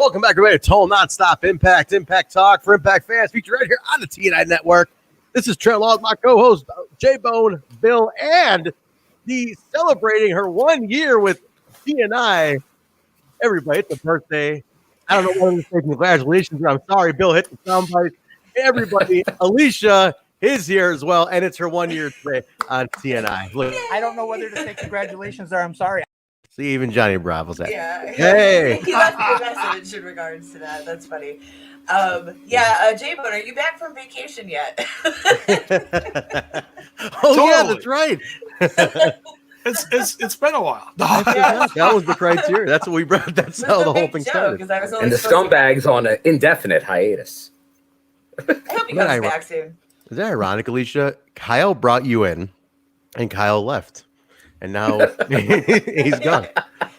Welcome back, everybody, to Total Nonstop Impact, Impact Talk for Impact fans, featured right here on the TNI Network. This is Trent Laws, my co-host, Jaybone, Bill, and the celebrating her 1 year with TNI. Everybody, it's a birthday. I don't know whether to say congratulations or I'm sorry. Bill hit the soundbite. Everybody, Alicia is here as well, and it's her 1 year today on TNI. Look, I don't know whether to say congratulations or I'm sorry. see, even Johnny Bravo's at. Yeah. Hey. He left me a message in regards to that. That's funny. Jaybone, are you back from vacation yet? Yeah, that's right. It's been a while. That was the criteria. That's what we brought. That's how the whole thing started. And the scumbags on an indefinite hiatus. I hope he comes back soon. Is that ironic, Alicia? Kyle brought you in, and Kyle left, and now he's gone.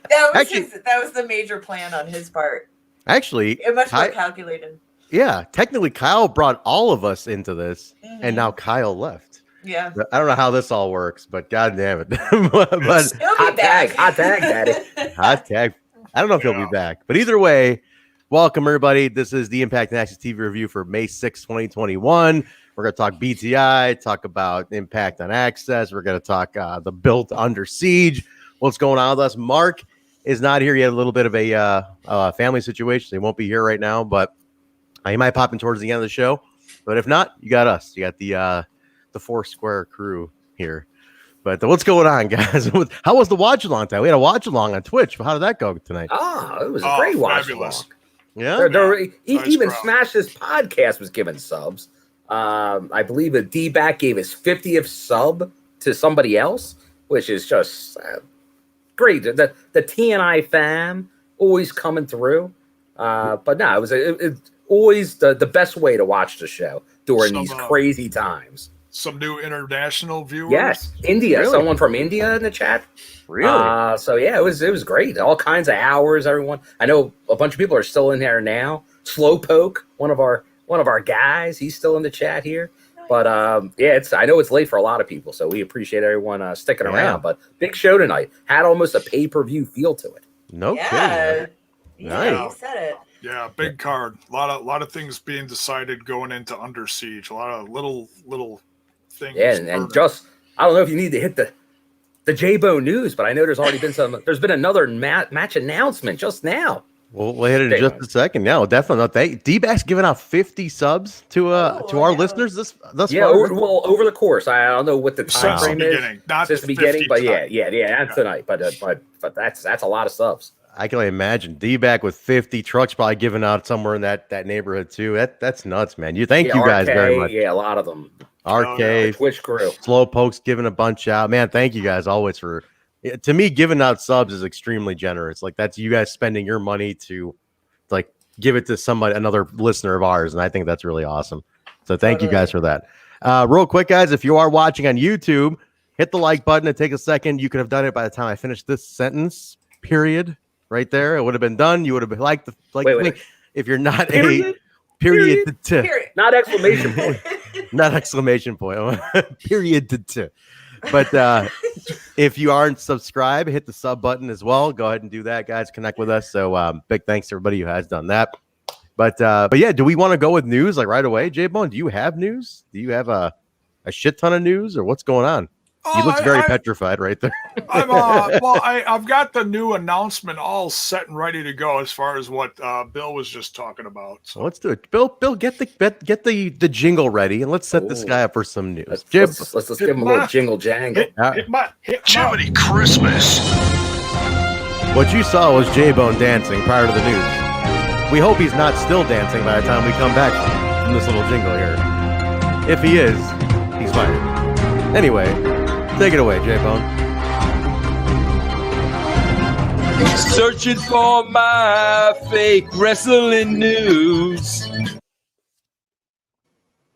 That was the major plan on his part. Actually, Much more calculated. Yeah, technically, Kyle brought all of us into this, and now Kyle left. Yeah, I don't know how this all works, but god damn it! but hot tag, daddy. Hot tag. I don't know if he'll be back, but either way, welcome everybody. This is the Impact and Access TV review for May 6, 2021. We're going to talk BTI, talk about Impact on Access. We're going to talk the build under siege. What's going on with us? Mark is not here. He had a little bit of a family situation. So he won't be here right now, but he might pop in towards the end of the show. But if not, you got us. You got the Four Square crew here. But what's going on, guys? How was the watch along time? We had a watch along on Twitch. How did that go tonight? Oh, it was a great watch along. Yeah, even Smash This Podcast was given subs. I believe that D-Back gave his 50th sub to somebody else, which is just great. The TNI fam always coming through. But no, it's always the best way to watch the show during these crazy times. Some new international viewers. Yes, India. Really? Someone from India in the chat. Really? So yeah, it was great. All kinds of hours. Everyone. I know a bunch of people are still in there now. Slowpoke, one of our guys. He's still in the chat here. But I know it's late for a lot of people, so we appreciate everyone sticking around. But big show tonight. Had almost a pay-per-view feel to it. No kidding. Yeah, you said it. Yeah, big card. A lot of things being decided going into Under Siege. A lot of little things. Yeah, and just I don't know if you need to hit the Jaybone news, but I know there's been another match announcement just now. We'll hit it in just a second. Yeah, definitely not. D-Back's giving out 50 subs to our listeners thus far. Over the course. I don't know what the time frame is. Not since the beginning, but that's tonight. But that's a lot of subs. I can only imagine D-Back with 50 trucks probably giving out somewhere in that neighborhood too. That's nuts, man. Thank you guys very much. Yeah, a lot of them. RK, Twitch crew, Slowpoke's giving a bunch out. Man, thank you guys always for. To me, giving out subs is extremely generous. Like that's you guys spending your money to, like, give it to somebody, another listener of ours, and I think that's really awesome. So thank you guys for that. Real quick, guys, if you are watching on YouTube, hit the like button. It takes a second. You could have done it by the time I finished this sentence. Period. Right there, it would have been done. You would have been like wait. If you're not period. Not exclamation point. Not exclamation point. Period. But if you aren't subscribed, hit the sub button as well. Go ahead and do that, guys. Connect with us. So big thanks to everybody who has done that. But yeah, do we want to go with news like right away? Jaybone, do you have news? Do you have a shit ton of news, or what's going on? He looks very petrified right there. I've got the new announcement all set and ready to go as far as what Bill was just talking about. So let's do it. Bill, get the jingle ready and let's set this guy up for some news. Let's give him a little jingle jangle. Jiminy Christmas. What you saw was Jaybone dancing prior to the news. We hope he's not still dancing by the time we come back from this little jingle here. If he is, he's fired. Anyway, take it away, Jaybone. Searching for my fake wrestling news.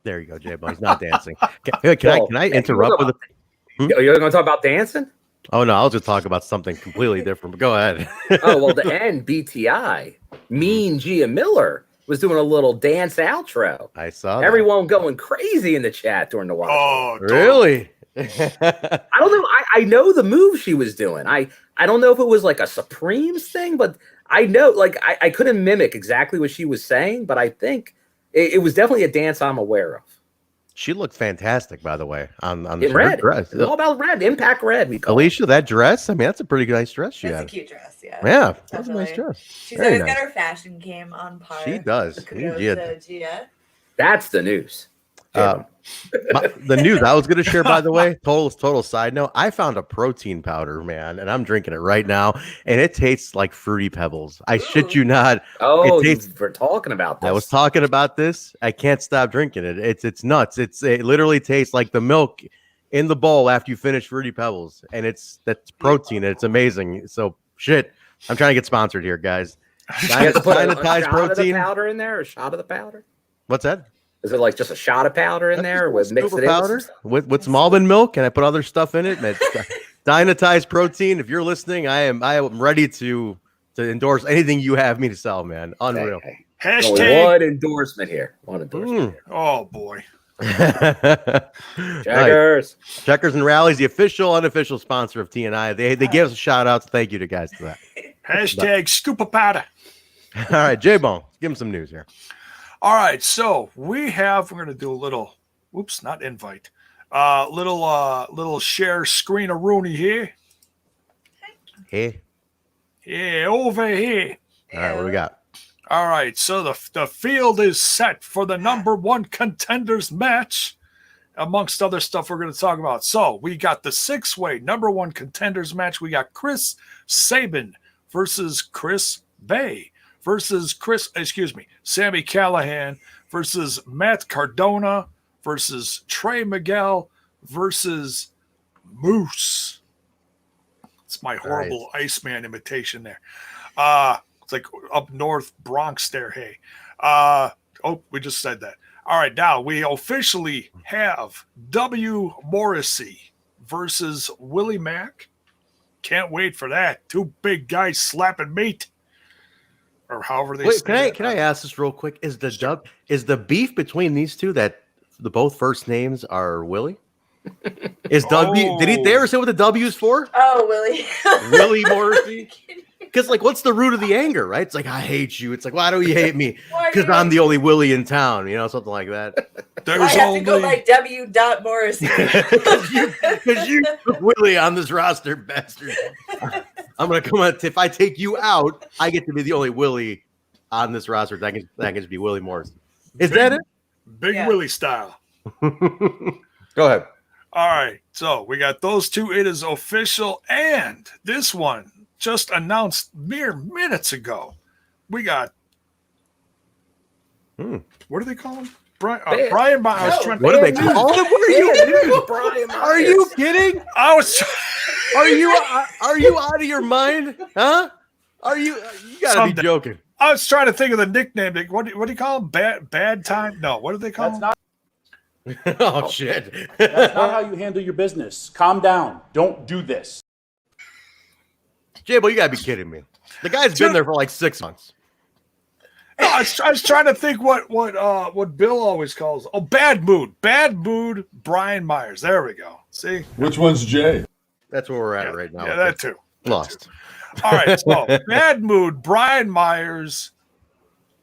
There you go, Jaybone. He's not dancing. Can I interrupt with You're going to talk about dancing? Oh, no, I'll just talk about something completely different. But go ahead. The NBTI, Mean Gia Miller, was doing a little dance outro. I saw everyone going crazy in the chat during the watch. Oh, really? I don't know. I know the move she was doing. I don't know if it was like a Supremes thing, but I know, like, I couldn't mimic exactly what she was saying, but I think it was definitely a dance I'm aware of. She looked fantastic, by the way, on the In red. dress. It's all about red. Impact red. We call Alicia, that dress. I mean, that's a pretty nice dress she That's a had. cute dress, yeah. Yeah, that's a Definitely. nice dress. She's Very always nice. got her fashion game on par. She does. Kudos Yeah. to Gia. That's the news. The news I was going to share, by the way, total side note, I found a protein powder, man, and I'm drinking it right now, and it tastes like Fruity Pebbles. I shit you not. Oh, It tastes- we're talking about this. I was talking about this. I can't stop drinking it. It's nuts. It literally tastes like the milk in the bowl after you finish Fruity Pebbles, and that's protein, and it's amazing. So shit, I'm trying to get sponsored here, guys. You have to put a Sanitized shot protein. of the powder in there, a shot of the powder. What's that? Is it like just a shot of powder in there with mix Scoop it of in? powder with some almond milk, and I put other stuff in it. And it's Dynatized protein. If you're listening, I am ready to endorse anything you have me to sell, man. Unreal. Hey. Hashtag. One endorsement here. One endorsement here. Oh boy. Checkers. Checkers and Rallies, the official, unofficial sponsor of TNI. They gave us a shout out. So thank you to guys for that. Hashtag scoop of powder. All right, Jaybone, give him some news here. All right, so we're going to do a little, whoops, not invite, little share screen of Rooney here. Hey, Yeah, over here. all right, what do we got? All right, so the field is set for the #1 contenders match, amongst other stuff we're going to talk about. So we got the 6-way #1 contenders match. We got Sabin versus Chris Bay versus Sami Callihan versus Matt Cardona versus Trey Miguel versus Moose. It's my horrible Iceman imitation there. It's like up north Bronx there, hey. We just said that. All right, now we officially have W. Morrissey versus Willie Mack. Can't wait for that. Two big guys slapping meat. Or however they say that. Can I ask this real quick? Is the beef between these two that the both first names are Willie? Is W? Did they ever say what the W is for? Oh, Willie. Willie Morrissey? Because what's the root of the anger, right? It's like, I hate you. It's like, why do you hate me? Because I'm the only Willie in town, something like that. I have to go by W. Morrissey. Because you took Willie on this roster, bastard. I'm gonna come out. If I take you out, I get to be the only Willie on this roster. That can just be Willie Morrissey. Is that it? Big Willie style. Go ahead. All right, so we got those two. It is official, and this one just announced mere minutes ago. We got what do they call him? Brian Myers. What do they call him? What are you? Brian Are you kidding? I was. Are you out of your mind? Huh? You gotta Someday. be joking. I was trying to think of the nickname. What do you call him? Bad time? No. What do they call him? Oh shit. That's not how you handle your business. Calm down. Don't do this. Jaybo, you gotta be kidding me. The guy's been there for like 6 months. No, I was trying to think what Bill always calls. Oh, bad mood. Brian Myers. There we go. See, Which one's Jay? That's where we're at right now. yeah, that too. Lost. All right, so bad mood. Brian Myers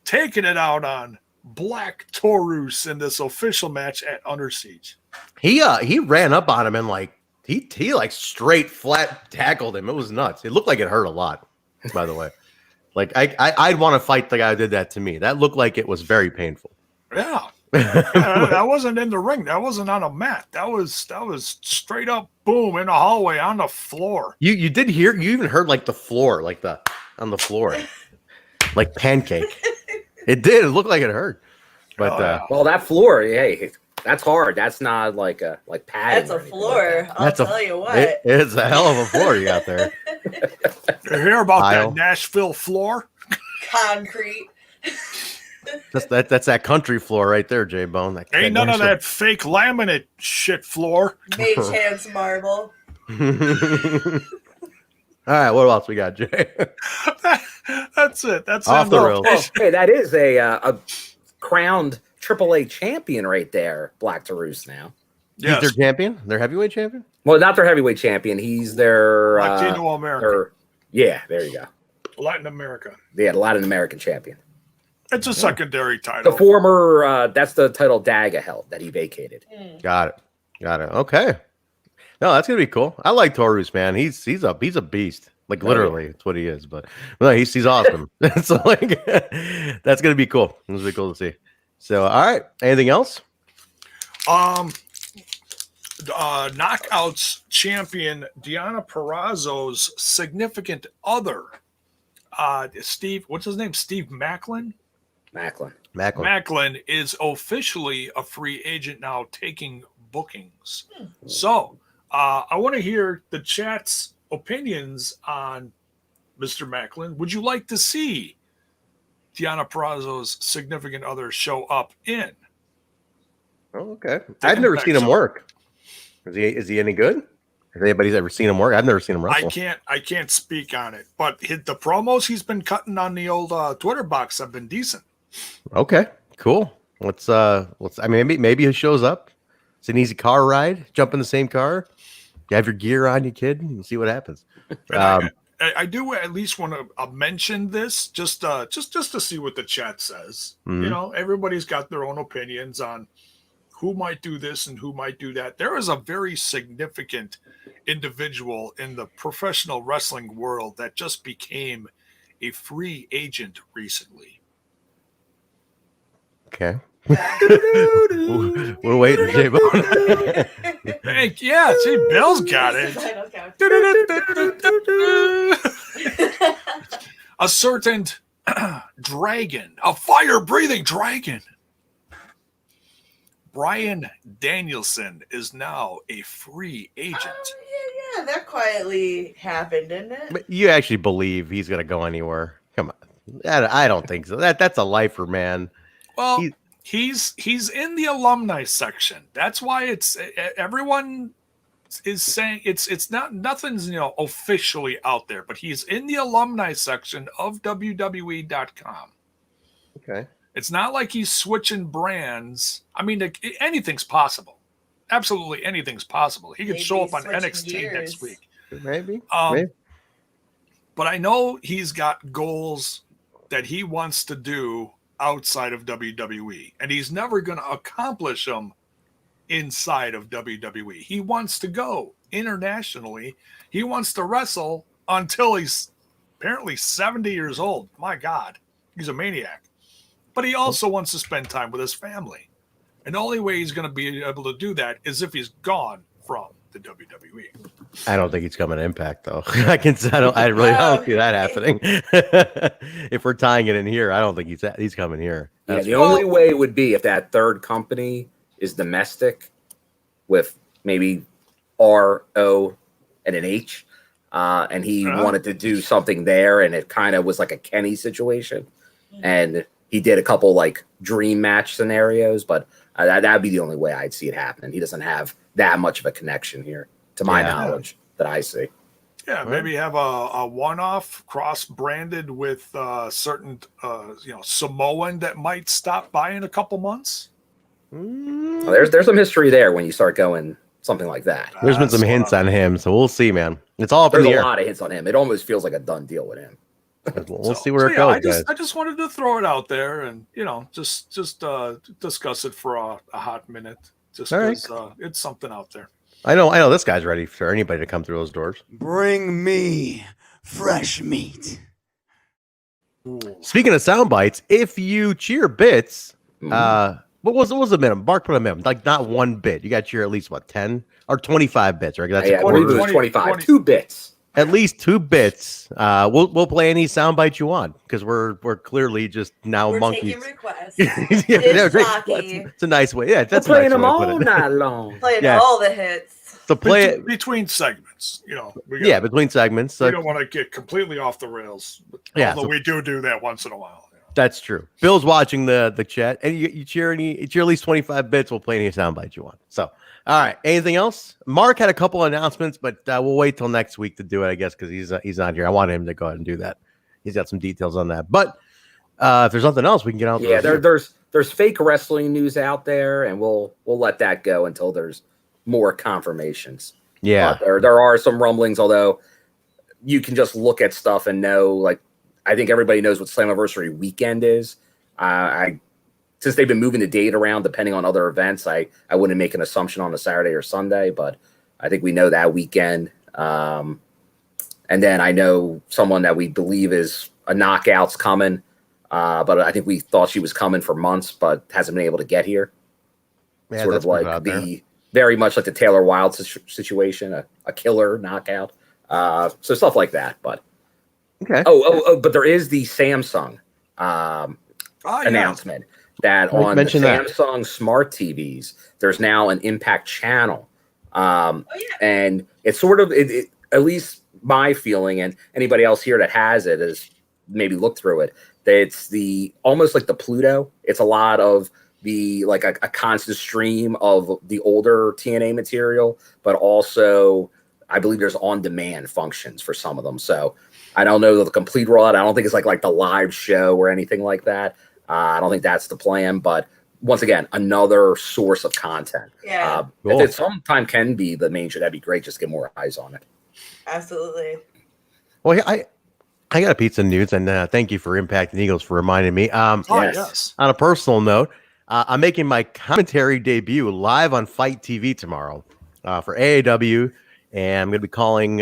taking it out on Black Taurus in this official match at Under Siege. He ran up on him and he like straight flat tackled him. It was nuts. It looked like it hurt a lot, by the way. Like I'd want to fight the guy who did that to me. That looked like it was very painful. Yeah. That wasn't in the ring. That wasn't on a mat. That was straight up boom in the hallway on the floor. You did hear, you even heard like the floor, on the floor. Like pancake. It did. It looked like it hurt. But well, that floor, hey, that's hard. That's not like padding. That's a floor. I'll tell you what. It's a hell of a floor you got there. You hear about that Nashville floor? Concrete. That's that country floor right there, Jaybone. Ain't none of that fake laminate shit floor. Made chance marble. All right, what else we got, Jay? That's it. That's off the rails. Oh, hey, that is a crowned AAA champion right there, Black Taurus now. He's their champion, their heavyweight champion. Well, not their heavyweight champion. He's their Latino American. Yeah, there you go. Latin America. Yeah, the Latin American champion. It's a secondary title. The former, that's the title Daga held that he vacated. Got it. Okay. No, that's gonna be cool. I like Taurus, man. He's a beast. Like literally, that's what he is. But no, he's awesome. So like, that's gonna be cool. It's gonna be cool to see. So all right, anything else? Knockouts champion Deonna Purrazzo's significant other, Steve. What's his name? Steve Macklin. Macklin is officially a free agent now, taking bookings. So I want to hear the chat's opinions on Mr. Macklin. Would you like to see Deonna Purrazzo's significant other show up in? Oh, okay. I've never seen him work. Is he any good? Has anybody's ever seen him work? I've never seen him wrestle. I can't speak on it, but the promos he's been cutting on the old Twitter box have been decent. Okay, cool. Let's I mean, maybe he shows up. It's an easy car ride. Jump in the same car. You have your gear on, you kid, and see what happens. I do at least want to mention this just to see what the chat says. Mm-hmm. You know, everybody's got their own opinions on who might do this and who might do that. There is a very significant individual in the professional wrestling world that just became a free agent recently. Okay. We're waiting, Jaybone. Yeah, see, Bill's got it. A certain dragon, a fire-breathing dragon. Bryan Danielson is now a free agent. Oh, yeah, that quietly happened, didn't it? But you actually believe he's gonna go anywhere? Come on, I don't think so. That's a lifer, man. Well, he's in the alumni section. That's why it's everyone is saying it's nothing's officially out there, but he's in the alumni section of WWE.com. Okay. It's not like he's switching brands. I mean, anything's possible. Absolutely anything's possible. He could show up on NXT next week. Maybe. But I know he's got goals that he wants to do outside of WWE, and he's never going to accomplish them inside of WWE. He wants to go internationally. He wants to wrestle until he's apparently 70 years old. My God, he's a maniac. But he also wants to spend time with his family. And the only way he's going to be able to do that is if he's gone from the WWE. I don't think he's coming to Impact, though. I really don't see that happening. If we're tying it in here, I don't think he's coming here. Yeah, the only way would be if that third company is domestic with maybe R-O and an H, and he wanted to do something there, and it kind of was like a Kenny situation. And he did a couple like dream match scenarios, but that'd be the only way I'd see it happening. He doesn't have that much of a connection here, to my knowledge, that I see. Yeah, maybe have a one-off cross-branded with certain Samoan that might stop by in a couple months. Well, there's some history there when you start going something like that. There's been some hints on him, so we'll see, man. It's all up in the air. There's a lot of hints on him. It almost feels like a done deal with him. We'll see where it goes, guys. I just wanted to throw it out there and just discuss it for a hot minute, just because it's something out there. I know this guy's ready for anybody to come through those doors. Bring me fresh meat. Speaking of sound bites, if you cheer bits, what was the minimum? Mark put a minimum, like not one bit. You got to cheer at least 10 or 25 bits, right? That's I believe it was 25. 2 bits. At least 2 bits. We'll play any sound bite you want because we're clearly just now monkeys. Taking requests. It's a nice way. Yeah, that's playing them all night long. Playing all the hits. So play it between segments. Between segments. So we don't want to get completely off the rails. Although we do that once in a while. That's true. Bill's watching the chat, and you cheer at least 25 bits. We'll play any sound bite you want. So. All right. Anything else? Mark had a couple announcements, but we'll wait till next week to do it, I guess, because he's not here. I wanted him to go ahead and do that. He's got some details on that. But if there's nothing else, we can get out. Yeah, there's fake wrestling news out there, and we'll let that go until there's more confirmations. Yeah. There are some rumblings, although you can just look at stuff and know, like, I think everybody knows what Slammiversary weekend is. Since they've been moving the date around depending on other events, I wouldn't make an assumption on a Saturday or Sunday, but I think we know that weekend. And then I know someone that we believe is a knockout's coming, but I think we thought she was coming for months, but hasn't been able to get here. Yeah, Sort of like very much like the Taylor Wilde situation, a killer knockout. So stuff like that, but okay. But there is the Samsung announcement that on the Samsung smart TVs, there's now an Impact channel. And it's sort of, at least my feeling, and anybody else here that has it has maybe looked through it, that it's almost like the Pluto. It's a lot of like a constant stream of the older TNA material, but also I believe there's on-demand functions for some of them. So I don't know the complete rollout. I don't think it's like the live show or anything like that. I don't think that's the plan, but once again, another source of content. Yeah. If it sometime can be the main show, that'd be great. Just get more eyes on it. Absolutely. Well, I got a piece of news, and thank you for Impact and Eagles for reminding me. Yes. On a personal note, I'm making my commentary debut live on Fight TV tomorrow for AAW, and I'm going to be calling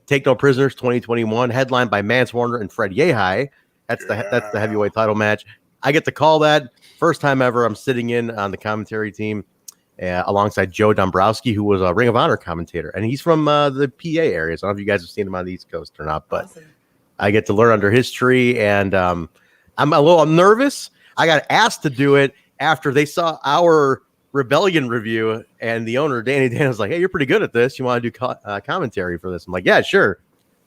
Take No Prisoners 2021, headlined by Mance Warner and Fred Yehai. That's the heavyweight title match. I get to call that. First time ever I'm sitting in on the commentary team alongside Joe Dombrowski, who was a Ring of Honor commentator, and he's from the PA area. So I don't know if you guys have seen him on the East Coast or not, but awesome. I get to learn under his tree, and I'm a little nervous. I got asked to do it after they saw our Rebellion review, and the owner, Danny Dan, was like, "Hey, you're pretty good at this. You want to do commentary for this?" I'm like, "Yeah, sure."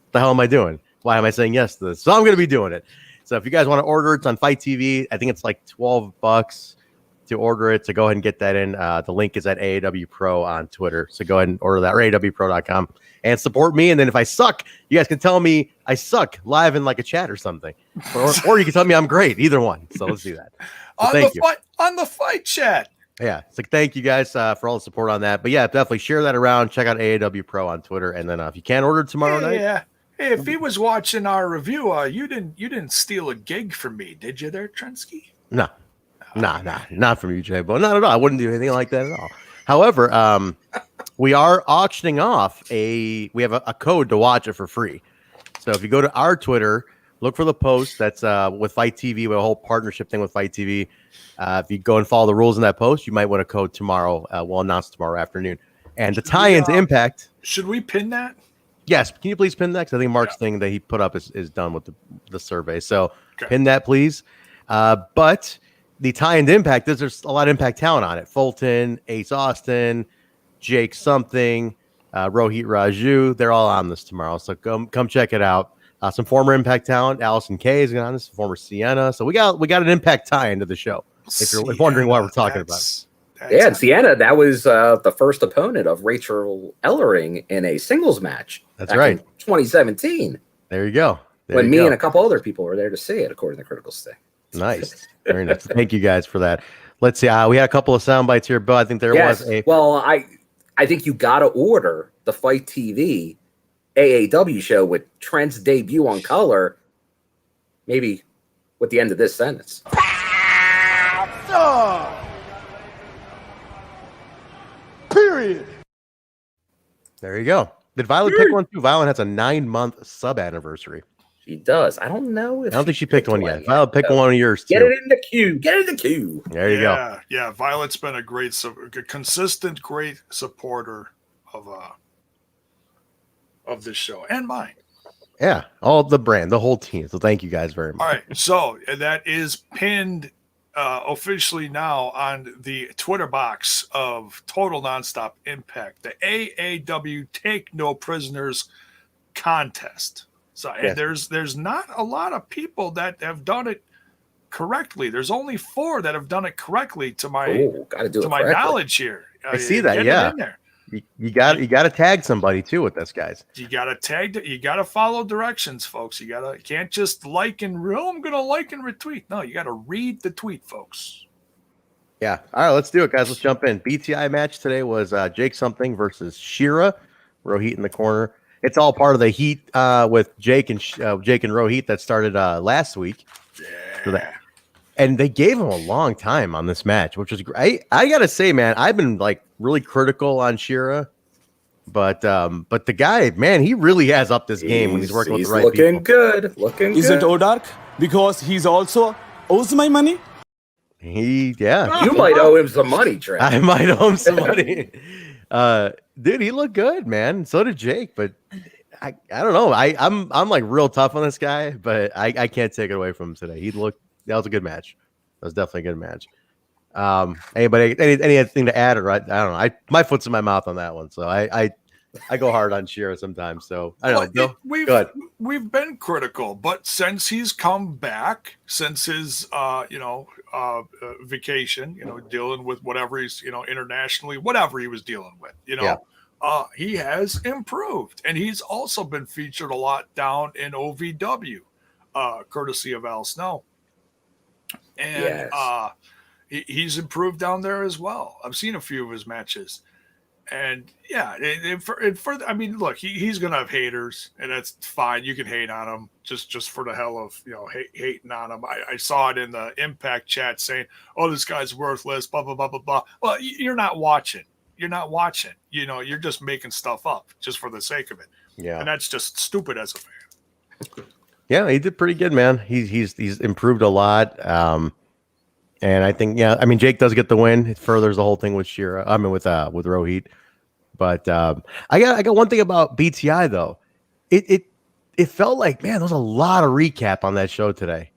What the hell am I doing? Why am I saying yes to this? So I'm going to be doing it. So if you guys want to order it, it's on Fight TV. I think it's like $12 to order it. So go ahead and get that in. The link is at AAW Pro on Twitter. So go ahead and order that, or AAWPro.com, and support me. And then if I suck, you guys can tell me I suck live in like a chat or something. Or you can tell me I'm great. Either one. So let's do that. So on the fight chat. Yeah. It's like, thank you guys for all the support on that. But yeah, definitely share that around. Check out AAW Pro on Twitter. And then if you can't order tomorrow night. Yeah. Hey, if he was watching our review, you didn't steal a gig from me, did you there, Trensky? No. Not from you, Jaybone. Not at all. I wouldn't do anything like that at all. However, we are auctioning off we have a code to watch it for free. So if you go to our Twitter, look for the post that's with Fight TV. We have a whole partnership thing with Fight TV. If you go and follow the rules in that post, you might win a code tomorrow. We'll announce tomorrow afternoon. And the tie-in to Impact. Should we pin that? Yes. Can you please pin that? Because I think Mark's thing that he put up is done with the survey. So pin that, please. But the tie-in to Impact, there's a lot of Impact talent on it. Fulton, Ace Austin, Jake something, Rohit Raju. They're all on this tomorrow. So come check it out. Some former Impact talent. Allison Kay is on this, former Sienna. So we got an Impact tie-in to the show. If you're wondering why we're talking about it. Yeah, and Sienna, that was the first opponent of Rachael Ellering in a singles match. That's right. 2017. There you go. When me and a couple other people were there to see it, according to Critical Stick. Nice. Very nice. Thank you guys for that. Let's see. We had a couple of sound bites here, but I think there was a. Well, I think you got to order the Fight TV AAW show with Trent's debut on color, maybe with the end of this sentence. Period. There you go. Did Violet pick one too? Violet has a 9-month sub anniversary. She does. I don't know. I don't think she picked one yet. Violet, pick one of yours too. Get it in the queue. Get it in the queue. There you go. Yeah. Violet's been a consistent, great supporter of this show and mine. Yeah, all the brand, the whole team. So thank you guys very much. All right, so that is pinned officially now on the Twitter box of Total Nonstop Impact, the AAW Take No Prisoners contest. So and there's not a lot of people that have done it correctly. There's only 4 that have done it correctly to my knowledge here. I see that. Yeah. You got to tag somebody too with this, guys. You got to tag it. You got to follow directions, folks. You can't just like and I'm going to like and retweet. No, you got to read the tweet, folks. Yeah. All right, let's do it, guys. Let's jump in. BTI match today was Jake something versus Shera. Rohit in the corner. It's all part of the heat with Jake and Rohit that started last week. Yeah. And they gave him a long time on this match, which was great. I gotta say, man, I've been like really critical on Shera, but the guy, man, he really has upped his game when he's working with the right looking people. good. Looking Is good. it Odark? Because he's also owes my money? You might owe him some money, Trent. I might owe him some money. Dude, he looked good, man. So did Jake, but I don't know. I'm like real tough on this guy, but I can't take it away from him today. That was a good match. That was definitely a good match. Anybody anything to add? Or I don't know. My foot's in my mouth on that one, so I go hard on Shera sometimes. So I don't know. We've been critical, but since he's come back, since his vacation, dealing with whatever he's internationally, whatever he was dealing with, he has improved, and he's also been featured a lot down in OVW, courtesy of Al Snow. And he's improved down there as well. I've seen a few of his matches, and I mean, look, he's gonna have haters, and that's fine. You can hate on him just for the hell of hating on him. I saw it in the Impact chat saying, "Oh, this guy's worthless." Blah blah blah blah blah. Well, you're not watching. You're not watching. You're just making stuff up just for the sake of it. Yeah, and that's just stupid as a fan. Yeah, he did pretty good, man. He's improved a lot. And I think, I mean, Jake does get the win. It furthers the whole thing with Shera. I mean, with Rohit. But I got one thing about BTI though. It felt like, man, there was a lot of recap on that show today.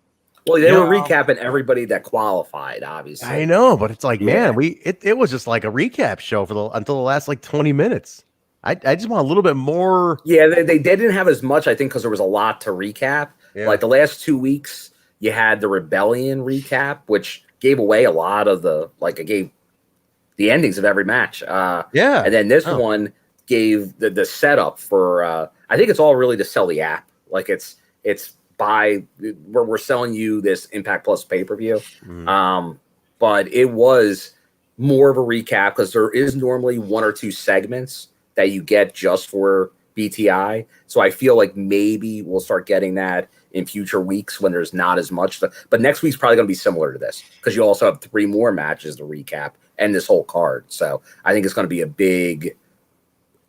Well, they were recapping everybody that qualified, obviously. I know, but it's like, man, it was just like a recap show until the last like 20 minutes. I just want a little bit more. Yeah, they didn't have as much, I think, because there was a lot to recap. Yeah. Like the last 2 weeks, you had the Rebellion recap, which gave away a lot of it gave the endings of every match. And then this one gave the setup for, I think it's all really to sell the app. Like it's we're selling you this Impact Plus pay-per-view. But it was more of a recap because there is normally 1 or 2 segments that you get just for BTI. So I feel like maybe we'll start getting that in future weeks when there's not as much. But next week's probably going to be similar to this because you also have 3 more matches to recap and this whole card. So I think it's going to be a big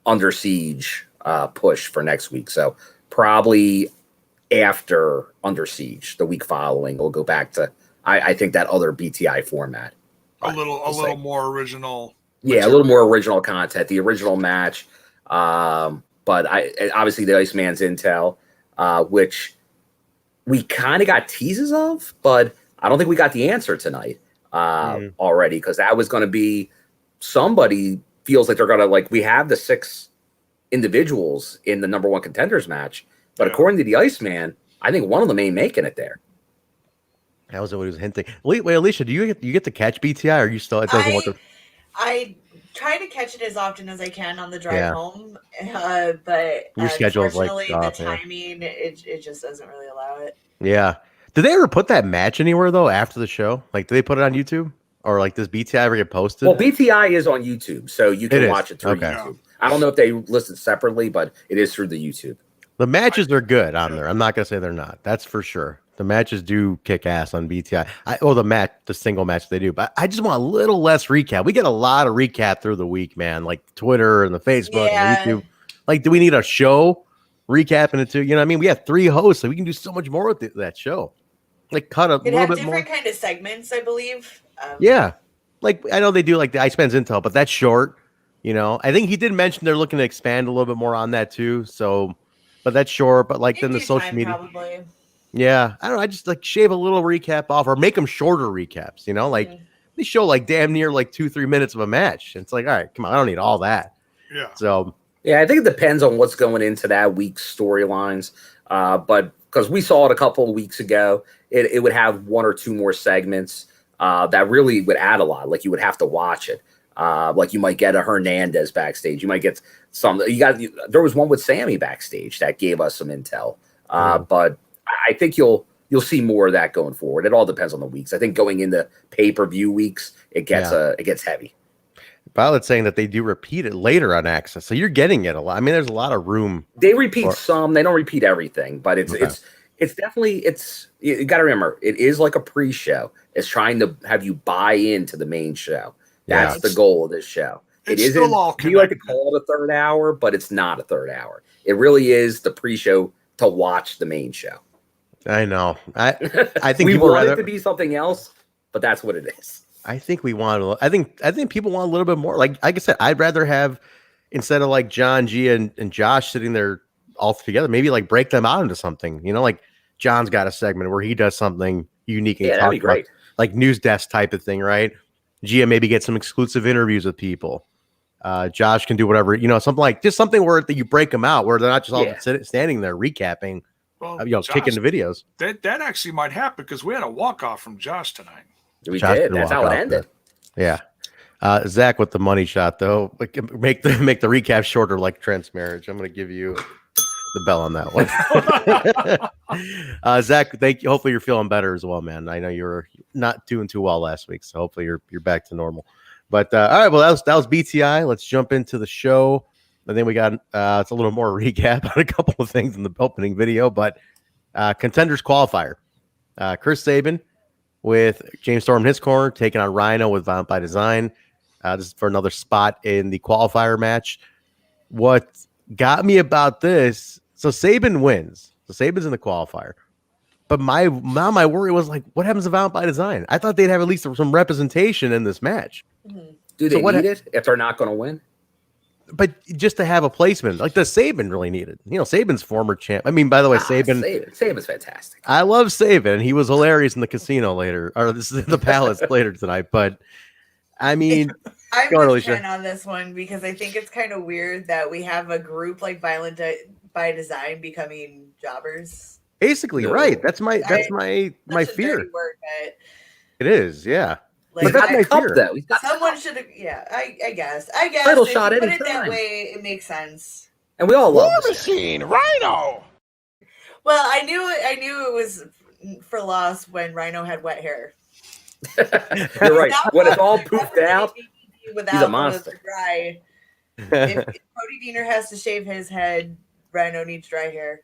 Under Siege push for next week. So probably after Under Siege, the week following, we'll go back to, I think, that other BTI format. A little more original. Yeah, a little more original content, the original match. But obviously the Iceman's intel, which we kind of got teases of, but I don't think we got the answer tonight already, because that was going to be somebody feels like they're going to, we have the 6 individuals in the number 1 contenders match, but according to the Iceman, I think one of them ain't making it there. That was what he was hinting. Wait, Alicia, do you get to catch BTI, or are you still? It doesn't work. I try to catch it as often as I can on the drive home, but your schedule is the timing it just doesn't really allow it. Yeah. Did they ever put that match anywhere though after the show? Like, did they put it on YouTube, or does BTI ever get posted? Well, BTI is on YouTube, so you can watch it through YouTube. I don't know if they list it separately, but it is through the YouTube. The matches are good on there. I'm not gonna say they're not. That's for sure. The matches do kick ass on BTI. The single match they do. But I just want a little less recap. We get a lot of recap through the week, man. Like Twitter and the Facebook and YouTube. Like, do we need a show recapping it too? You know what I mean? We have 3 hosts, so we can do so much more with that show. Like, cut a little bit more. Different kind of segments, I believe. Yeah. Like, I know they do like the Iceman's intel, but that's short. I think he did mention they're looking to expand a little bit more on that too. So, but that's short. But then the social media. Probably. Yeah, I don't know. I just shave a little recap off, or make them shorter recaps. They show damn near 2-3 minutes of a match. And it's like, all right, come on, I don't need all that. Yeah. So yeah, I think it depends on what's going into that week's storylines. But because we saw it a couple of weeks ago, it would have 1 or 2 more segments that really would add a lot. Like, you would have to watch it. You might get a Hernandez backstage. You might get some. There was one with Sammy backstage that gave us some intel. But I think you'll you'll see more of that going forward. It all depends on the weeks. I think going into pay-per-view weeks, it gets heavy. Violet's saying that they do repeat it later on Access, so you're getting it a lot. I mean, there's a lot of room. They repeat some. They don't repeat everything, but it's definitely you got to remember, it is like a pre-show. It's trying to have you buy into the main show. That's the goal of this show. It isn't. You like to call it a third hour, but it's not a third hour. It really is the pre-show to watch the main show. I know. I think we people want rather, it to be something else, but that's what it is. I think we want. I think people want a little bit more. Like I said, I'd rather have, instead of like John, G, and Josh sitting there all together, maybe like break them out into something. You know, like John's got a segment where he does something unique. And that'd be great. Like news desk type of thing, right? Gia maybe get some exclusive interviews with people. Josh can do whatever, something where you break them out, where they're not just all standing there recapping, Josh, kicking the videos. That actually might happen because we had a walk-off from Josh tonight. We did. That's how it ended. Yeah. Zach with the money shot though. Make the recap shorter, like Trent's marriage. I'm going to give you the bell on that one. Zach, thank you. Hopefully you're feeling better as well, man. I know you were not doing too well last week, so hopefully you're back to normal. But all right, well that was BTI. Let's jump into the show. I think we got it's a little more recap on a couple of things in the opening video, but Contenders Qualifier. Chris Sabin with James Storm in his corner, taking on Rhino with Violent by Design. This is for another spot in the qualifier match. What got me about this, so Sabin wins. So Sabin's in the qualifier. But my worry was like, what happens to Violent by Design? I thought they'd have at least some representation in this match. Do they need it if they're not going to win? But just to have a placement, like the Sabin really needed. Sabin's former champ. I mean, by the way, Sabin's fantastic. I love Sabin. He was hilarious in the casino later, or this is the Palace later tonight. But I mean, I'm with Trent on this one because I think it's kind of weird that we have a group like Violent by Design becoming jobbers. Basically, right. That's my fear. Word, but it is, yeah. Like, that's my fear. Though. Someone should have, I guess. Title shot if you put anytime. it that way, it makes sense. And we all love Machine Rhino. Well, I knew it was for loss when Rhino had wet hair. You're right. When it's all poofed out, he's a monster. Dry. if Cody Deaner has to shave his head, Rhino needs dry hair.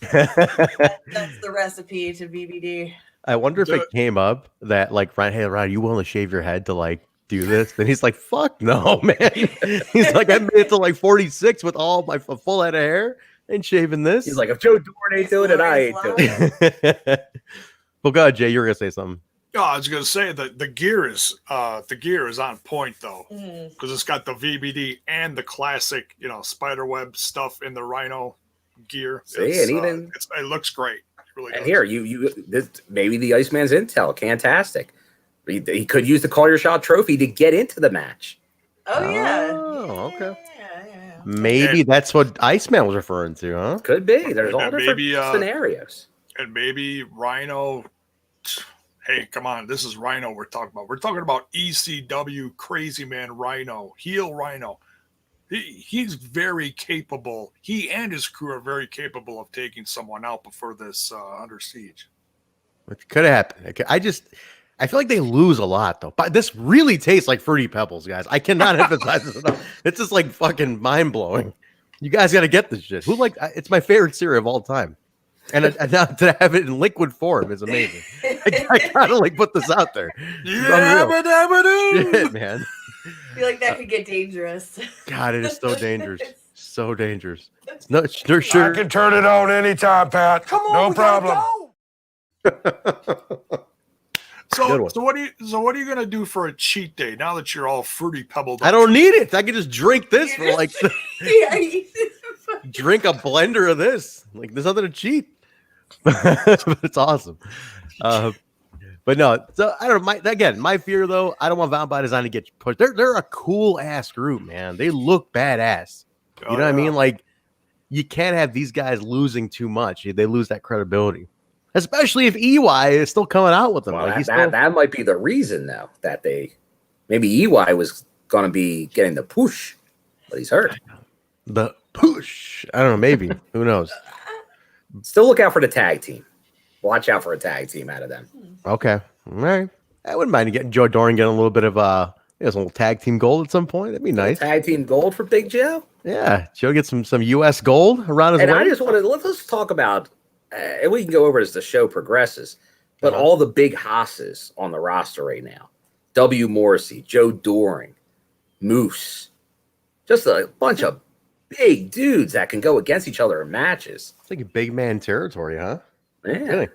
That's the recipe to BBD. I wonder if it came up that like, Ryan, hey, Ryan, you willing to shave your head to like do this? And he's like, fuck no, man. He's like, I made it to like 46 with all my full head of hair and shaving this. He's like, if Joe Doering ain't doing it, I ain't doing it. Well, go ahead, Jay. You were gonna say something. Oh, I was gonna say that the gear is on point though, because it's got the VBD and the classic, spiderweb stuff in the Rhino gear. It looks great. Really and here, this, maybe the Iceman's intel, fantastic. He could use the Call Your Shot trophy to get into the match. Oh yeah. Oh, okay. Yeah. Maybe that's what Iceman was referring to, huh? Could be. There's all different scenarios. And maybe Rhino. Hey, come on! This is Rhino we're talking about. We're talking about ECW Crazy Man Rhino, heel Rhino. He's very capable. He and his crew are very capable of taking someone out before this under siege. It could happen. I feel like they lose a lot though. But this really tastes like Fruity Pebbles, guys. I cannot emphasize this enough. It's just like fucking mind blowing. You guys got to get this shit. It's my favorite cereal of all time, and now to have it in liquid form is amazing. I gotta like put this out there. Shit, man. I feel like that could get dangerous. God, it is so dangerous. So dangerous. No, sure. I can turn it on anytime, Pat. Come on, no problem. So what are you gonna do for a cheat day now that you're all Fruity Pebbled? I don't need it. I can just drink this for like drink a blender of this. Like there's nothing to cheat. But it's awesome. But no, so I don't know. My fear though, I don't want Violent by Design to get pushed. They're a cool ass group, man. They look badass. You know what I mean? Like you can't have these guys losing too much. They lose that credibility, especially if EY is still coming out with them. Well, that might be the reason though that maybe EY was going to be getting the push, but he's hurt. The push. I don't know. Maybe. Who knows? Still look out for the tag team. Watch out for a tag team out of them. Okay. All right. I wouldn't mind getting Doering getting a little bit of some little tag team gold at some point. That'd be nice. Tag team gold for Big Joe. Yeah, Joe gets some U.S. gold around his And way. I just want to let's talk about, and we can go over as the show progresses, but all the big hosses on the roster right now: W. Morrissey, Joe Doering, Moose, just a bunch of big dudes that can go against each other in matches. It's like a big man territory, huh? Yeah. Really?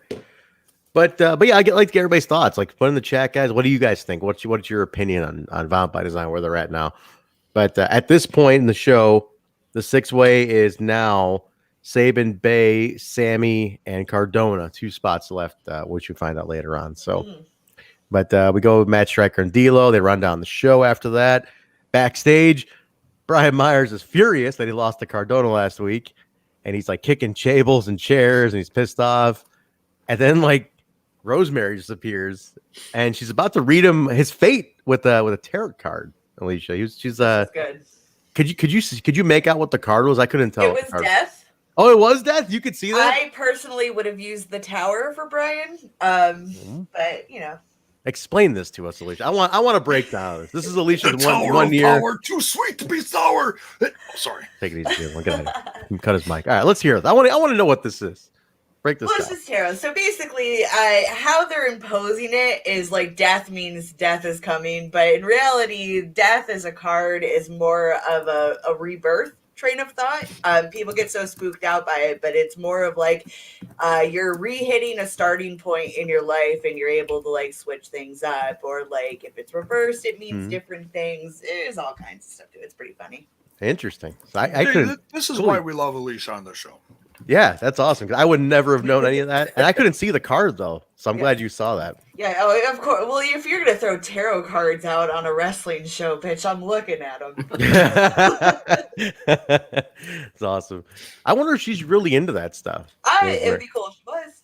But yeah, I like to get everybody's thoughts. Like, put in the chat, guys. What do you guys think? What's your opinion on Violent by Design, where they're at now? But at this point in the show, the 6-way is now Sabin, Bay, Sammy, and Cardona. 2 spots left, which you find out later on. So, but we go with Matt Striker and D'Lo. They run down the show after that. Backstage, Brian Myers is furious that he lost to Cardona last week, and he's like kicking tables and chairs, and he's pissed off. And then like Rosemary just appears, and she's about to read him his fate with a tarot card. Alicia, she's good. Could you make out what the card was? I couldn't tell. It was death. Oh, it was death. You could see that. I personally would have used the tower for Brian, but you know. Explain this to us, Alicia. I want to break down this. This is Alicia's Tower one of year. Power, too sweet to be sour. Sorry. Take it easy. Look at him. Cut his mic. All right, let's hear it. I want to know what this is. Break this Well, down. this is tarot. So basically, how they're imposing it is like death means death is coming, but in reality, death as a card is more of a rebirth train of thought. People get so spooked out by it, but it's more of like you're re-hitting a starting point in your life, and you're able to like switch things up, or like if it's reversed, it means different things. There's all kinds of stuff to it. It's pretty funny. Interesting. So I couldn't. This is why we love Alicia on the show. Yeah, that's awesome. 'Cause I would never have known any of that, and I couldn't see the card though. So I'm glad you saw that. Yeah, oh, of course. Well, if you're gonna throw tarot cards out on a wrestling show, bitch, I'm looking at them. It's awesome. I wonder if she's really into that stuff. It'd be cool if she was.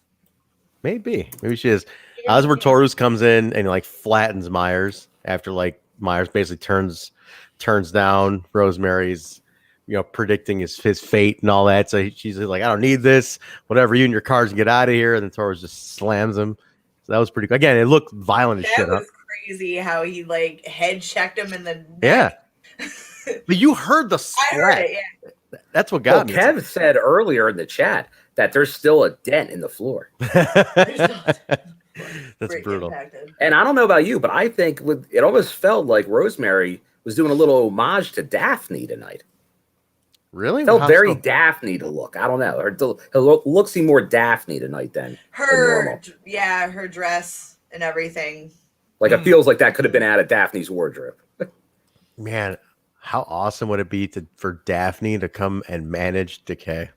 Maybe she is. That's where Taurus comes in and like flattens Myers after like Myers basically turns down Rosemary's, predicting his fate and all that. So she's like, I don't need this. Whatever, you and your cards can get out of here. And then Taurus just slams him. So that was pretty good. Again, it looked violent as shit. That was crazy how he like head checked him in the neck. Yeah. But you heard the splat. I heard it, yeah. That's what got me. Kev said earlier in the chat that there's still a dent in the floor. That's brutal. Impacted. And I don't know about you, but I think it almost felt like Rosemary was doing a little homage to Daphne tonight. Really? Felt How very so? Daphne to look. I don't know. Her look seemed more Daphne tonight than normal. Her dress and everything. Like it feels like that could have been out of Daphne's wardrobe. Man, how awesome would it be for Daphne to come and manage Decay?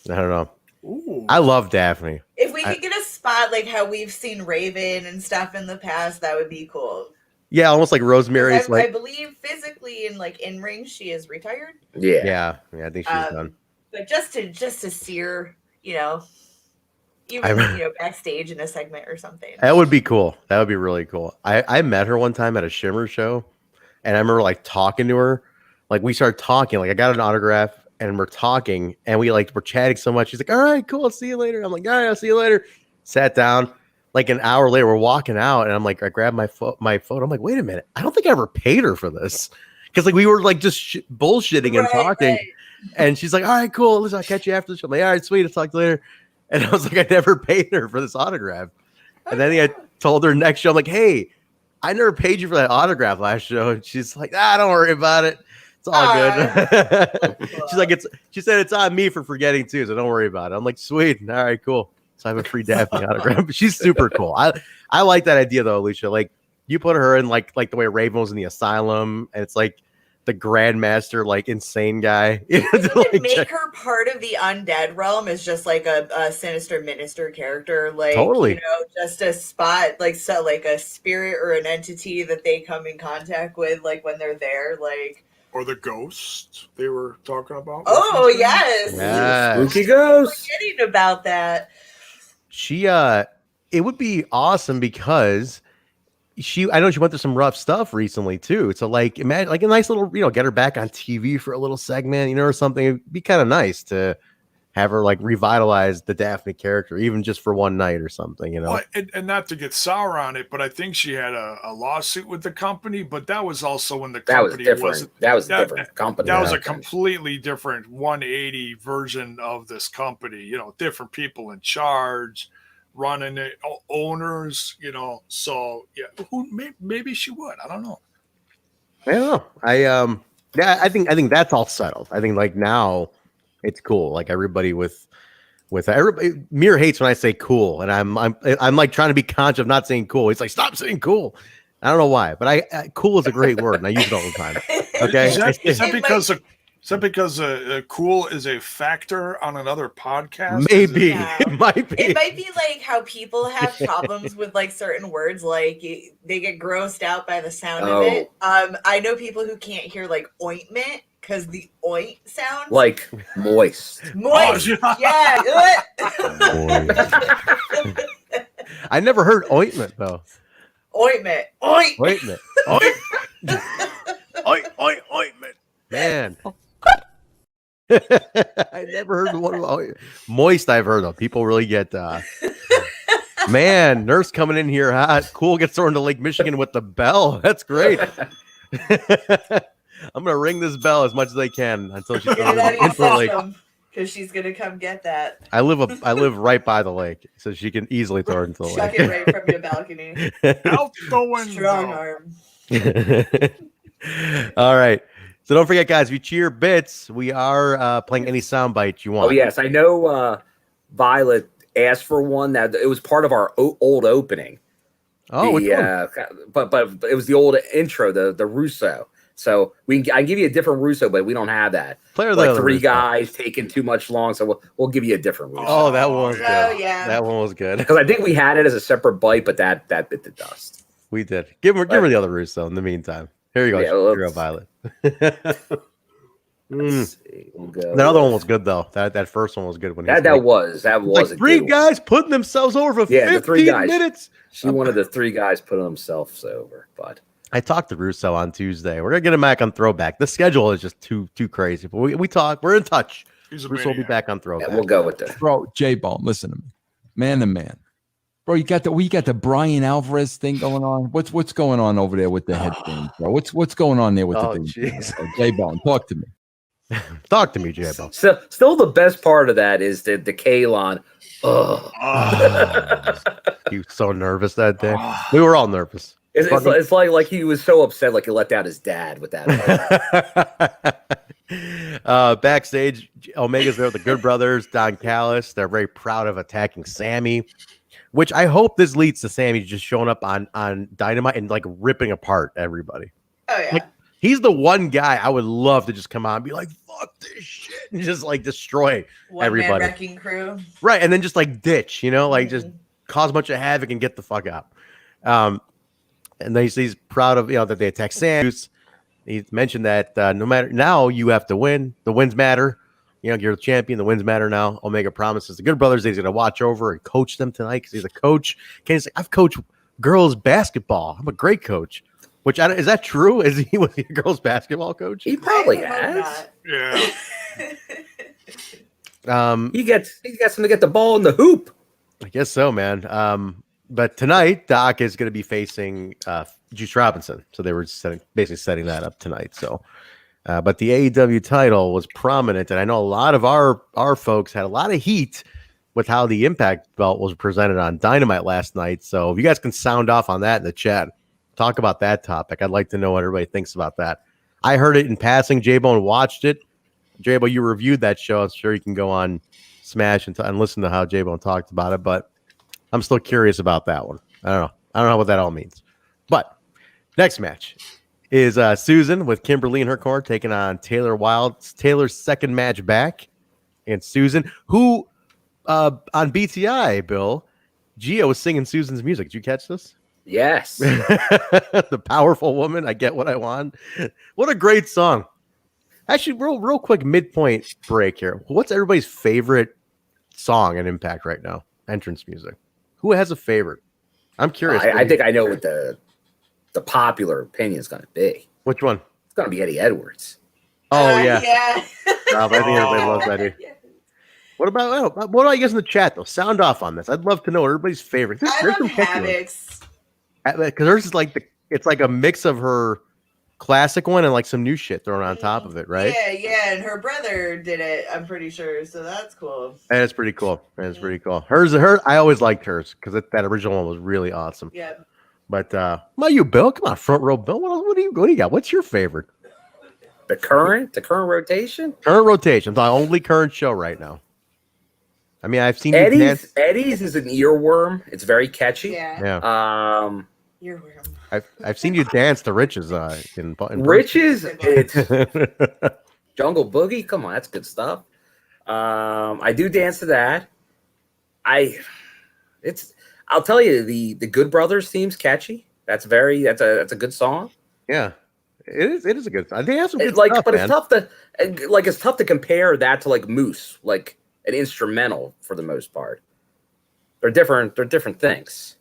I don't know. Ooh. I love Daphne. If we could get a spot like how we've seen Raven and stuff in the past, that would be cool. Yeah, almost like Rosemary's. I believe physically and like in ring, she is retired. Yeah. I think she's done. But just to see her, even backstage in a segment or something. That would be cool. That would be really cool. I met her one time at a Shimmer show, and I remember like talking to her. Like we started talking. Like I got an autograph, and we're talking, and we're chatting so much. She's like, "All right, cool. I'll see you later." I'm like, "All right, I'll see you later." Sat down. Like an hour later, we're walking out, and I'm like, I grabbed my phone. I'm like, wait a minute, I don't think I ever paid her for this, because like we were like just bullshitting and talking, and she's like, all right, cool, listen, I'll catch you after the show. I'm like, all right, sweet, I'll talk to you later. And I was like, I never paid her for this autograph, and then I told her next show, I'm like, hey, I never paid you for that autograph last show, and she's like, don't worry about it, it's all good. She's like, she said it's on me for forgetting too, so don't worry about it. I'm like, sweet, all right, cool. So I have a free Daphne autograph. But she's super cool. I like that idea though, Alicia. Like you put her in like the way Raven was in the asylum, and it's like the Grandmaster, like insane guy. You can make her part of the undead realm as just like a sinister minister character, like totally. Just a spot like a spirit or an entity that they come in contact with, like when they're there, like. Or the ghost they were talking about. Oh yes, spooky ghost. Forgetting about that. She it would be awesome because I know she went through some rough stuff recently too. So like imagine like a nice little, get her back on TV for a little segment, or something. It'd be kind of nice to have her like revitalize the Daphne character, even just for one night or something, you know. Well, and not to get sour on it, but I think she had a lawsuit with the company, but that was also when the company wasn't. That was a different company. That was a completely different 180 version of this company. You know, different people in charge, running it, owners. You know, so yeah, maybe she would. I don't know. I don't know. I think that's all settled. I think like now it's cool. Like everybody with everybody. Mir hates when I say cool, and I'm like trying to be conscious of not saying cool. He's like, stop saying cool. I don't know why, but cool is a great word, and I use it all the time. Okay, is that because cool is a factor on another podcast? Maybe it might be. It might be like how people have problems with like certain words, like they get grossed out by the sound of it. I know people who can't hear like ointment because the oint sound, like moist. Moist, yeah. I never heard ointment though. Ointment. Ointment. Ointment. Man. I never heard of one. Moist, I've heard of. People really get man, nurse coming in here hot. Cool gets thrown to Lake Michigan with the bell. That's great. I'm gonna ring this bell as much as I can until she's because she's gonna come get that. I live right by the lake, so she can easily throw it into the lake. Chuck it right from your balcony. Out the window. Strong arm. All right. So don't forget, guys, if you cheer bits, we are playing any soundbite you want. Oh, yes. I know Violet asked for one. That it was part of our old opening. Oh, which one? But it was the old intro, the Russo. So I can give you a different Russo, but we don't have that. Like three guys taking too much long, so we'll give you a different Russo. Oh, that one was good. Oh, yeah. That one was good. Because I think we had it as a separate bite, but that bit the dust. We did. Give her the other Russo in the meantime. Here you go. Yeah, Hero Violet. Let's see. We'll go that other one was good though. That first one was good when that was like three guys putting themselves over for 15 minutes. She wanted the three guys putting themselves over, but I talked to Russo on Tuesday. We're gonna get him back on Throwback. The schedule is just too crazy, but we talk. We're in touch. Russo will be back on Throwback. Yeah, we'll go with that. Bro, Jaybone, listen to me, man to man. Bro, you got the Brian Alvarez thing going on. What's going on over there with the headphones, bro? What's going on there with the thing? Jaybone, talk to me. Talk to me, Jaybone. Still the best part of that is the Kalon. He was so nervous that day. We were all nervous. It's like he was so upset, like he let down his dad with that. Backstage, Omega's there with the Good Brothers, Don Callis. They're very proud of attacking Sammy, which I hope this leads to Sammy just showing up on Dynamite and like ripping apart everybody. Oh yeah. Like, he's the one guy I would love to just come out and be like, fuck this shit, and just like destroy everybody. One-man wrecking crew. Right, and then just like ditch, like just cause a bunch of havoc and get the fuck out. And then he's proud of that they attack Sam. He mentioned that no matter now you have to win. The wins matter. You're the champion. The wins matter now. Omega promises the Good Brothers he's going to watch over and coach them tonight because he's a coach. Kenny's like, I've coached girls basketball. I'm a great coach. Which is that true? Was he a girls basketball coach? He probably has. Yeah. He gets him to get the ball in the hoop. I guess so, man. But tonight, Doc is going to be facing Juice Robinson. So they were basically setting that up tonight. So, but the AEW title was prominent, and I know a lot of our folks had a lot of heat with how the Impact belt was presented on Dynamite last night. So if you guys can sound off on that in the chat, talk about that topic. I'd like to know what everybody thinks about that. I heard it in passing. Jaybone watched it. Jaybone, you reviewed that show. I'm sure you can go on Smash and listen to how Jaybone talked about it, but I'm still curious about that one. I don't know what that all means. But next match is Susan with Kimberly in her corner taking on Taylor Wilde. It's Taylor's second match back. And Susan, who on BTI, Bill, Gio was singing Susan's music. Did you catch this? Yes. The powerful woman. I get what I want. What a great song. Actually, real quick midpoint break here. What's everybody's favorite song in Impact right now? Entrance music. Who has a favorite? I'm curious. I think I know what the popular opinion is going to be. Which one? It's going to be Eddie Edwards. Oh, yeah. Yeah. I think everybody loves Eddie. What about what do I guess in the chat though? Sound off on this. I'd love to know everybody's favorite. I love Havoc's. Because hers is like it's like a mix of her classic one and like some new shit thrown on top of it, right? Yeah, and her brother did it, I'm pretty sure. So that's cool. And it's pretty cool. Hers, I always liked hers because that original one was really awesome. Yeah. But what you, Bill? Come on, front row, Bill. What do you got? What's your favorite? The current rotation? Current rotation. The only current show right now. I mean, I've seen Eddie's is an earworm. It's very catchy. Yeah. Earworm. I've seen you dance to Riches in Riches. It's Jungle Boogie. Come on, that's good stuff. I do dance to that. I'll tell you the Good Brothers theme's catchy. That's a good song. Yeah. It is a good song. They have some good stuff, stuff, but man. it's tough to compare that to like Moose, like an instrumental for the most part. They're different things.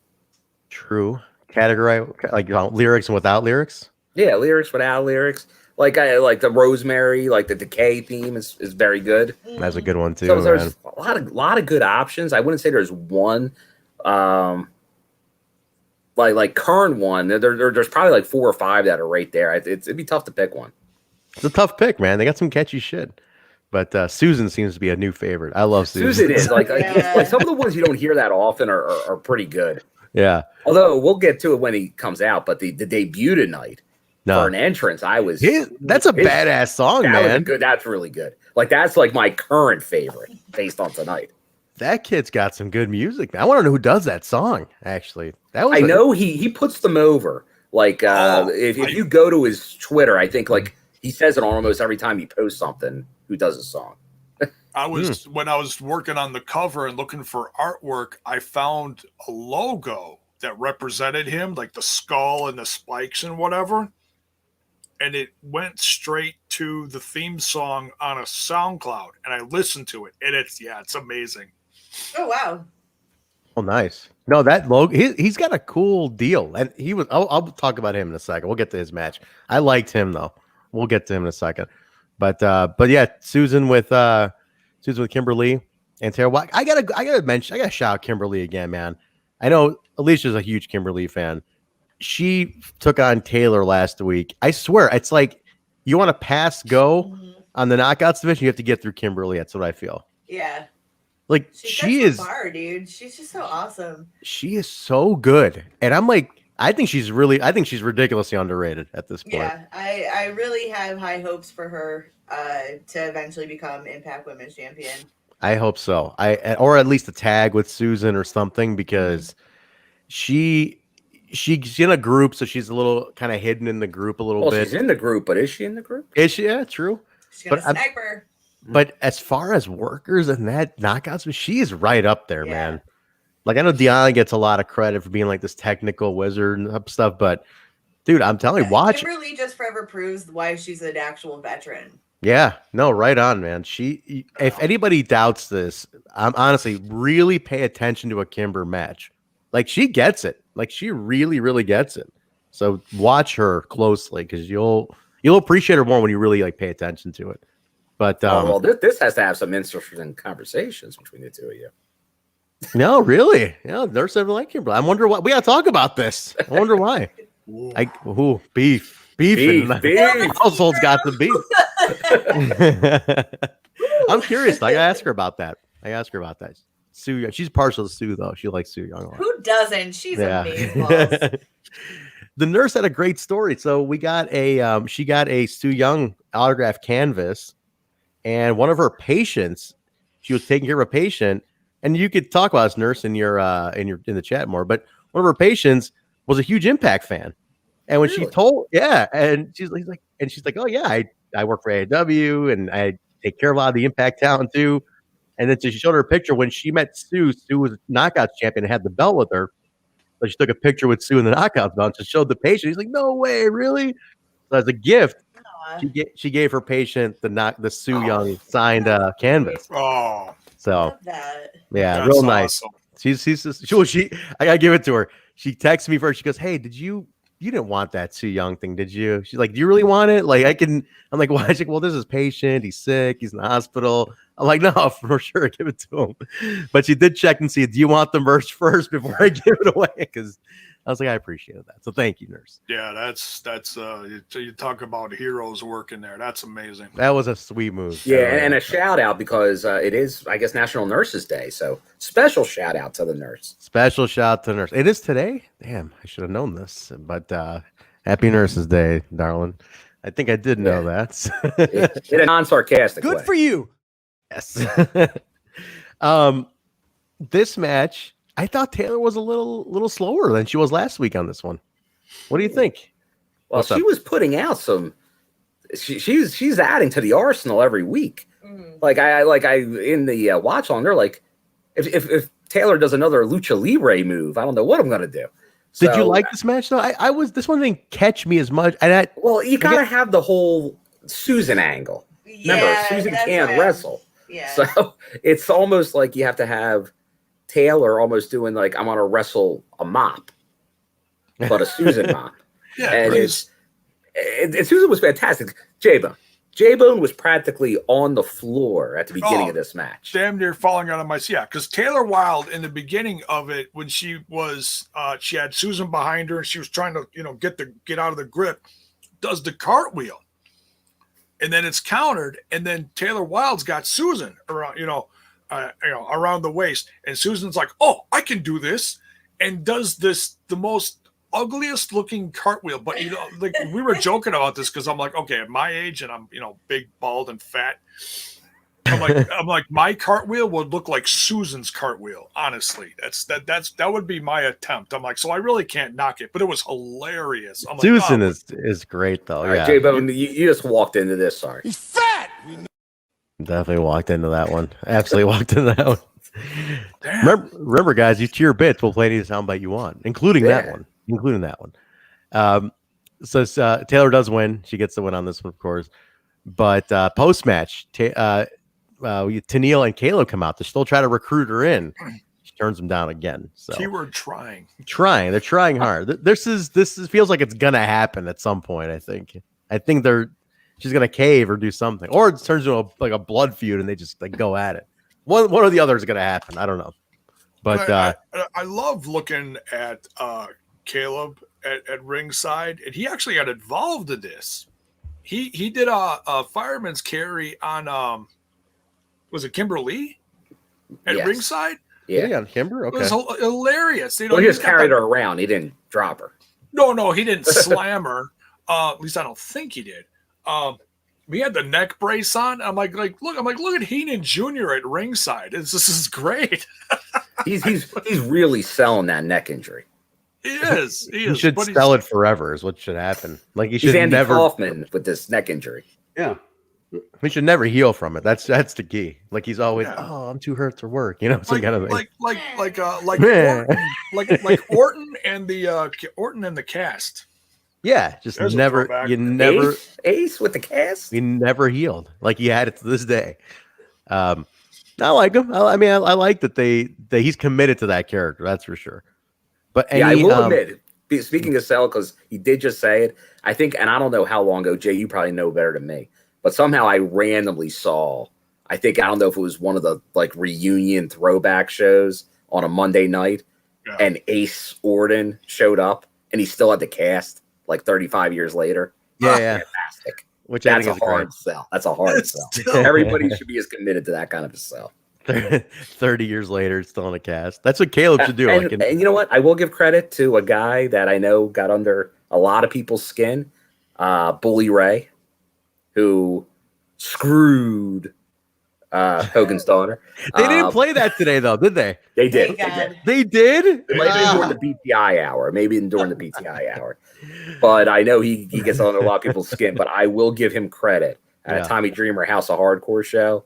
True. Categorize like lyrics and without lyrics. Yeah, lyrics without lyrics. Like I like the Rosemary, like the Decay theme is very good. That's a good one too. So there's a lot of good options. I wouldn't say there's one like current one. There's probably like 4 or 5 that are right there. It'd be tough to pick one. It's a tough pick, man. They got some catchy shit. But Susan seems to be a new favorite. I love Susan. Susan is like some of the ones you don't hear that often are pretty good. Yeah. Although we'll get to it when he comes out, but the debut tonight for an entrance, that's a badass song, man. That's really good. Like that's like my current favorite based on tonight. That kid's got some good music. I want to know who does that song. Actually, I know he puts them over. Like if you go to his Twitter, I think like he says it almost every time he posts something. Who does a song? When I was working on the cover and looking for artwork, I found a logo that represented him, like the skull and the spikes and whatever. And it went straight to the theme song on a SoundCloud, and I listened to it, and it's amazing. Oh wow! Oh, nice. No, that logo. He's got a cool deal, and he was. I'll talk about him in a second. We'll get to his match. I liked him though. We'll get to him in a second. But yeah, Susan with Kimberly and Tara. I gotta shout out Kimberly again, man. I know Alicia's a huge Kimberly fan. She took on Taylor last week. I swear, it's like you want to pass go on the knockouts division, you have to get through Kimberly. That's what I feel. Yeah. Like she is bar, dude. She's just so awesome. She is so good. And I'm like, I think she's ridiculously underrated at this point. Yeah, I really have high hopes for her to eventually become Impact Women's Champion. I hope so. Or at least a tag with Susan or something, because she's in a group, so she's a little kind of hidden in the group a little bit. She's in the group, but is she in the group? Is she? Yeah, true. She's gonna sniper. But as far as workers and that knockouts, she is right up there, man. Like I know Deanna gets a lot of credit for being like this technical wizard and stuff, but dude, I'm telling you, watch. Kimberly just forever proves why she's an actual veteran. Yeah, no, right on, man. If anybody doubts this, I'm honestly really pay attention to a Kimber match. Like she gets it. Like she really, really gets it. So watch her closely because you'll appreciate her more when you really like pay attention to it. But this has to have some interesting conversations between the two of you. No, really. Yeah, there's something like Kimber. I wonder why we gotta talk about this. I wonder why. Beef. Household's got the beef. I'm curious. I asked her about that. Sue, she's partial to Sue though. She likes Sue Young a lot. Who doesn't? She's amazing. The nurse had a great story. So we got she got a Sue Young autograph canvas, and one of her patients, she was taking care of a patient, and you could talk about this nurse in in the chat more, but one of her patients was a huge Impact fan. And when she told, and she's like, oh yeah, I work for AEW and I take care of a lot of the Impact talent too. And then so she showed her a picture when she met Sue. Sue was a Knockouts champion and had the belt with her. So she took a picture with Sue in the Knockouts belt. So showed the patient. He's like, no way, really? So as a gift, she gave her patient the Sue Young signed canvas. Oh, so that. Yeah, that's real nice. Awesome. She I gotta give it to her. She texted me first. She goes, hey, you didn't want that Sue Young thing, did you? She's like, do you really want it? Like, I'm like, why? She's like, well, this is patient. He's sick. He's in the hospital. I'm like, no, for sure, give it to him. But she did check and see, do you want the merch first before I give it away? Because I was like, I appreciated that. So thank you, nurse. Yeah, that's you talk about heroes working there. That's amazing. That was a sweet move. Yeah, and a shout out because it is, I guess, National Nurses Day. So special shout out to the nurse. Special shout out to the nurse. It is today. Damn, I should have known this. But happy Nurses Day, darling. I think I did know that. In a non-sarcastic way. Good for you. Yes. This match, I thought Taylor was a little slower than she was last week on this one. What do you think? Well, she was putting out some. She's adding to the arsenal every week. Like I in the watch on. They're like, if Taylor does another lucha libre move, I don't know what I'm gonna do. Did you like this match though? I was, this one didn't catch me as much. And well, you gotta have the whole Susan angle. Remember, Susan can't wrestle. Yeah. So it's almost like you have to have Taylor almost doing like, I'm gonna wrestle a mop, but a Susan mop. Yeah, and Susan was fantastic. Jaybone was practically on the floor at the beginning of this match. Damn near falling out of my seat. Yeah, because Taylor Wilde in the beginning of it, when she was she had Susan behind her and she was trying to, get out of the grip, does the cartwheel. And then it's countered, and then Taylor Wilde's got Susan around, around the waist, and Susan's like, "Oh, I can do this," and does the most ugliest looking cartwheel. But like we were joking about this because I'm like, okay, at my age, and I'm big, bald, and fat. I'm like my cartwheel would look like Susan's cartwheel. Honestly, that would be my attempt. I'm like, so I really can't knock it, but it was hilarious. I'm Susan like, is great though. All right, Yeah, Jaybone, you just walked into this. Sorry, He's fat. definitely walked into that one. Absolutely walked into that one. damn. Remember, guys, you to your bits, we'll play any soundbite you want, including that one. So Taylor does win. She gets the win on this one, of course. But post match, Tennille and Caleb come out to still try to recruit her in. She turns them down again. So Keyword trying. they're trying hard. This feels like it's gonna happen at some point. I think she's gonna cave or do something, or it turns into a blood feud and they just go at it. One or the other is gonna happen. I don't know. But I love looking at Caleb at ringside, and he actually got involved in this. He did a fireman's carry on was it Kimberly at ringside? Yeah, on Kimber. Okay, it was hilarious. Well, he just carried her around. He didn't drop her. No, he didn't slam her. At least I don't think he did. We had the neck brace on. I'm like, look at Heenan Jr. at ringside. This is great. he's really selling that neck injury. He is. He should sell it forever. Is what should happen. Like he's Andy Kaufman with this neck injury. Yeah. He should never heal from it. That's the key. Like he's always, I'm too hurt to work. Some kind of thing. like Orton and the cast. Yeah, just There's never. You never Ace with the cast. He never healed. Like he had it to this day. I like him. I like that he's committed to that character. That's for sure. But I will admit, speaking of Cell, because he did just say it. I think, and I don't know how long ago. Jay, you probably know better than me. But somehow I randomly saw, I don't know if it was one of the reunion throwback shows on a Monday night, and Ace Orton showed up and he still had the cast 35 years later. Yeah. Fantastic. Which that's a hard sell. That's a hard sell. Everybody should be as committed to that kind of a sell. 30 years later, it's still in the cast. That's what Caleb should do. And you know what? I will give credit to a guy that I know got under a lot of people's skin, Bully Ray, who screwed Hogan's daughter. They didn't play that today, though, did they? They did. They did? It might have been during the BTI hour. Maybe during the BTI hour. But I know he gets under a lot of people's skin. But I will give him credit. At a Tommy Dreamer House of Hardcore show,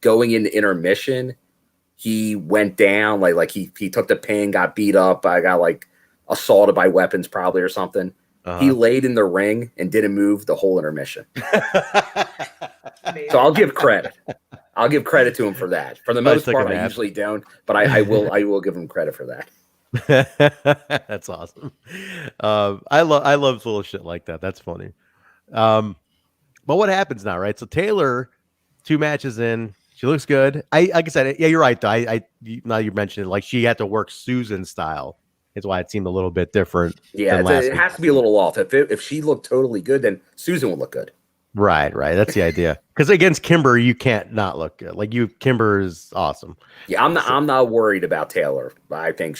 going into intermission, he went down. He took the pin, got beat up. I got assaulted by weapons probably or something. He laid in the ring and didn't move the whole intermission. So I'll give credit. I'll give credit to him for that. For the most part, I usually don't, but I will give him credit for that. That's awesome. I love little shit like that. That's funny. But what happens now, right? So Taylor, 2 matches in, She looks good. Like I said, yeah, you're right though. Now you mentioned it, like she had to work Susan style. It's why it seemed a little bit different. Yeah, than it has to be a little off. If she looked totally good, then Susan would look good. Right. That's the idea. Because against Kimber, you can't not look good. Like Kimber is awesome. Yeah, I'm not worried about Taylor. I think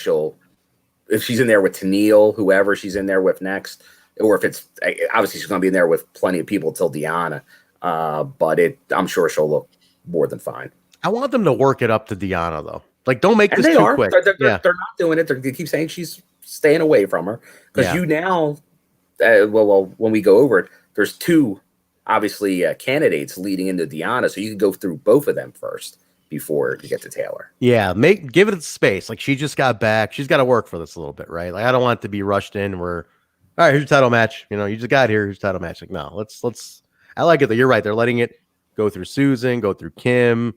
if she's in there with Tennille, whoever she's in there with next, or if it's obviously she's going to be in there with plenty of people till Deanna. But I'm sure she'll look more than fine. I want them to work it up to Deanna though. Like, don't make this too quick. They're not doing it. They keep saying she's staying away from her because you now, when we go over it, there's two obviously candidates leading into Deanna, so you can go through both of them first before you get to Taylor. Yeah, give it space. Like, she just got back. She's got to work for this a little bit, right? Like, I don't want it to be rushed in where, all right, here's your title match. You know, you just got here. Here's your title match. Like, no, let's. I like it that you're right. They're letting it go through Susan, go through Kim,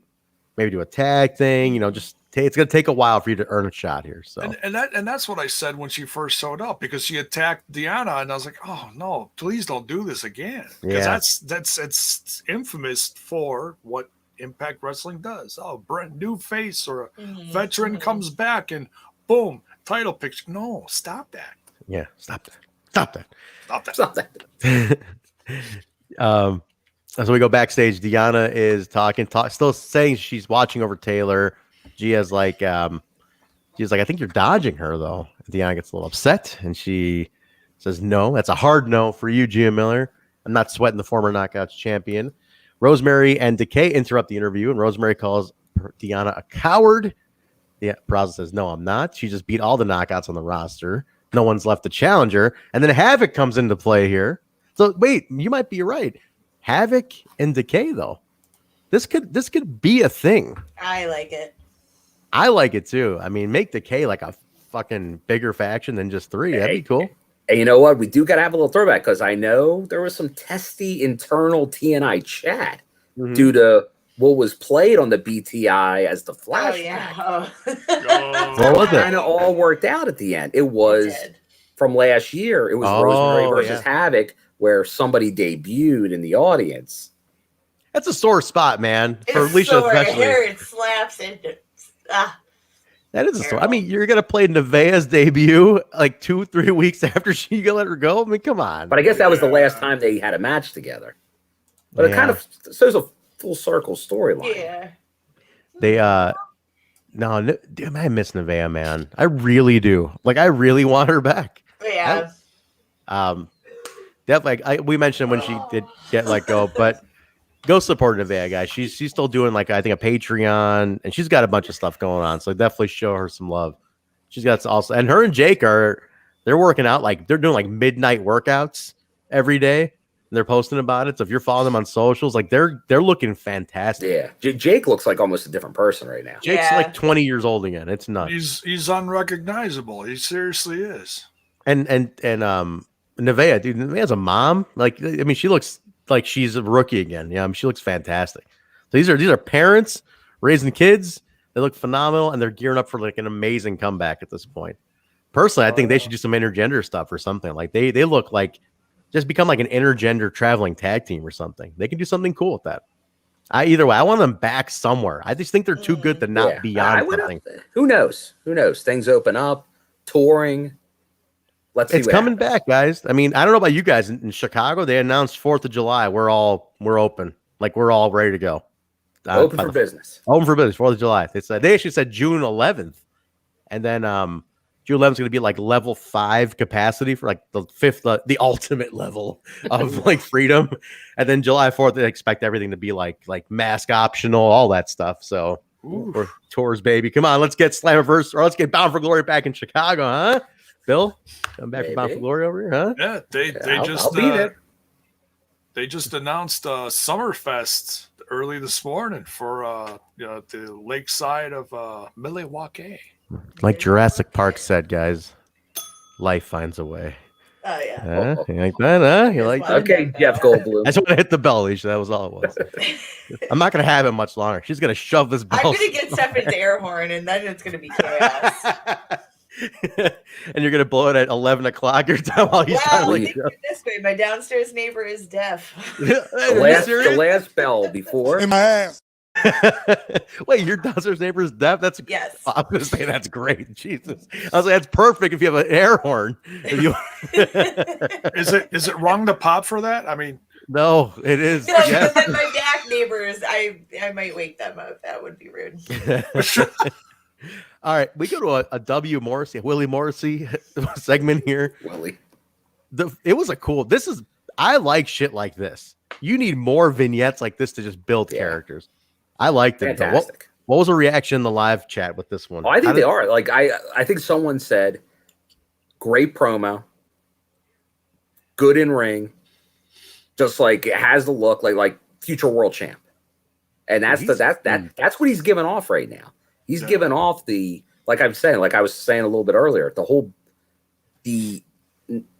maybe do a tag thing. You know, just it's going to take a while for you to earn a shot here. So and that's what I said when she first showed up, because she attacked Deanna, and I was like, oh no, please don't do this again, because it's infamous for what Impact Wrestling does. Oh, brand new face or a veteran comes back and boom, title picture. No, stop that. Yeah, stop that. So we go backstage. Deanna is talking, still saying she's watching over Taylor. Gia's like, I think you're dodging her though. Deanna gets a little upset and she says, no, that's a hard no for you, Gia Miller. I'm not sweating the former Knockouts champion. Rosemary and Decay interrupt the interview, and Rosemary calls Deanna a coward. Yeah, Peraza says, no, I'm not. She just beat all the Knockouts on the roster. No one's left to challenge her. And then Havoc comes into play here. So wait, you might be right. Havoc and Decay, though. This could be a thing. I like it. I like it too. I mean, make Decay like a fucking bigger faction than just three. That'd be cool. And you know what? We do got to have a little throwback, because I know there was some testy internal TNI chat due to what was played on the BTI as the flashback. What was it? Kind of all worked out at the end. It was from last year. It was Rosemary versus Havoc, where somebody debuted in the audience. That's a sore spot, man. For Alicia, sore. especially. It slaps into. That is a story. I mean, you're gonna play Nevaeh's debut like 2-3 weeks after she let her go. I mean, come on. But I guess that was the last time they had a match together. But it kind of shows a full circle storyline. Yeah. They no, dude, I miss Nevaeh, man. I really do. Like, I really want her back. Yeah. Definitely. We mentioned when she did get let go, but go support Nevaeh, guys. She's still doing, like, I think, a Patreon, and she's got a bunch of stuff going on. So definitely show her some love. She's got also, and her and Jake they're working out, like, they're doing like midnight workouts every day. And they're posting about it. So if you're following them on socials, like, they're looking fantastic. Yeah, Jake looks like almost a different person right now. Jake's like 20 years old again. It's nuts. He's unrecognizable. He seriously is. And Nevaeh, dude, Nevaeh's a mom. Like, I mean, she looks like she's a rookie again. Yeah, I mean, she looks fantastic. So these are parents raising kids. They look phenomenal, and they're gearing up for like an amazing comeback at this point. Personally, I think they should do some intergender stuff or something. Like, they look like just become like an intergender traveling tag team or something. They can do something cool with that. Either way, I want them back somewhere. I just think they're too good to not be on something. Who knows? Things open up, touring. Let's see. It's coming back, guys. I mean, I don't know about you guys in Chicago. They announced 4th of July. We're open. Like, we're all ready to go. Open for business. Open for business. 4th of July. They actually said June 11th, and then June 11th is going to be like level 5 capacity for like the 5th, the ultimate level of like freedom, and then July 4th they expect everything to be like mask optional, all that stuff. So we're tours, baby. Come on, let's get Slammiversary, or let's get Bound for Glory back in Chicago, huh? Bill, come back from Bound for Glory over here, huh? Yeah, they just announced Summerfest early this morning for the lakeside of Milwaukee. Like Jurassic Park said, guys, life finds a way. Oh yeah. You like that, huh? You like that? Okay, Jeff Goldblum. I just want to hit the bell, Alicia. That was all it was. I'm not gonna have it much longer. She's gonna shove this bell. I'm gonna get Stefan's air horn, and then it's gonna be chaos. And you're gonna blow it at 11 o'clock your time while he's trying to leave. This way, my downstairs neighbor is deaf. The last bell before. In my ass. Wait, your downstairs neighbor is deaf? That's Yes. I'm gonna say that's great. Jesus, I was like, that's perfect if you have an air horn. If you... Is it wrong to pop for that? I mean, no, it is. No, Yes. because my back neighbors, I might wake them up. That would be rude. All right, we go to a W Morrissey, Willie Morrissey segment here. Willie. It was a cool. I like shit like this. You need more vignettes like this to just build characters. I liked it. Fantastic. What was the reaction in the live chat with this one? Oh, I think they are. Like I think someone said, great promo, good in ring, just like it has the look like future world champ, and that's that's what he's giving off right now. He's giving off like I was saying a little bit earlier, the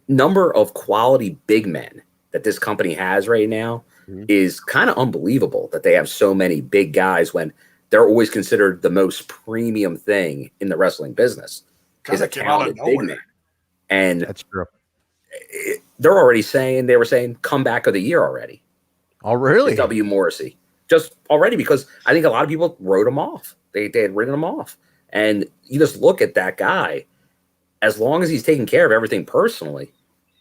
number of quality big men that this company has right now is kind of unbelievable. That they have so many big guys when they're always considered the most premium thing in the wrestling business is a talented big man. And that's true. They were saying comeback of the year already. Oh, really? W Morrissey. Just already, because I think a lot of people wrote him off. They had written him off. And you just look at that guy, as long as he's taking care of everything personally,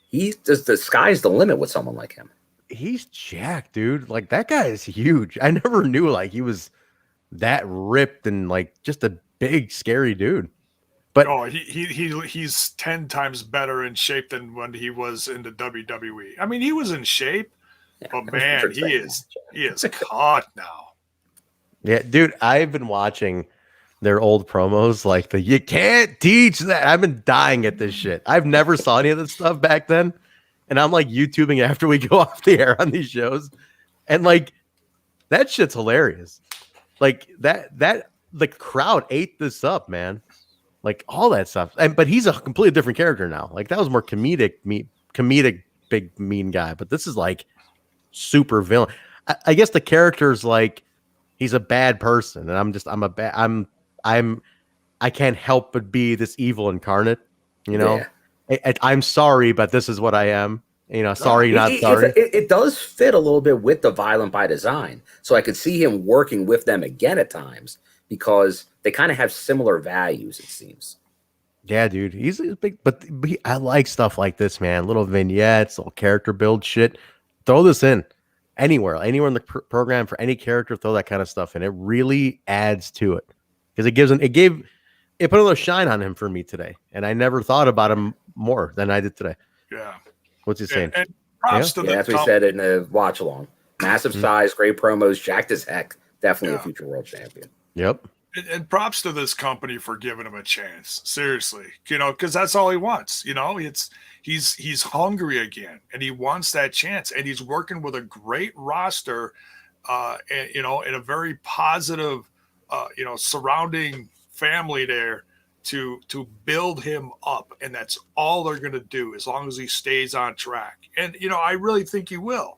he's just the sky's the limit with someone like him. He's jacked, dude. Like that guy is huge. I never knew like he was that ripped and like just a big, scary dude. But he's 10 times better in shape than when he was in the WWE. I mean, he was in shape, but man, he is caught now. Yeah, dude, I've been watching their old promos, like you can't teach that. I've been dying at this shit. I've never saw any of this stuff back then. And I'm like YouTubing after we go off the air on these shows. And like that shit's hilarious. Like that the crowd ate this up, man. Like all that stuff. But he's a completely different character now. Like that was more comedic big mean guy. But this is like super villain. I guess the character's like he's a bad person, and I can't help but be this evil incarnate, you know. Yeah. I'm sorry, but this is what I am. You know, sorry, not sorry. It does fit a little bit with the Violent by Design, so I could see him working with them again at times because they kind of have similar values. It seems. Yeah, dude, he's big, but I like stuff like this, man. Little vignettes, little character build shit. Throw this in. Anywhere in the program for any character, throw that kind of stuff in. It really adds to it because it put a little shine on him for me today, and I never thought about him more than I did today. Yeah, what's he saying? And props to that's what he said in the watch along. Massive size, great promos, jacked as heck. Definitely a future world champion. Yep. And props to this company for giving him a chance. Seriously, you know, because that's all he wants. You know, he's hungry again, and he wants that chance, and he's working with a great roster, and, you know, in a very positive, you know, surrounding family there to build him up, and that's all they're going to do as long as he stays on track. And you know, I really think he will.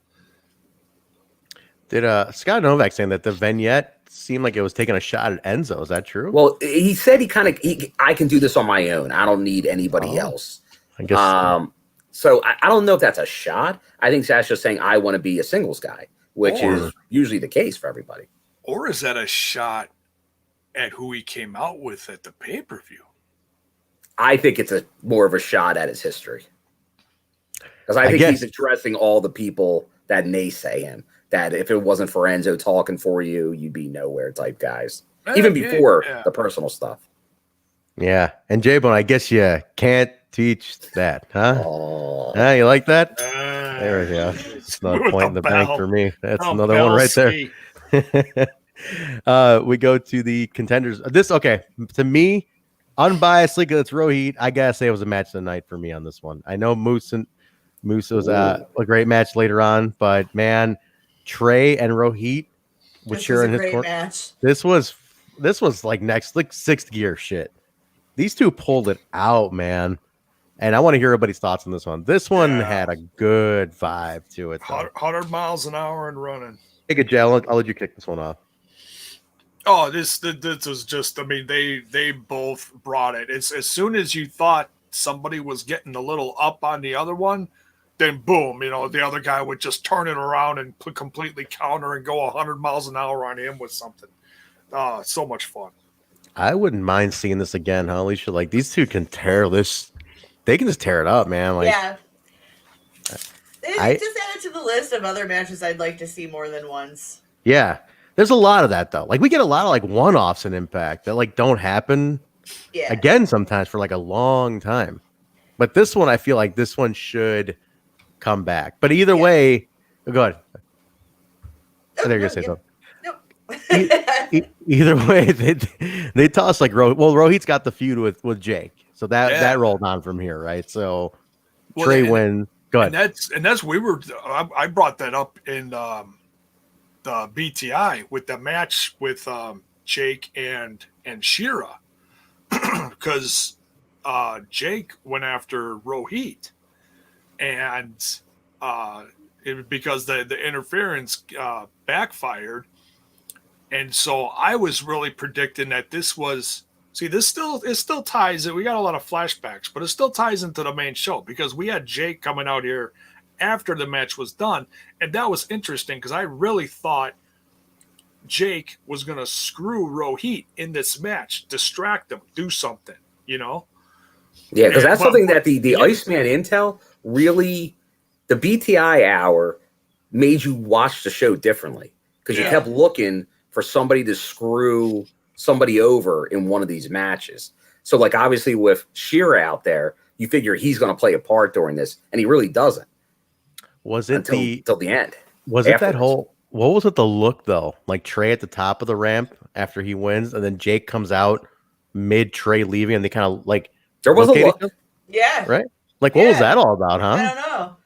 Did Scott Novak saying that the vignette seemed like it was taking a shot at Enzo? Is that true? Well, he said I can do this on my own. I don't need anybody else. I guess so I don't know if that's a shot. I think that's just saying I want to be a singles guy, which is usually the case for everybody. Or is that a shot at who he came out with at the pay-per-view? I think it's more of a shot at his history. Because I think he's addressing all the people that naysay him. That if it wasn't for Enzo talking for you, you'd be nowhere type guys. Even before the personal stuff. Yeah. And Jaybone, I guess you can't teach that, huh? Oh. You like that? There we go. It's another point in the bank for me. That's another one right there. We go to the contenders. To me, unbiasedly, because it's Rohit, I gotta say it was a match of the night for me on this one. I know Moose was a great match later on, but man, Trey and Rohit with Shera in his corner. Match. This was like sixth gear shit. These two pulled it out, man. And I want to hear everybody's thoughts on this one. This one had a good vibe to it. 100 miles an hour and running. Take it, Jay. I'll let you kick this one off. Oh, this was just, I mean, they both brought it. It's as soon as you thought somebody was getting a little up on the other one, then boom, the other guy would just turn it around and completely counter and go 100 miles an hour on him with something. So much fun. I wouldn't mind seeing this again, huh, Alicia? Like, these two can tear this. They can just tear it up, man. Like, yeah. Just add it to the list of other matches I'd like to see more than once. Yeah. There's a lot of that, though. Like, we get a lot of, like, one-offs in Impact that, like, don't happen again sometimes for, like, a long time. But this one, I feel like this one should come back. But either way, go ahead. I think you're going to say something. Either way, they toss like Rohit. Well, Rohit's got the feud with Jake, so that rolled on from here, right? So Trey wins. Go ahead. And that's I brought that up in the BTI with the match with Jake and Shera, because Jake went after Rohit, and because the interference backfired. And so I was really predicting that this was it still ties in. We got a lot of flashbacks, but it still ties into the main show because we had Jake coming out here after the match was done. And that was interesting because I really thought Jake was going to screw Rohit in this match, distract him, do something, Yeah, because that's something that the Iceman Intel really, the BTI hour made you watch the show differently because you kept looking for somebody to screw somebody over in one of these matches. So, like, obviously with Shera out there, you figure he's going to play a part during this, and he really doesn't. Was it until the end? Was it that whole? What was it? The look though, like Trey at the top of the ramp after he wins, and then Jake comes out mid Trey leaving, and they kind of like there was a look, right? Like, what was that all about, huh? I don't know.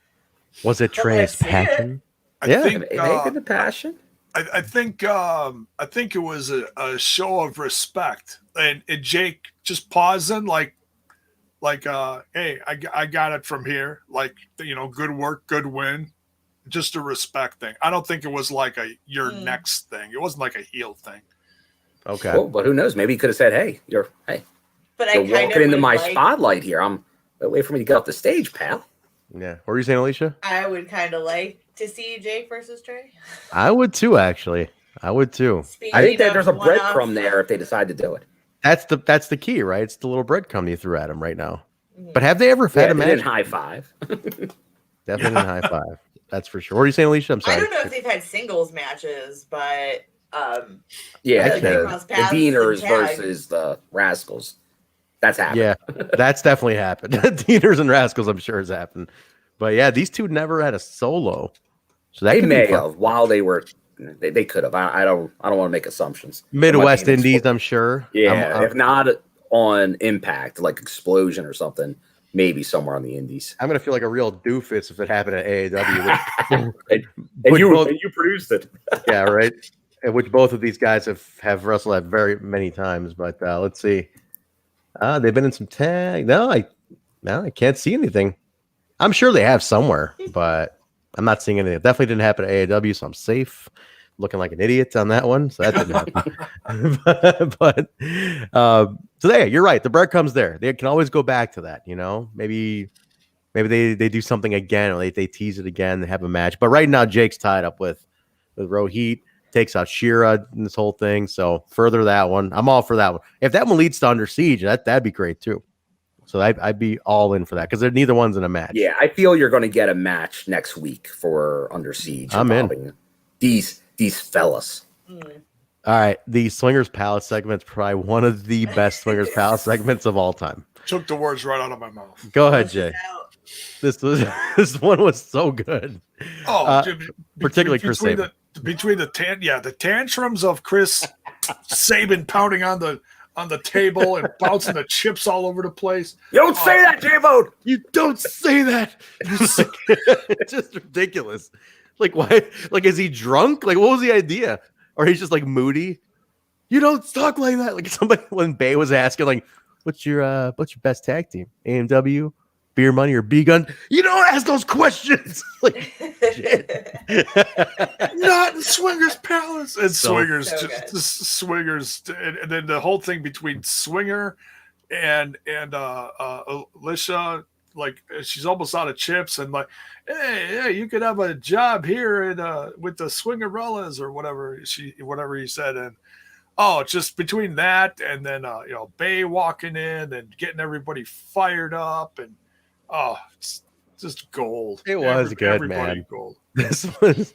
Was it Trey's passion? I think the passion. I think it was a show of respect, and Jake just pausing like hey, I got it from here, like good work, good win, just a respect thing. I don't think it was like your next thing. It wasn't like a heel thing. Okay, well, but who knows? Maybe he could have said, "Hey, you're walking into my spotlight here. I'm wait for me to get off the stage, pal." Yeah, what were you saying, Alicia? I would kind of like to see Jake versus Trey. I would too, actually. I would too. I think that there's a breadcrumb there if they decide to do it. That's the key, right? It's the little breadcrumb you threw at him right now. But have they ever had a match? Didn't high five. Definitely didn't high five. That's for sure. What are you saying, Alicia? I'm sorry. I don't know if they've had singles matches, but the Deaners versus the Rascals. That's happened. Yeah, that's definitely happened. Deaners and Rascals, I'm sure, has happened. But yeah, these two never had a solo, so that they may have while they were. They could have. I don't want to make assumptions. Midwest Indies, I'm sure. Yeah, if not on Impact, like Explosion or something, maybe somewhere on the Indies. I'm gonna feel like a real doofus if it happened at AEW. and you produced it. Yeah, right. And which both of these guys have wrestled at very many times. But let's see. They've been in some tag. No, I can't see anything. I'm sure they have somewhere, but I'm not seeing anything. It definitely didn't happen at AEW, so I'm safe. Looking like an idiot on that one, so that didn't happen. but so there, you're right. The breadcrumbs there. They can always go back to that. Maybe they do something again, or they tease it again. They have a match, but right now Jake's tied up with Rohit. Takes out Shera in this whole thing. So further that one. I'm all for that one. If that one leads to Under Siege, that'd be great too. So I'd be all in for that because neither one's in a match. Yeah, I feel you're going to get a match next week for Under Siege. I'm in. These fellas. All right. The Swingers Palace segment's probably one of the best Swingers Palace segments of all time. Took the words right out of my mouth. Go ahead, Jay. This one was so good. Oh, particularly Chris Sabin. Between the tantrums of Chris Sabin pounding on the table and bouncing the chips all over the place. You don't say that, Jaybone. You don't say that. It's just ridiculous. Like, why? Like, is he drunk? Like, what was the idea? Or he's just like moody? You don't talk like that. Like somebody when Bay was asking, like, what's your best tag team? AMW, Beer Money, or B Gun? You don't ask those questions. Like, shit. Not in Swingers Palace. And Swingers, so just Swingers, and then the whole thing between Swinger and Alicia, like she's almost out of chips, and like, hey, you could have a job here with the Swingerellas or whatever he said, and just between that and then Bay walking in and getting everybody fired up, and it's just gold. It was good, man. Gold. This was.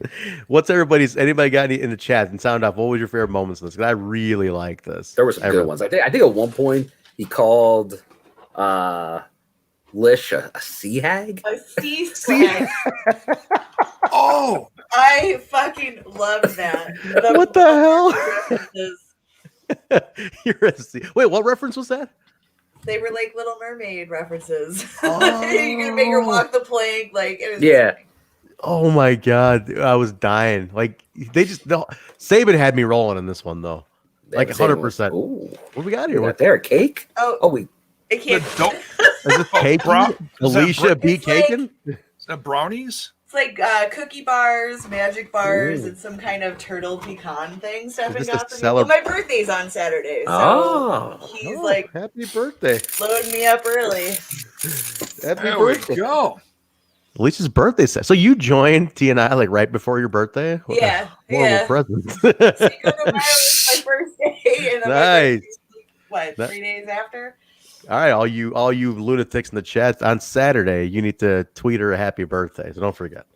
What's anybody got any in the chat and sound off? What was your favorite moments of this? Because I really like this. There were some good ones. I think at one point he called Lish a sea hag. A sea hag. Oh, I fucking love that. What the hell? You're a sea. Wait, what reference was that? They were like Little Mermaid references. You can make her walk the plank. Like it was Yeah. Oh my god, I was dying. Like Sabin had me rolling in this one though. Like 100%. What we got here? What there? Cake? Oh, it can't. Is this cake? Alicia beat caking? Is that brownies? It's like cookie bars, magic bars, and some kind of turtle pecan thing. Stefan got for me. Well, my birthday's on Saturday, so he's like, "Happy birthday!" Loading me up early. Happy there birthday! We go. Alicia's birthday set. So you joined TNI like right before your birthday? Yeah, Horrible present. Cinco de Mayo was my first day, and then Nice. 3 days after? All right, all you lunatics in the chat, on Saturday, you need to tweet her a happy birthday. So don't forget.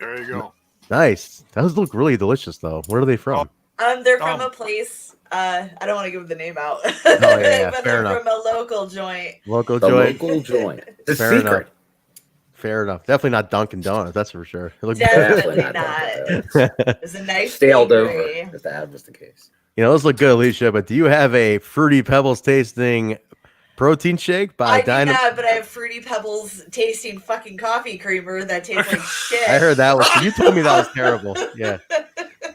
There you go. Nice. Those look really delicious, though. Where are they from? They're from a place. I don't want to give the name out. Oh yeah, but fair they're enough. from a local joint. Local joint. The Fair secret. enough. Fair enough. Definitely not Dunkin' Donuts. That's for sure. It looks Definitely not. It's a nice Staled over, bakery. if that was the case. those look good, Alicia. But do you have a Fruity Pebbles tasting protein shake by I do Dynamite? not, but I have Fruity Pebbles tasting fucking coffee creamer that tastes like shit. I heard that was. You told me that was terrible. Yeah,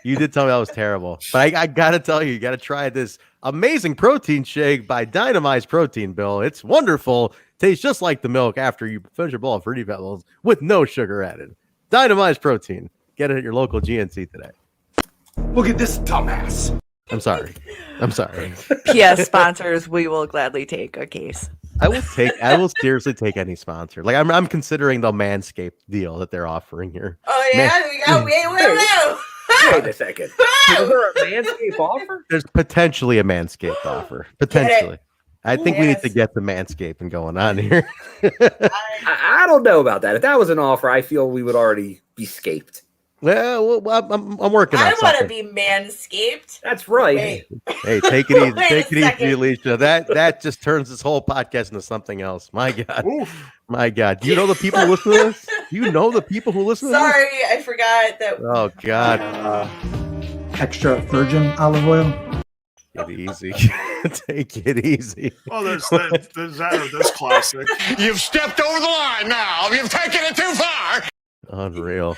you did tell me that was terrible. But I gotta tell you, you gotta try this amazing protein shake by Dynamite's Protein Bill. It's wonderful. Tastes just like the milk after you finish your bowl of Fruity Pebbles with no sugar added. Dynamite's Protein. Get it at your local GNC today. Look at this dumbass. I'm sorry. PS sponsors, we will gladly take a case. I will seriously take any sponsor. Like I'm considering the Manscaped deal that they're offering here. Oh yeah, Wait a second. Is there a Manscaped offer? There's potentially a Manscaped offer. Potentially. I think we need to get the Manscaping going on here. I don't know about that. If that was an offer, I feel we would already be scaped. Well, I'm working on I want to something. be manscaped. That's right. Hey, take it easy. Wait Take a it second. easy, Alicia. That just turns this whole podcast into something else. My God. Oof. My God. Do you know the people who listen to this? Do you know the people who listen to this? Sorry, I forgot that. Oh, God. Extra virgin olive oil. Take it easy. Take it easy. Oh, there's this classic. You've stepped over the line now. You've taken it too far. Unreal.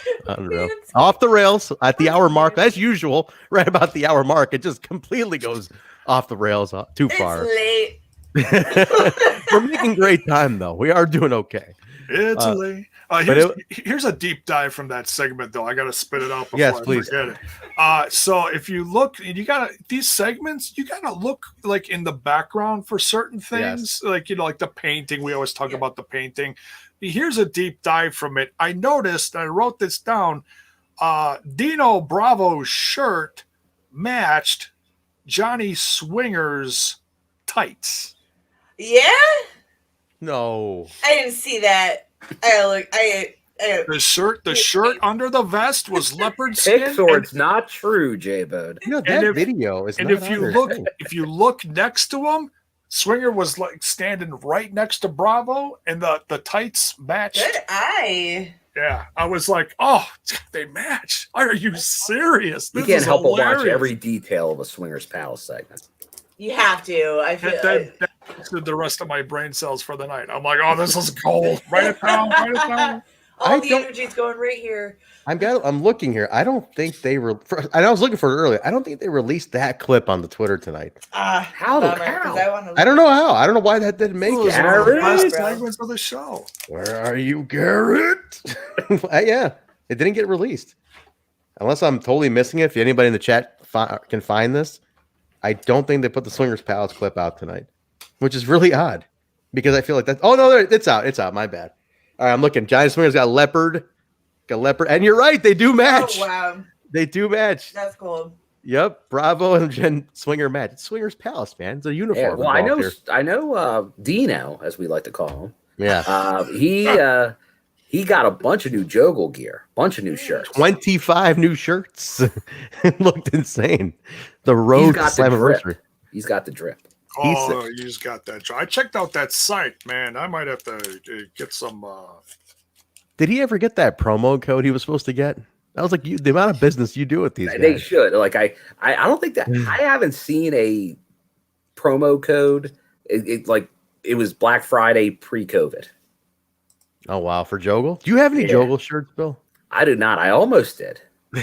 Off the rails at the hour mark. As usual, right about the hour mark, it just completely goes off the rails too far. It's late. We're making great time, though. We are doing okay. It's late. Here's a deep dive from that segment, though. I got to spit it out before I forget it. So if you look, these segments, you got to look like in the background for certain things, like the painting. We always talk about the painting. Here's a deep dive from it. I noticed, I wrote this down. Dino Bravo's shirt matched Johnny Swinger's tights. Yeah? No. I didn't see that. The shirt under the vest was leopard skin. Pixor's not true, Jaybone. That video is. And not if on you their look, thing. if you look next to him, Swinger was like standing right next to Bravo, and the tights matched. Good eye. Yeah, I was like, oh, they match. Are you serious? You This can't is help but hilarious. watch every detail of a Swingers Palace segment. You have to. I feel. That did the rest of my brain cells for the night. I'm like, oh, this is gold. Write it down. Write it down. All the energy's going right here. I'm looking here. I don't think they were. I was looking for it earlier. I don't think they released that clip on the Twitter tonight. How? I don't know how. I don't know why that didn't make it. Last segments of the show. Where are you, Garrett? Yeah, it didn't get released. Unless I'm totally missing it. If anybody in the chat can find this, I don't think they put the Swingers Palace clip out tonight, which is really odd because I feel like that. Oh no, it's out. It's out. My bad. All right, I'm looking. Giant Swinger's got leopard, and you're right. They do match. Oh, wow. They do match. That's cool. Yep, Bravo and Jen Swinger match. It's Swinger's Palace, man. It's a uniform. Well, I know Dino, as we like to call him. Yeah. He got a bunch of new Joggle gear, bunch of new shirts. 25 new shirts. It looked insane. The road to Slammiversary. He's got the drip. Oh, he's got that. I checked out that site, man. I might have to get some. Did he ever get that promo code he was supposed to get? I was like, the amount of business you do with these guys. They should. Like, I don't think that I haven't seen a promo code. It was Black Friday pre-COVID. Oh wow, for Joggle? Do you have any Joggle shirts, Bill? I do not. I almost did. I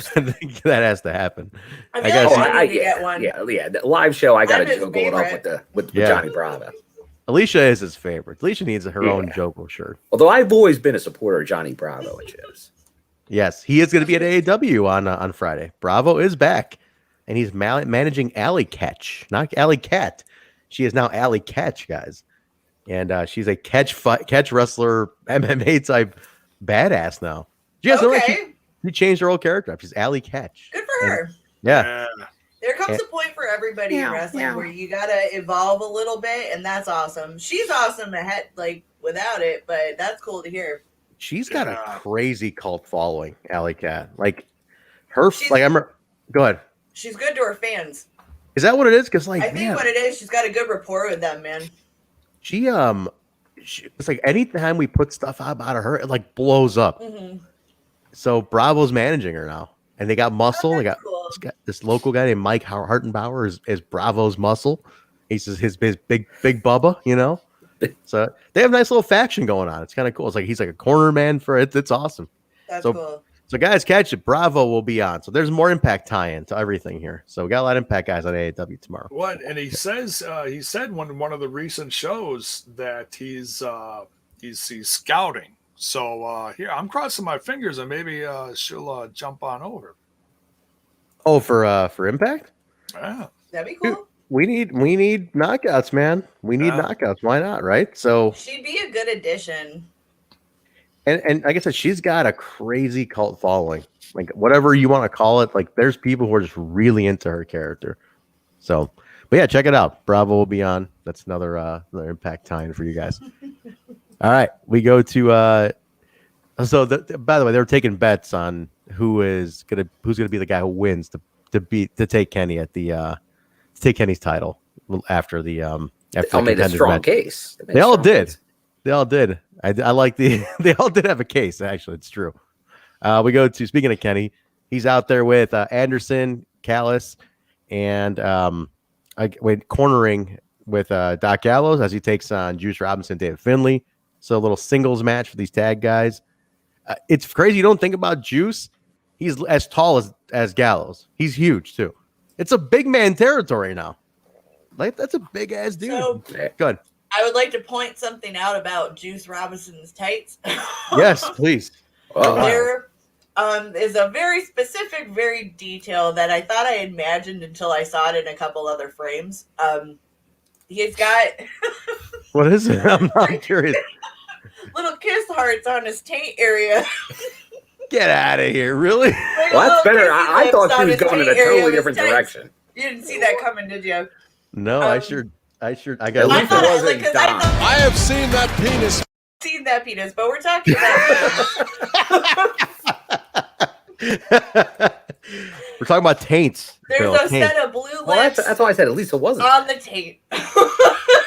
think that has to happen. I get one. Yeah. The live show, I got to Joggle it up with Johnny Bravo. Alicia is his favorite. Alicia needs her own Joggle shirt. Although I've always been a supporter of Johnny Bravo at shows. Yes, he is going to be at AEW on Friday. Bravo is back, and he's managing Alley Catch, not Alley Cat. She is now Alley Catch, guys. And she's a catch wrestler, MMA type badass now. You guys know she changed her whole character up. She's Alley Catch. Good for her. Yeah. There comes a point for everybody in wrestling where you gotta evolve a little bit, and that's awesome. She's awesome without it, but that's cool to hear. She's got a crazy cult following, Alley Cat. Like her, go ahead. She's good to her fans. Is that what it is? Because I think what it is, she's got a good rapport with them, man. She it's like anytime we put stuff out about her, it like blows up. Mm-hmm. So Bravo's managing her now, and they got muscle. They got this local guy named Mike Hartenbauer is Bravo's muscle. He's his big Bubba, you know. So they have a nice little faction going on. It's kind of cool. It's like he's like a corner man for it. It's awesome. That's cool. So guys, catch it. Bravo will be on. So there's more Impact tie-in to everything here. So we got a lot of Impact guys on AEW tomorrow. What? And he says he said one of the recent shows that he's scouting. So here I'm crossing my fingers and maybe she'll jump on over. Oh, for Impact? Yeah, that'd be cool. Dude, we need knockouts, man. We need knockouts. Why not? Right? So she'd be a good addition. And like I said, she's got a crazy cult following. Like whatever you want to call it, like there's people who are just really into her character. So, but yeah, check it out. Bravo will be on. That's another Impact time for you guys. All right, we go to. By the way, they were taking bets on who's gonna be the guy who wins to take Kenny at the take Kenny's title after the they made a strong case. They all did. They all did. I like they all did have a case. Actually, it's true. We go to, speaking of Kenny, he's out there with Anderson, Callis, and cornering with Doc Gallows as he takes on Juice Robinson, David Finlay. So a little singles match for these tag guys. It's crazy. You don't think about Juice. He's as tall as Gallows. He's huge too. It's a big man territory now. Like that's a big ass dude. So, good. I would like to point something out about Juice Robinson's tights. Yes, please. There is a very specific, very detail that I thought I imagined until I saw it in a couple other frames. He's got what is it? I'm curious. Little kiss hearts on his taint area. Get out of here, really? Well, that's better. I thought she was going in a totally different direction. You didn't see that coming, did you? No, I got. At least it wasn't Don. I have seen that penis. But we're talking about. We're talking about taints. There's a set of blue lips. Well, that's why I said at least it wasn't on the taint.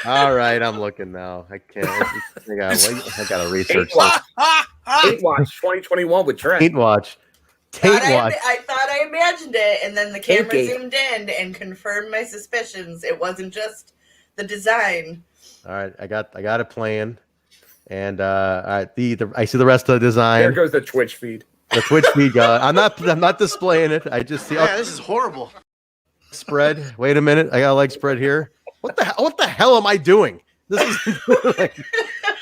All right, I'm looking now. I can't. I got to research. Taint Watch 2021 with Trent. Taint Watch. I thought I imagined it, and then the camera zoomed in and confirmed my suspicions. It wasn't just the design. All right, I got it playing, and all right, I see the rest of the design. There goes the Twitch feed. The Twitch feed guy. I'm not displaying it. I just see. Yeah, this is horrible. Spread. Wait a minute. I got a leg spread here. What the hell am I doing? This is like,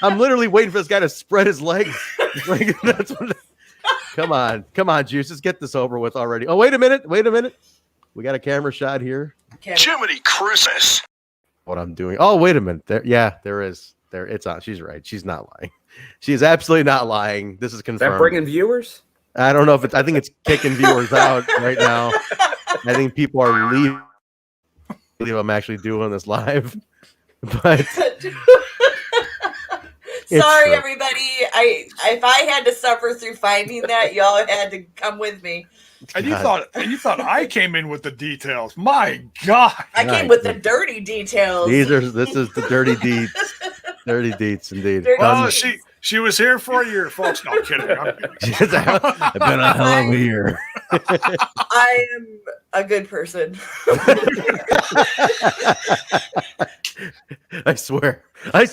I'm literally waiting for this guy to spread his legs. Like that's what. Come on, Juice. Let's get this over with already. Oh, wait a minute. We got a camera shot here. Jiminy Christmas. What I'm doing. Oh, wait a minute. There is. There, it's on. She's right. She's not lying. She is absolutely not lying. This is confirmed. Is that bringing viewers? I don't know if it's. I think it's kicking viewers out right now. I think people are leaving. I believe I'm actually doing this live, but sorry, everybody. If I had to suffer through finding that, y'all had to come with me. And you thought I came in with the details. My God. I came with the dirty details. This is the dirty deeds. Dirty deeds indeed. Well, she was here for a year, folks. No, I'm kidding. I've been a hell of a year. I am a good person. I swear.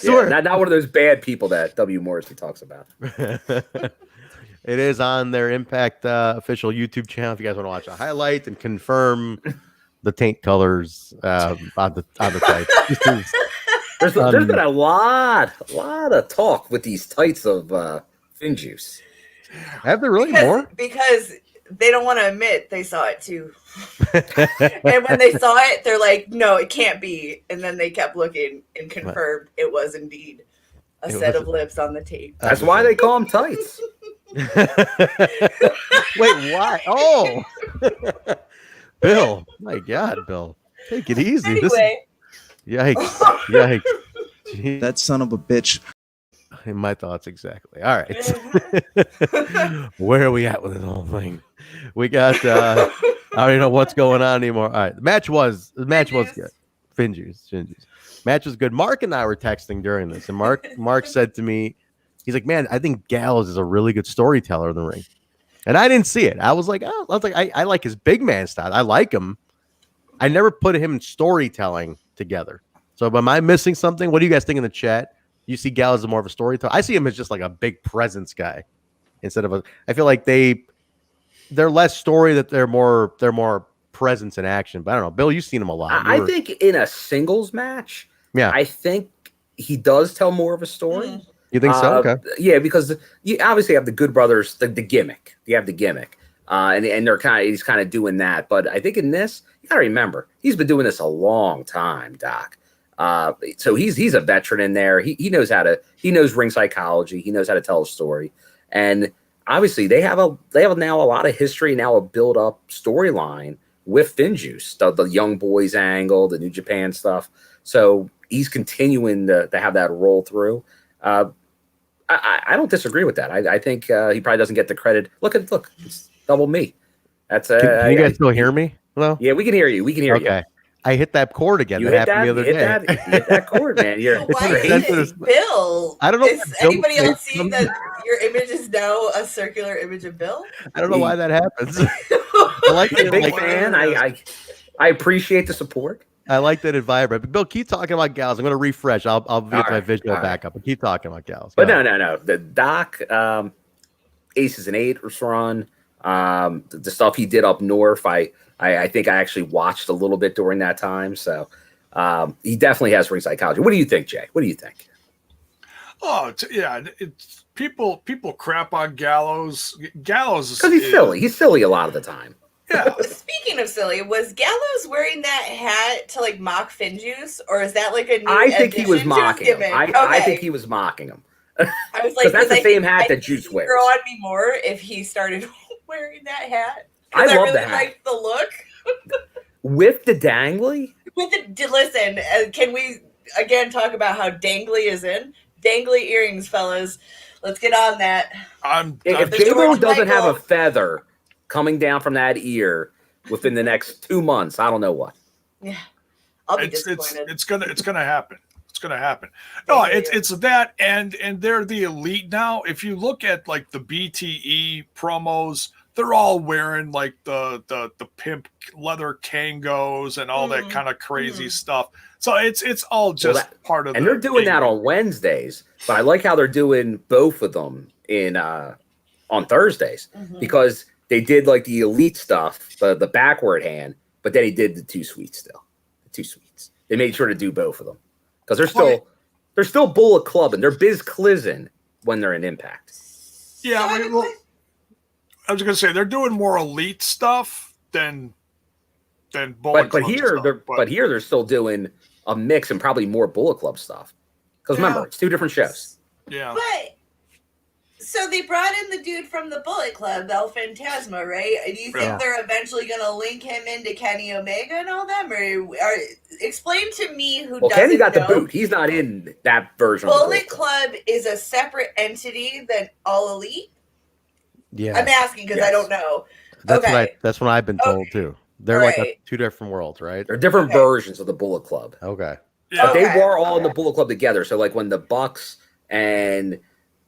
Yeah, not one of those bad people that W. Morrissey talks about. It is on their Impact official YouTube channel. If you guys want to watch a highlight and confirm the taint colors on the tights. There's been a lot of talk with these tights of Fin Juice. Have there really more? Because they don't want to admit they saw it too. And when they saw it, they're like, no, it can't be. And then they kept looking and confirmed it was indeed a set of lips on the tape. That's why they call them tights. Wait, why? Oh, Bill! My God, Bill, take it easy. Anyway, Yikes! Jeez. That son of a bitch. In my thoughts, exactly. All right, where are we at with this whole thing? We got. I don't even know what's going on anymore. All right, the match was good. Fin Juice. Match was good. Mark and I were texting during this, and Mark said to me, he's like, "Man, I think Gallows is a really good storyteller in the ring," and I didn't see it. I was like, I like his big man style. I like him. I never put him in storytelling together. So, am I missing something? What do you guys think in the chat? You see Gallows as more of a storyteller. I see him as just like a big presence guy instead of a. I feel like they're less story, that they're more presence and action. But I don't know, Bill, you've seen him a lot. I think in a singles match, I think he does tell more of a story. You think so? Okay. Yeah, because you obviously have the Good Brothers, the gimmick. You have the gimmick, and he's kind of doing that. But I think in this, you gotta remember, he's been doing this a long time, Doc. So he's a veteran in there. He knows he knows ring psychology. He knows how to tell a story, and obviously they have now a lot of history, now a build up storyline with Fin Juice, the young boys angle, the New Japan stuff. So he's continuing to have that roll through. I don't disagree with that. I think he probably doesn't get the credit. Look, it's double me. That's can you guys still hear me? Hello? Yeah, we can hear you. Okay. I hit that chord again. You that happened the other day. You hit that chord, man. Bill? I don't know. Is anybody else seeing that your image is now a circular image of Bill? I don't know why that happens. I like a big fan. I appreciate the support. I like that it vibrates. Bill, keep talking about Gallows. I'm going to refresh. I'll get my visual back up. But keep talking about Gallows. But no. The Doc, Aces and Eights run, the stuff he did up north, I think I actually watched a little bit during that time. So he definitely has ring psychology. What do you think, Jay? What do you think? Oh, yeah. It's people crap on Gallows. Gallows is because he's silly. He's silly a lot of the time. Yeah. Speaking of silly, was Gallows wearing that hat to like mock Fin Juice, or is that like a new? I think he was mocking him. I think he was mocking him. I was like, that's the same hat that Juice wears. Grow on me more if he started wearing that hat. I love really that. Like the look with the dangly. Listen, can we again talk about how dangly is in? Dangly earrings, fellas. Let's get on that. If Jaybone doesn't have a feather coming down from that ear within the next 2 months, I don't know what. Yeah, I'll be disappointed. It's gonna happen. It's gonna happen. No, it's that, and they're the elite now. If you look at like the BTE promos, they're all wearing like the pimp leather Kangos and all that kind of crazy stuff. So it's all just part of. And they're doing that on Wednesdays, but I like how they're doing both of them on Thursdays because they did like the elite stuff, the backward hand, but then he did the two sweets still. The two sweets. They made sure to do both of them because they're still Bullet Club and they're Biz Clizzin when they're in Impact. Yeah, I was gonna say they're doing more elite stuff than Bullet Club but here stuff, they're still doing a mix and probably more Bullet Club stuff Because remember, it's two different shows. Yeah. But so they brought in the dude from the Bullet Club, El Phantasmo, right? Do you think they're eventually going to link him into Kenny Omega and all them? Or explain to me who doesn't Kenny got know. the boot. He's not in that version. Bullet of Club is a separate entity than All Elite. Yeah, I'm asking because I don't know. That's what I've been told too. They're like two different worlds, right? They're different versions of the Bullet Club. Okay. But they were all in the Bullet Club together. So like when the Bucks and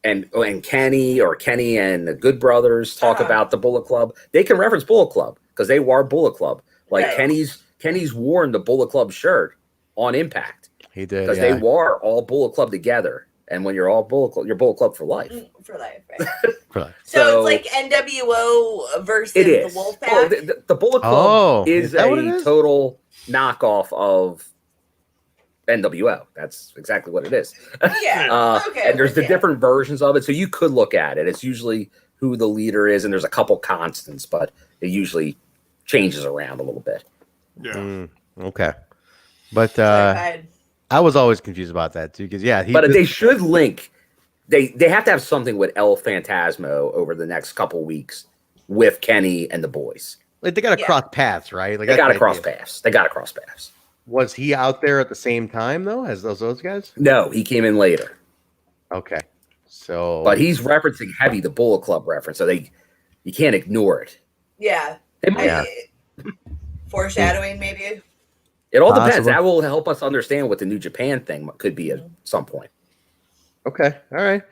Kenny and the Good Brothers talk about the Bullet Club, they can reference Bullet Club because they were Bullet Club. Like Kenny's worn the Bullet Club shirt on Impact. He did because they were all Bullet Club together. And when you're all Bullet Club, you're Bullet Club for life. For life, right? For life. So it's like NWO versus the Wolfpack. The Bullet Club is a total knockoff of NWO. That's exactly what it is. Yeah. And there's the different versions of it, so you could look at it. It's usually who the leader is, and there's a couple constants, but it usually changes around a little bit. Yeah. Okay. But I was always confused about that too, because they should link. They have to have something with El Phantasmo over the next couple weeks with Kenny and the boys. Like they got to cross paths, right? Like they got to cross paths. They got to cross paths. Was he out there at the same time though as those guys? No, he came in later. Okay, so but he's referencing heavy the Bullet Club reference, so you can't ignore it. Yeah. Foreshadowing, maybe. It all depends. That will help us understand what the New Japan thing could be at some point. Okay, all right.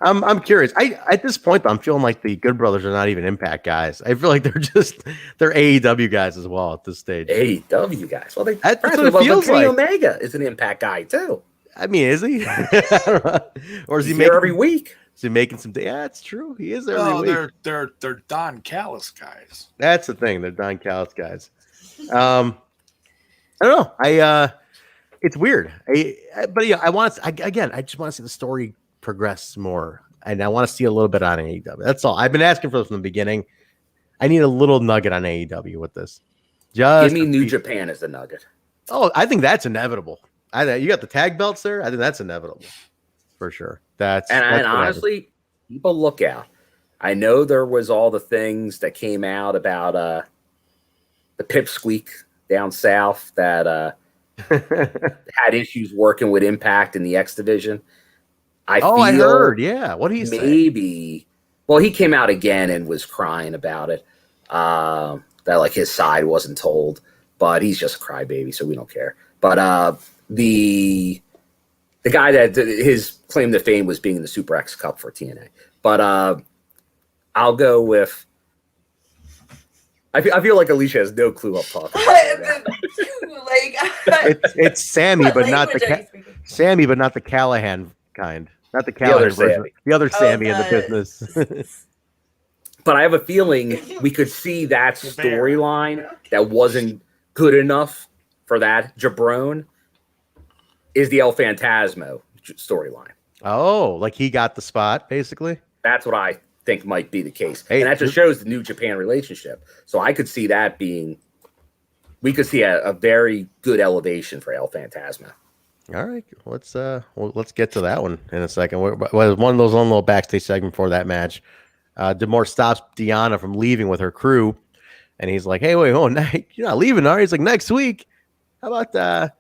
I'm curious. At this point, I'm feeling like the Good Brothers are not even Impact guys. I feel like they're AEW guys as well at this stage. AEW guys. Well, that's what it feels like. Omega is an Impact guy too. I mean, is he? Or is he making every week? Is he making some? Yeah, it's true. He is every week. They're Don Callis guys. That's the thing. They're Don Callis guys. I don't know. It's weird. But yeah, I just want to see the story progress more, and I want to see a little bit on AEW. That's all. I've been asking for this from the beginning. I need a little nugget on AEW with this. Just give me New Japan as the nugget. Oh, I think that's inevitable. You got the tag belts there. I think that's inevitable for sure. That's honestly, keep a lookout. I know there was all the things that came out about the pipsqueak down south that had issues working with Impact in the X division. I heard. Yeah. What did he say? Maybe. Well, he came out again and was crying about it. That like his side wasn't told, but he's just a crybaby, so we don't care. But the guy that his claim to fame was being in the Super X Cup for TNA. But I'll go with. I feel like Alicia has no clue what I'm talking about. It's Sammy, but not the Callahan kind. Not the Callahan version. The other Sammy in the business. But I have a feeling we could see that storyline that wasn't good enough for that jabron is the El Phantasmo storyline. Oh, like he got the spot, basically? That's what I think might be the case. And that just shows the New Japan relationship. So I could see that being, we could see a very good elevation for El Phantasmo. All right, let's get to that one in a second. One of those little backstage segment before that match. D'Amore stops Deanna from leaving with her crew, and he's like, "Hey, wait, you're not leaving, are you?" He's like, "Next week, how about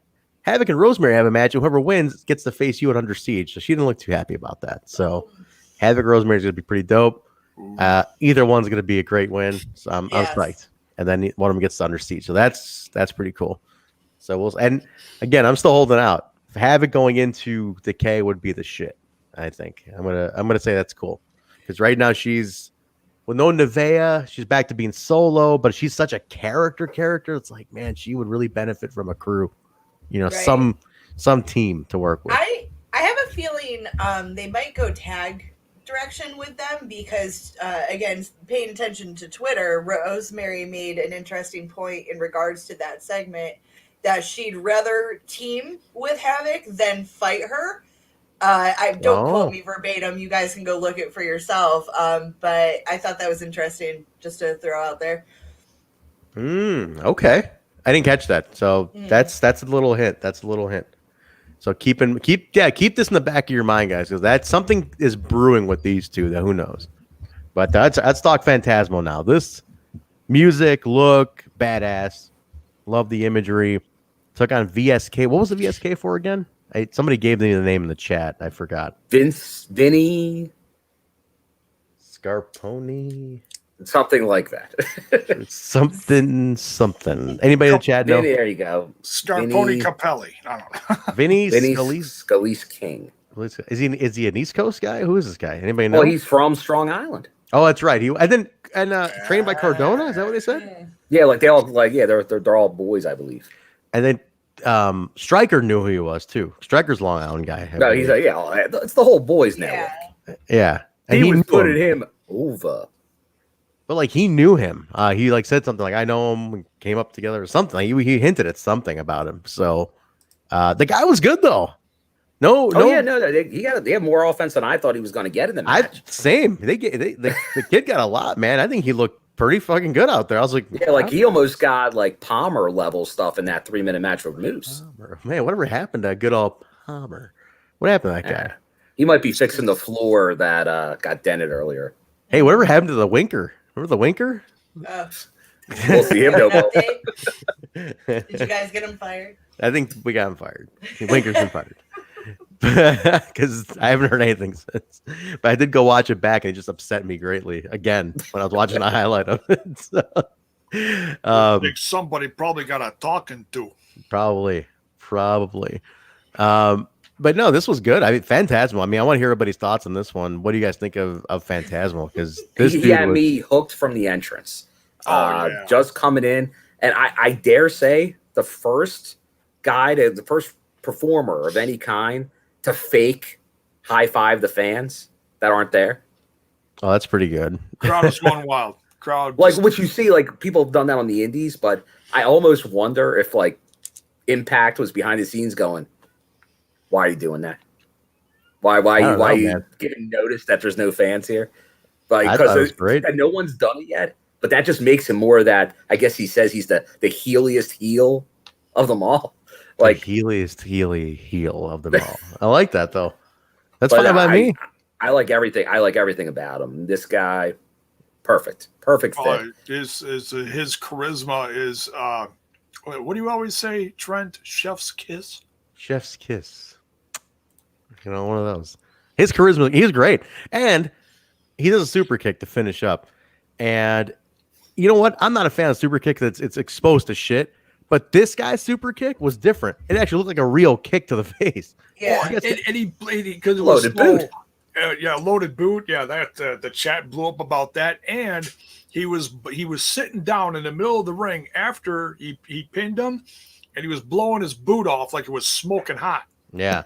Havoc and Rosemary have a match, and whoever wins gets to face you at Under Siege." So she didn't look too happy about that. So Havoc and Rosemary is going to be pretty dope. Either one's going to be a great win. So I'm psyched. And then one of them gets to Under Siege. So that's pretty cool. So and again, I'm still holding out. Havoc going into Decay would be the shit. I think I'm gonna say that's cool because right now she's with no Nevaeh. She's back to being solo, but she's such a character. It's like, man, she would really benefit from a crew, some team to work with. I have a feeling they might go tag direction with them because again, paying attention to Twitter, Rosemary made an interesting point in regards to that segment. That she'd rather team with Havoc than fight her. I don't quote me verbatim. You guys can go look it for yourself. But I thought that was interesting just to throw out there. Okay. I didn't catch that. So that's a little hint. So keep this in the back of your mind, guys, because that's something is brewing with these two. That who knows? But let's talk Phantasmo now. This music, look, badass. Love the imagery. Took on VSK. What was the VSK for again? Somebody gave me the name in the chat. I forgot. Vinny Scarponi. Something like that. something. Anybody in the chat know? There you go. Scarponi Capelli. I don't know. Vinny Scalise King. Is he an East Coast guy? Who is this guy? Anybody know? Well, he's from Strong Island. Oh, that's right. Trained by Cardona. Is that what he said? Yeah, they're all boys, I believe. And then Stryker knew who he was too. Stryker's Long Island guy. No, he's it's the whole boys network. Yeah, and he was putting him over. But like he knew him. He like said something like, "I know him." We came up together or something. Like, he hinted at something about him. So the guy was good though. They have more offense than I thought he was going to get in the match. Same. The kid got a lot, man. I think he looked pretty fucking good out there. I was like, he almost got like Palmer level stuff in that 3-minute match with Moose. Palmer. Man, whatever happened to good old Palmer? What happened to that guy? He might be fixing the floor that got dented earlier. Hey, whatever happened to the Winker? Remember the Winker? We'll see him no more. Did you guys get him fired? I think we got him fired. Winker's been fired. Because I haven't heard anything since. But I did go watch it back, and it just upset me greatly again when I was watching a highlight of it. So, I think somebody probably got a talking to. Probably. But no, this was good. I mean, Phantasmo. I mean, I want to hear everybody's thoughts on this one. What do you guys think of Phantasmo? Because he had me hooked from the entrance. Just coming in, and I dare say the first performer of any kind to fake high five the fans that aren't there. Oh, that's pretty good. Crowd is going wild. What you see, like people have done that on the indies, but I almost wonder if like Impact was behind the scenes going, why are you doing that? Why are you giving notice that there's no fans here? Like, because no one's done it yet. But that just makes him more of that. I guess he says he's the heeliest heel of them all. Like the heeliest heel of them all. I like that though. That's fine by me. I like everything. I like everything about him. This guy, perfect fit. His charisma is what do you always say, Trent? Chef's kiss. Chef's kiss. You know, one of those. His charisma, he's great, and he does a super kick to finish up. And you know what? I'm not a fan of super kick that's it's exposed to shit. But this guy's super kick was different. It actually looked like a real kick to the face. Yeah, and he because it was loaded boot. Loaded boot. Yeah, that the chat blew up about that. And he was sitting down in the middle of the ring after he pinned him, and he was blowing his boot off like it was smoking hot. Yeah,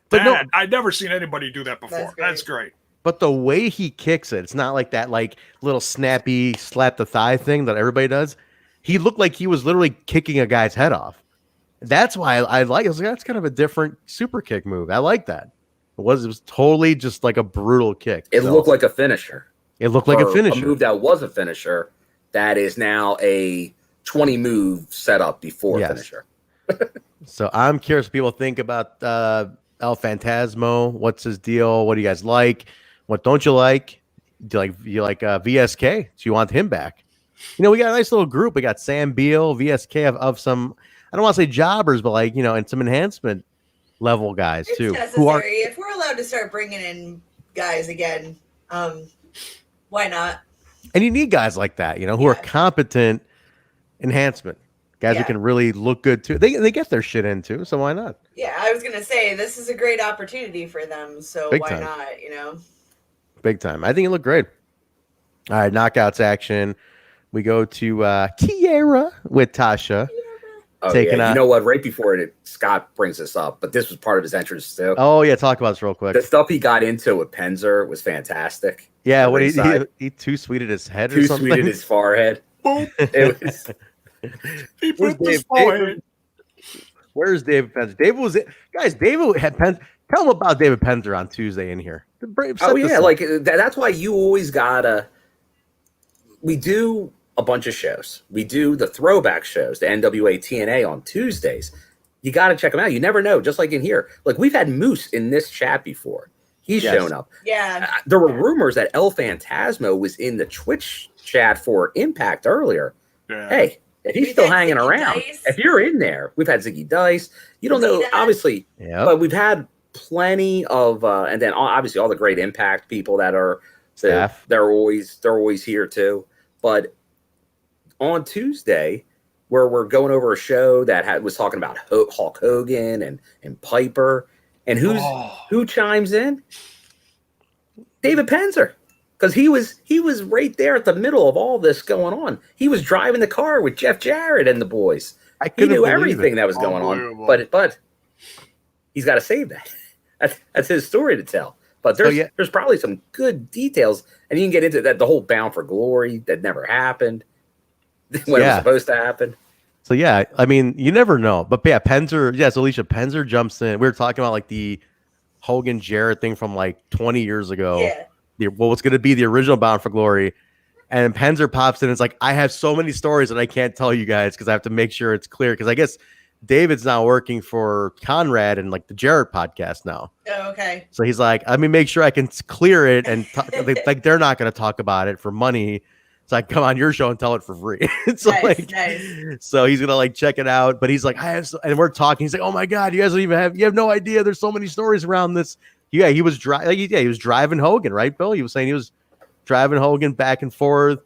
but I'd never seen anybody do that before. That's great. But the way he kicks it, it's not like that like little snappy slap the thigh thing that everybody does. He looked like he was literally kicking a guy's head off. That's why I like it. I was like, that's kind of a different super kick move. I like that. It was totally just like a brutal kick. It looked like a finisher. It looked like a finisher. A move that was a finisher that is now a 20 move setup before finisher. So I'm curious what people think about El Phantasmo. What's his deal? What do you guys like? What don't you like? Do you like VSK? Do you want him back? You know, we got a nice little group. We got Sam Beal, VSK of some, I don't want to say jobbers, but like, you know, and some enhancement level guys it's too. Necessary. If we're allowed to start bringing in guys again, why not? And you need guys like that, you know, who are competent enhancement. Guys who can really look good too. They get their shit in too, so why not? Yeah, I was gonna say this is a great opportunity for them, so Big why time. not? You know, big time. I think it looked great. All right, knockouts action. We go to Kiera with Tasha. You know what? Right before Scott brings this up, but this was part of his entrance too. Oh yeah, talk about this real quick. The stuff he got into with Penzer was fantastic. Yeah, what he too sweeted his head or something. Too sweeted his forehead. Boom. It was. He put his forehead. Where's David Penzer? David had Penzer. Tell him about David Penzer on Tuesday in here. Like that's why you always gotta. We do a bunch of shows. We do the throwback shows, the NWA TNA on Tuesdays. you got to check him out. You never know. Just like in here, like we've had Moose in this chat before. He's shown up. Yeah. There were rumors that El Phantasmo was in the Twitch chat for Impact earlier. Yeah. Hey, if he's still hanging around, if you're in there, we've had Ziggy Dice. You don't know, obviously, but we've had plenty of, and then obviously all the great Impact people that are staff. They're always here too. But on Tuesday, where we're going over a show that was talking about Hulk Hogan and Piper, and who chimes in? David Penzer, because he was right there at the middle of all this going on. He was driving the car with Jeff Jarrett and the boys. He knew everything that was going on, but he's got to save that. That's his story to tell. But there's probably some good details, and you can get into that. The whole Bound for Glory that never happened when it was supposed to happen. So yeah, I mean, you never know. But yeah, Penzer, yes, Alicia Penzer jumps in. We were talking about like the Hogan Jarrett thing from like 20 years ago. Yeah. What was going to be the original Bound for Glory. And Penzer pops in and it's like, I have so many stories that I can't tell you guys because I have to make sure it's clear. Because I guess David's now working for Conrad and like the Jarrett podcast now. Oh, okay. So he's like, let me make sure I can clear it. And like they're not going to talk about it for money. It's like, come on your show and tell it for free. So so he's gonna like check it out. But he's like, and we're talking. He's like, oh my god, you guys don't even you have no idea. There's so many stories around this. Yeah, he was he was driving Hogan, right, Bill? He was saying he was driving Hogan back and forth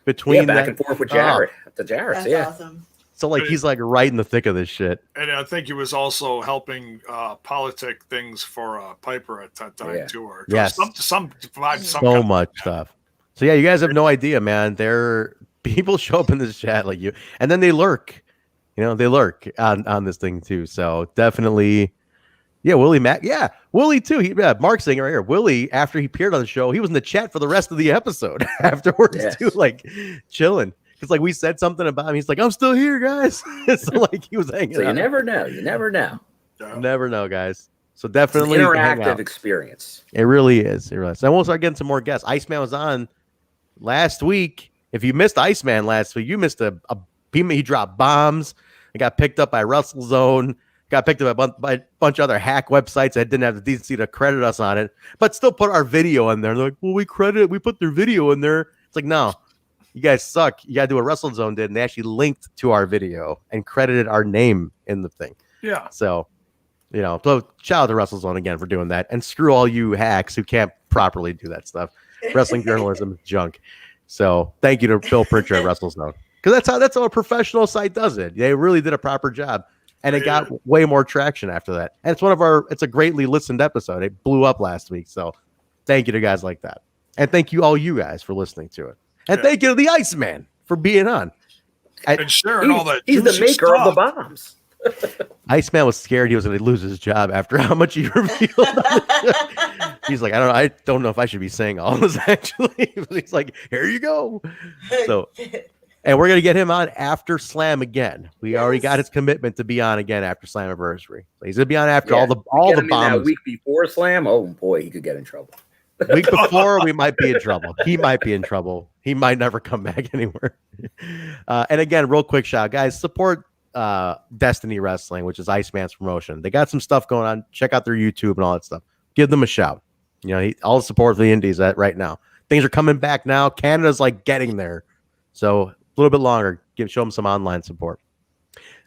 between back and forth with Jarrett. The Jarretts, That's awesome. So like he's like right in the thick of this shit. And I think he was also helping politic things for Piper at that time too. Or some so much stuff. So yeah, you guys have no idea, man. People show up in this chat like you, and then they lurk. You know, they lurk on this thing too. So definitely, Willie Mack, Willie too. Mark's saying right here, Willie after he appeared on the show, he was in the chat for the rest of the episode afterwards too, like chilling. Because like we said something about him, he's like, I'm still here, guys. So like he was hanging. So out. You never know. You never know. Never know, guys. So definitely it's an interactive experience. It really is. It really is. And we'll start getting some more guests. Iceman was on last week. If you missed Iceman last week, you missed he dropped bombs. It got picked up by WrestleZone. Got picked up by a bunch of other hack websites that didn't have the decency to credit us on it, but still put our video in there. They're like, well, we put their video in there. It's like, no, you guys suck. You got to do what WrestleZone did, and they actually linked to our video and credited our name in the thing. Yeah. So, so shout out to WrestleZone again for doing that, and screw all you hacks who can't properly do that stuff. Wrestling journalism is junk. So thank you to Phil Pritchard at WrestleZone, because that's how a professional site does it. They really did a proper job, and it got way more traction after that. And it's a greatly listened episode. It blew up last week. So thank you to guys like that, and thank you all you guys for listening to it, and thank you to the Iceman for being on and sharing all that. He's the maker of the bombs. Iceman was scared he was going to lose his job after how much he revealed. He's like, I don't know if I should be saying all this actually. But he's like, here you go. So, and we're going to get him on after Slam again. We already got his commitment to be on again after Slammiversary. So he's going to be on after all the bombs. That week before Slam, oh boy, he could get in trouble. Week before, we might be in trouble. He might be in trouble. He might never come back anywhere. And again, real quick shout, guys, support Destiny Wrestling, which is Iceman's promotion. They got some stuff going on. Check out their YouTube and all that stuff. Give them a shout. All the support for the indies right now. Things are coming back now. Canada's like getting there. So a little bit longer. Show them some online support.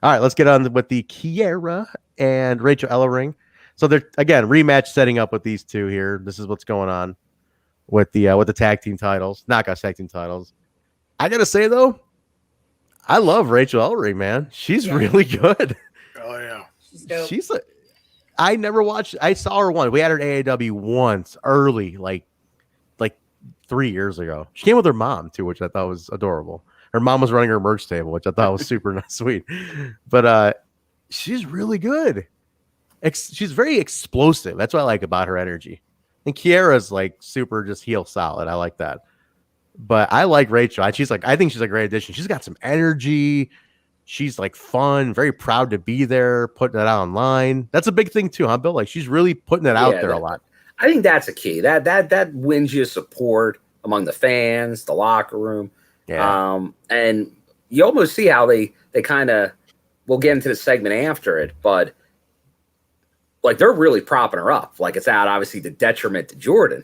All right, let's get on with the Kiera and Rachael Ellering. So they're again rematch setting up with these two here. This is what's going on with the tag team titles, knockout tag team titles. I gotta say though, I love Rachael Ellering, man. She's really good. Oh yeah, she's dope. I never watched. I saw her once. We had her at AAW once early, like 3 years ago. She came with her mom too, which I thought was adorable. Her mom was running her merch table, which I thought was super sweet. But she's really good. She's very explosive. That's what I like about her energy. And Kiera's like super just heel solid. I like that. But I like Rachael. I think she's a great addition. She's got some energy. She's like fun, very proud to be there, putting it out online. That's a big thing too, huh, Bill? Like she's really putting it out there a lot. I think that's a key. That wins you support among the fans, the locker room. Yeah. And you almost see how they we'll get into the segment after it, but like they're really propping her up. Like it's out obviously the detriment to Jordynne.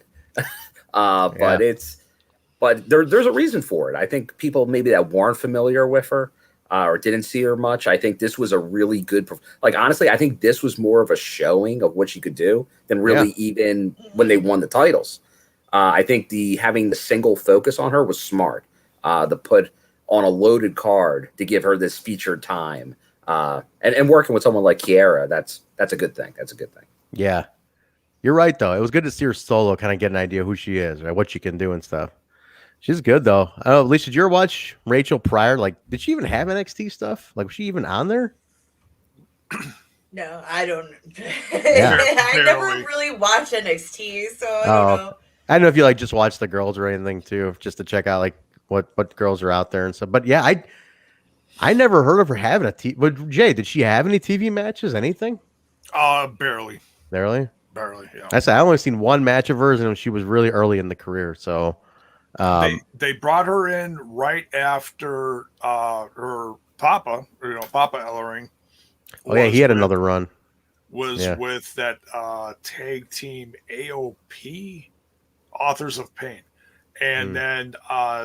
But there's a reason for it. I think people maybe that weren't familiar with her or didn't see her much. I think this was a really good, like honestly, I think this was more of a showing of what she could do than really even when they won the titles. I think having the single focus on her was smart. To put on a loaded card to give her this featured time, and working with someone like Kiera, that's a good thing. That's a good thing. Yeah, you're right though. It was good to see her solo, kind of get an idea who she is, right? What she can do and stuff. She's good though. I don't know, Alicia, did you ever watch Rachael prior? Like, did she even have NXT stuff? Like, was she even on there? No, I don't. Yeah. I never really watched NXT, so I don't know. I don't know if you like just watch the girls or anything too, just to check out like what girls are out there and stuff. But yeah, I never heard of her having a TV. But Jay, did she have any TV matches? Anything? Barely. Barely. Yeah. I said I only seen one match of hers, and she was really early in the career. So they brought her in right after her Papa Ellering. Oh yeah, he had another run. With that tag team AOP, Authors of Pain. And then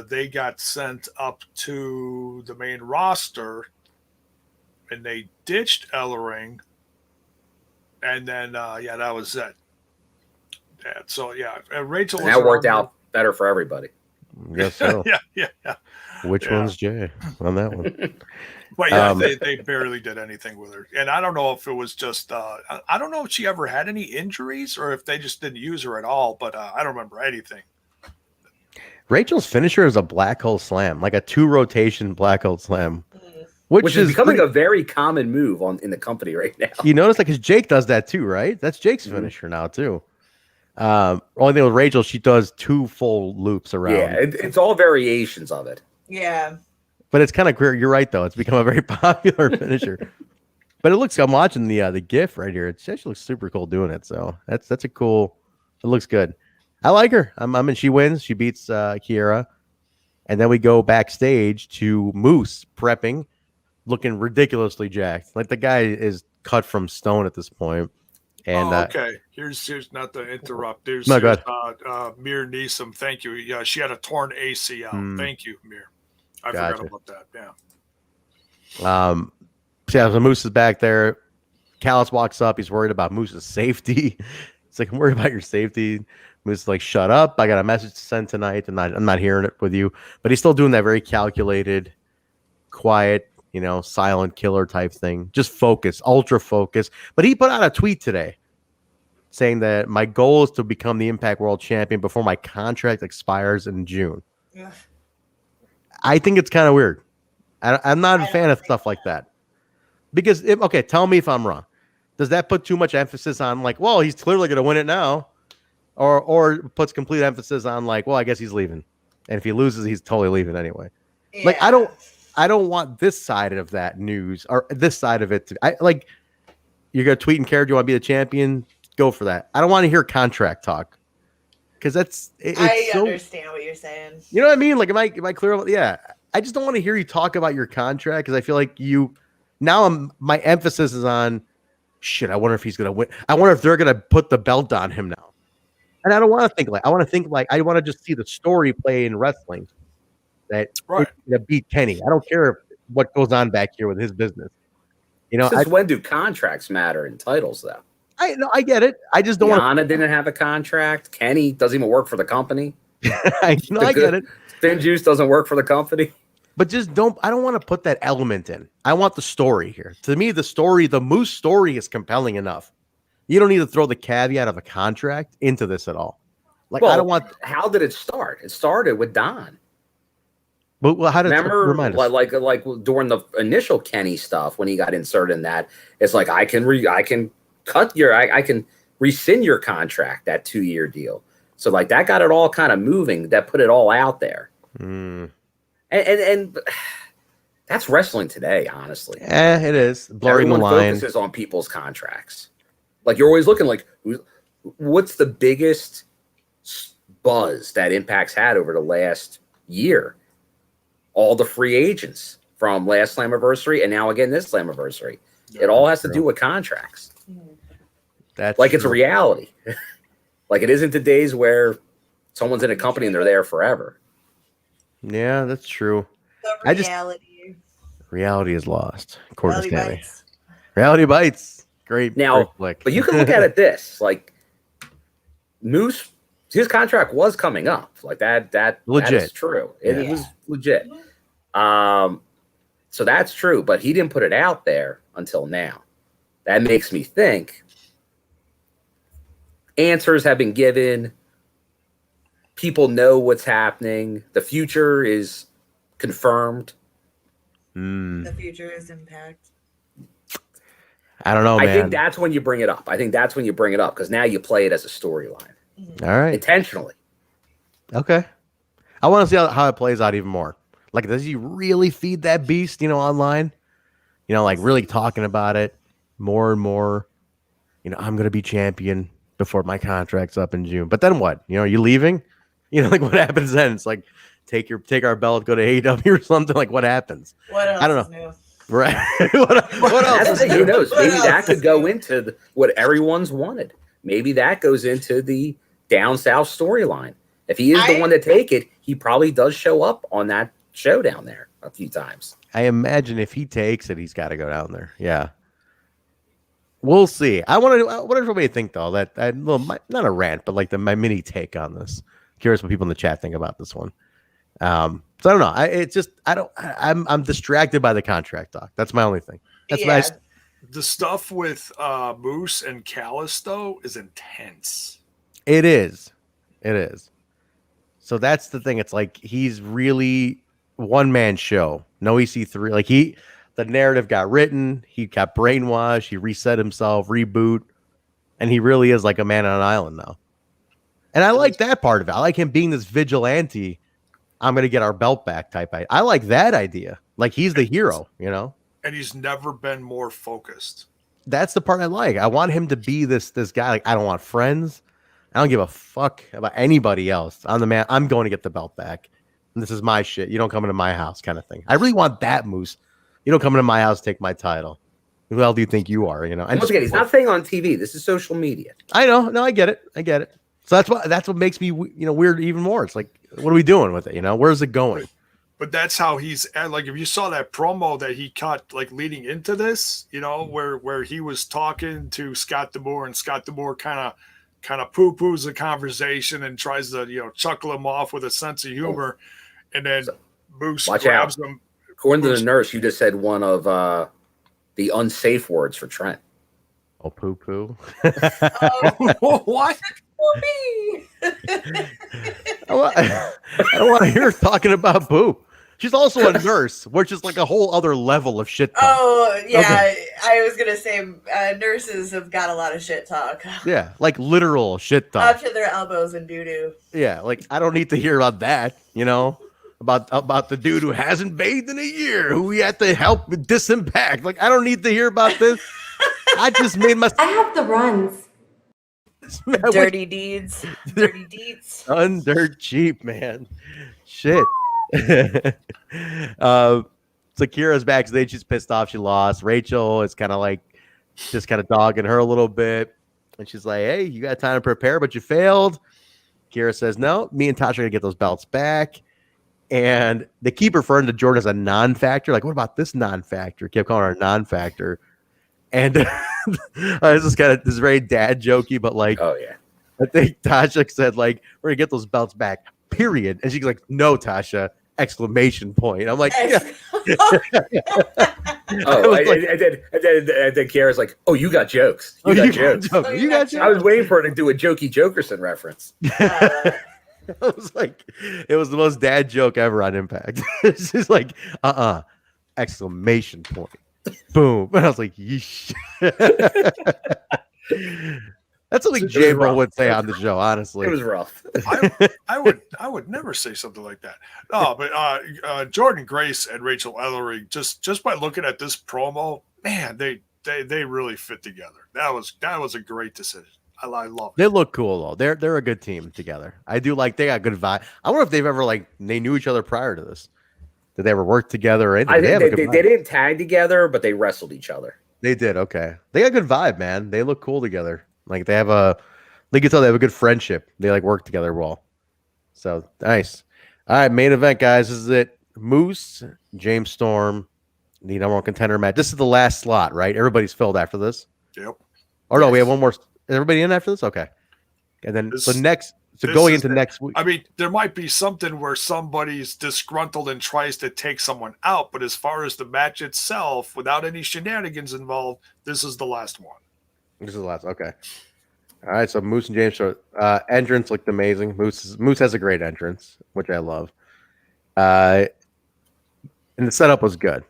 they got sent up to the main roster, and they ditched Ellering. And then, that was it. So, Rachael. That worked out better for everybody. Yes, so. yeah. Which one's Jay on that one? But they barely did anything with her. And I don't know if it was just, I don't know if she ever had any injuries or if they just didn't use her at all, but I don't remember anything. Rachael's finisher is a black hole slam, like a 2-rotation black hole slam, which is becoming a very common move in the company right now. You notice, like, because Jake does that too, right? That's Jake's finisher now too. Only thing with Rachael, she does 2 full loops around. Yeah, it's all variations of it. Yeah, but it's kind of queer. You're right, though. It's become a very popular finisher. But it looks. I'm watching the GIF right here. It actually looks super cool doing it. So that's a cool. It looks good. I like her. I mean, she wins. She beats Kiera, and then we go backstage to Moose prepping, looking ridiculously jacked. Like the guy is cut from stone at this point. And okay, here's not to interrupt. There's Mir Neeson. Thank you. Yeah, she had a torn ACL. Thank you, Mir. I forgot about that. Yeah. So Moose is back there. Callis walks up. He's worried about Moose's safety. It's like, I'm worried about your safety. Moose is like, shut up. I got a message to send tonight, and I'm not hearing it with you. But he's still doing that very calculated, quiet, silent killer type thing. Just focus, ultra focus. But he put out a tweet today saying that my goal is to become the Impact World Champion before my contract expires in June. Ugh. I think it's kind of weird. I'm not a fan of stuff like that. Because, tell me if I'm wrong. Does that put too much emphasis on, like, well, he's clearly going to win it now? Or puts complete emphasis on, like, well, I guess he's leaving. And if he loses, he's totally leaving anyway. Yeah. Like, I don't want this side of that news or this side of it. You're going to tweet and care, do you want to be the champion? Go for that. I don't want to hear contract talk. Because I understand what you're saying. You know what I mean? Like, am I clear? Yeah. I just don't want to hear you talk about your contract because I feel like my emphasis is on, shit, I wonder if he's going to win. I wonder if they're going to put the belt on him now. And I don't want to think like, I want to just see the story play in wrestling that beat Kenny. I don't care what goes on back here with his business. When do contracts matter in titles, though? I get it. I just don't want. Anna didn't have a contract. Kenny doesn't even work for the company. I get it. Thin Juice doesn't work for the company. But just I don't want to put that element in. I want the story here. To me, the Moose story is compelling enough. You don't need to throw the caveat of a contract into this at all. Like, I don't want. How did it start? It started with Don. But how did remind us? Like during the initial Kenny stuff when he got inserted in that, it's like I can rescind your contract, that 2-year deal. So like that got it all kind of moving. That put it all out there. And that's wrestling today, honestly. It is blurring the line. Everyone focuses on people's contracts. Like you're always looking like, what's the biggest buzz that Impact's had over the last year? All the free agents from last Slammiversary and now again this Slammiversary. It all has to do with contracts. That's like it's a true. reality. Like it isn't the days where someone's in a company and they're there forever. Yeah, that's true. The Reality is lost. According to reality Stanley. bites. Reality bites. Great. Now, great flick. but you can look at it this like Moose, his contract was coming up. Like that Legit. that is true. It was legit. So that's true, but he didn't put it out there until now. That makes me think answers have been given. People know what's happening. The future is confirmed. The future is Impact. I don't know, man. I think that's when you bring it up. Because now you play it as a storyline. All right. Intentionally. Okay. I want to see how it plays out even more. Like, does he really feed that beast, online? Like really talking about it more and more. I'm going to be champion before my contract's up in June. But then what? Are you leaving? Like what happens then? It's like take our belt, go to AEW or something. Like what happens? What else I don't is know. new? Right. what else? That's the thing. Who knows? Maybe that could go into what everyone's wanted. Maybe that goes into the down south storyline. If he is the one to take it, he probably does show up on that show down there a few times. I imagine if he takes it, he's got to go down there. Yeah. We'll see. What does everybody think though? Not a rant, but like my mini take on this. Curious what people in the chat think about this one. So I don't know. I'm distracted by the contract talk. That's my only thing. That's nice. The stuff with Moose and Callis though is intense. It is. So that's the thing. It's like he's really one man show. No EC3. Like the narrative got written. He got brainwashed. He reset himself, reboot, and he really is like a man on an island now. And I like that part of it. I like him being this vigilante. I'm going to get our belt back type. I like that idea. Like he's the hero, And he's never been more focused. That's the part I like. I want him to be this guy. Like I don't want friends. I don't give a fuck about anybody else. I'm the man. I'm going to get the belt back. And this is my shit. You don't come into my house kind of thing. I really want that, Moose. You don't come into my house, take my title. Who the hell do you think you are? And once again, he's not saying on TV. This is social media. I know. No, I get it. So that's what makes me, weird even more. It's like, what are we doing with it? Where's it going? But that's how he's like. If you saw that promo that he cut, like leading into this, where he was talking to Scott D'Amore, and Scott D'Amore kind of poo-poos the conversation and tries to chuckle him off with a sense of humor, and then Moose grabs him. According to the nurse, you just said one of the unsafe words for Trent. Oh, poo-poo. What? I don't want to hear her talking about poop. She's also a nurse, which is like a whole other level of shit talk. Oh, yeah. Okay. I was going to say nurses have got a lot of shit talk. Yeah, like literal shit talk. Up to their elbows in doo-doo. Yeah, like I don't need to hear about that, about the dude who hasn't bathed in a year, who we had to help disimpact. Like I don't need to hear about this. I just made my. I have the runs. Dirty deeds. Dirty deeds. Dirt cheap, man. Shit. So Kiera's backstage. She's pissed off. She lost. Rachael is kind of like just kind of dogging her a little bit. And she's like, hey, you got time to prepare, but you failed. Kiera says, no, me and Tasha are going to get those belts back. And they keep referring to Jordynne as a non-factor. Like, what about this non-factor? Kept calling her a non-factor. And this is kind of this very dad jokey, but like, oh yeah, I think Tasha said like, we're gonna get those belts back, period. And she's like, no, Tasha, exclamation point. I'm like, yeah. And then Kiera's like, oh, you got jokes. You got jokes. You got jokes. I was waiting for her to do a Jokey Jokerson reference. I was like, it was the most dad joke ever on Impact. It's just like, exclamation point. Boom. And I was like, yeesh. That's something Jaybone would say on the show, honestly. It was rough. I would never say something like that. No, but Jordynne Grace and Rachael Ellering, just by looking at this promo, man, they really fit together. That was a great decision. I love it. They look cool though. They're a good team together. I do like they got good vibe. I wonder if they've ever they knew each other prior to this. Did they ever work together or anything? I think they didn't tag together, but they wrestled each other. They did. Okay. They got a good vibe, man. They look cool together. Like they can tell they have a good friendship. They like work together well. So nice. All right. Main event, guys. This is it. Moose, James Storm, the number one contender match. This is the last slot, right? Everybody's filled after this. Yep. Or no, we have one more. Is everybody in after this? Okay. And then going into next week. I mean, there might be something where somebody's disgruntled and tries to take someone out, but as far as the match itself, without any shenanigans involved, this is the last one. This is the last. Okay. All right. So Moose and James Storm entrance looked amazing. Moose has a great entrance, which I love. And the setup was good.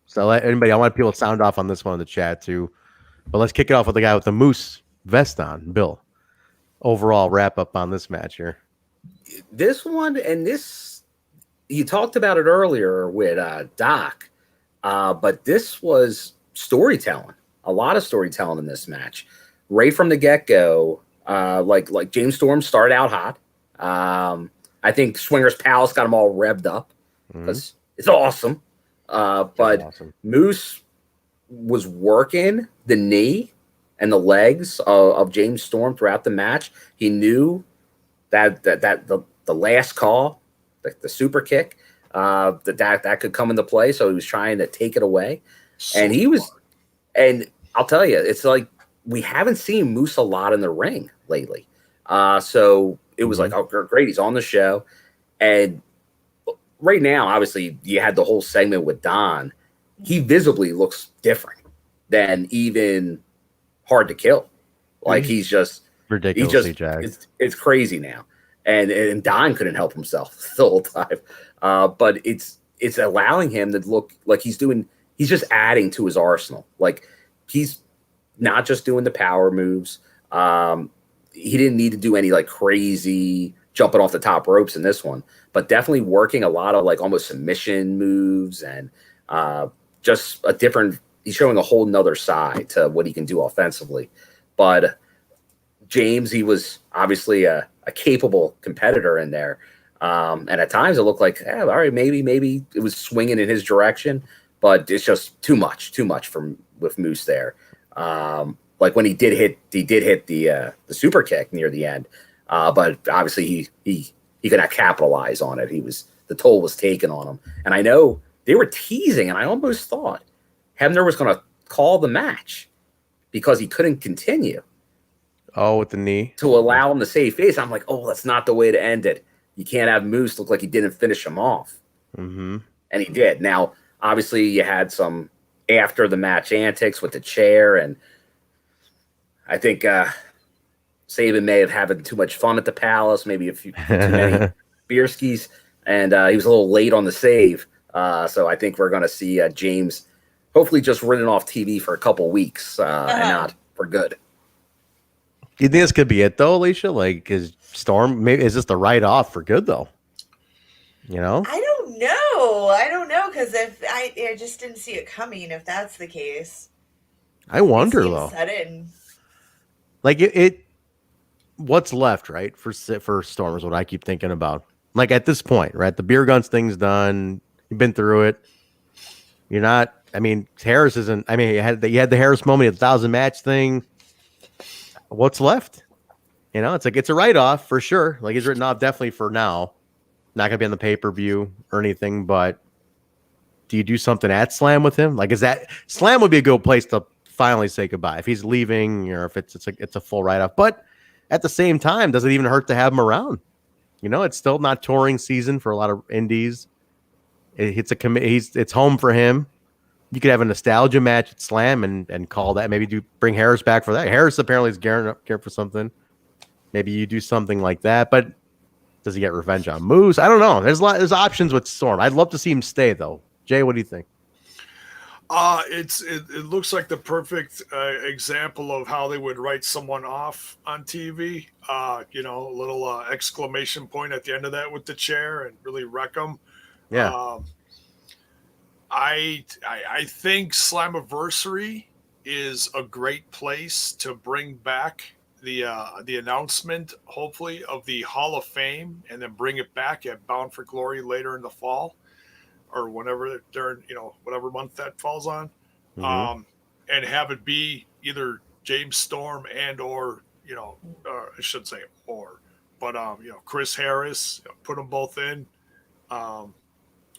So I want people to sound off on this one in the chat too. But let's kick it off with the guy with the Moose vest on, Bill. Overall wrap up on this match here. This one and this, you talked about it earlier with Doc, but this was storytelling. A lot of storytelling in this match. Right from the get-go, like James Storm started out hot. I think Swingers Palace got them all revved up because it's awesome. But awesome. Moose was working the knee and the legs of James Storm throughout the match. He knew that the last call, the super kick, that could come into play. So he was trying to take it away. And I'll tell you, it's like we haven't seen Moose a lot in the ring lately. So it was like, oh, great, he's on the show. And right now, obviously, you had the whole segment with Don. He visibly looks different than even Hard to Kill. Like he's just ridiculously jacked. It's crazy now. And Don couldn't help himself the whole time. But it's allowing him to look like he's just adding to his arsenal. Like he's not just doing the power moves. He didn't need to do any like crazy jumping off the top ropes in this one, but definitely working a lot of like almost submission moves and just a different. He's showing a whole nother side to what he can do offensively. But James, he was obviously a capable competitor in there. And at times it looked like, all right, maybe it was swinging in his direction, but it's just too much with Moose there. Like when he did hit the super kick near the end. But obviously he could not capitalize on it. The toll was taken on him. And I know they were teasing, and I almost thought Hebner was going to call the match because he couldn't continue. Oh, with the knee? To allow him to save face. I'm like, oh, that's not the way to end it. You can't have Moose look like he didn't finish him off. Mm-hmm. And he did. Now, obviously, you had some after the match antics with the chair, and I think Sabin may have had too much fun at the Palace, maybe a few too many beer skis, and he was a little late on the save. So I think we're going to see James hopefully just written off TV for a couple weeks and not for good. You think this could be it though, Alicia? Like, is Storm maybe is this the write off for good though? You know, I don't know because if I just didn't see it coming. If that's the case, I wonder though. Sudden. Like it what's left, right? For Storm is what I keep thinking about. Like at this point, right? The beer guns thing's done. You've been through it. You're not. I mean, Harris isn't. I mean, you had the Harris moment, the 1,000 match thing. What's left? You know, it's like it's a write off for sure. Like he's written off definitely for now. Not gonna be on the pay-per-view or anything. But do you do something at Slam with him? Like, is that Slam would be a good place to finally say goodbye if he's leaving or if it's a full write off. But at the same time, does it even hurt to have him around? You know, it's still not touring season for a lot of indies. It's home for him. You could have a nostalgia match at Slam and call that. Maybe bring Harris back for that. Harris apparently is gearing up for something. Maybe you do something like that. But does he get revenge on Moose? I don't know. There's options with Storm. I'd love to see him stay though. Jay, what do you think? It looks like the perfect example of how they would write someone off on TV. A little exclamation point at the end of that with the chair and really wreck them. Yeah. I think Slammiversary is a great place to bring back the announcement, hopefully, of the Hall of Fame, and then bring it back at Bound for Glory later in the fall. or whenever during whatever month that falls on, Mhm. and have it be either James Storm and or I shouldn't say or, but Chris Harris, put them both in, and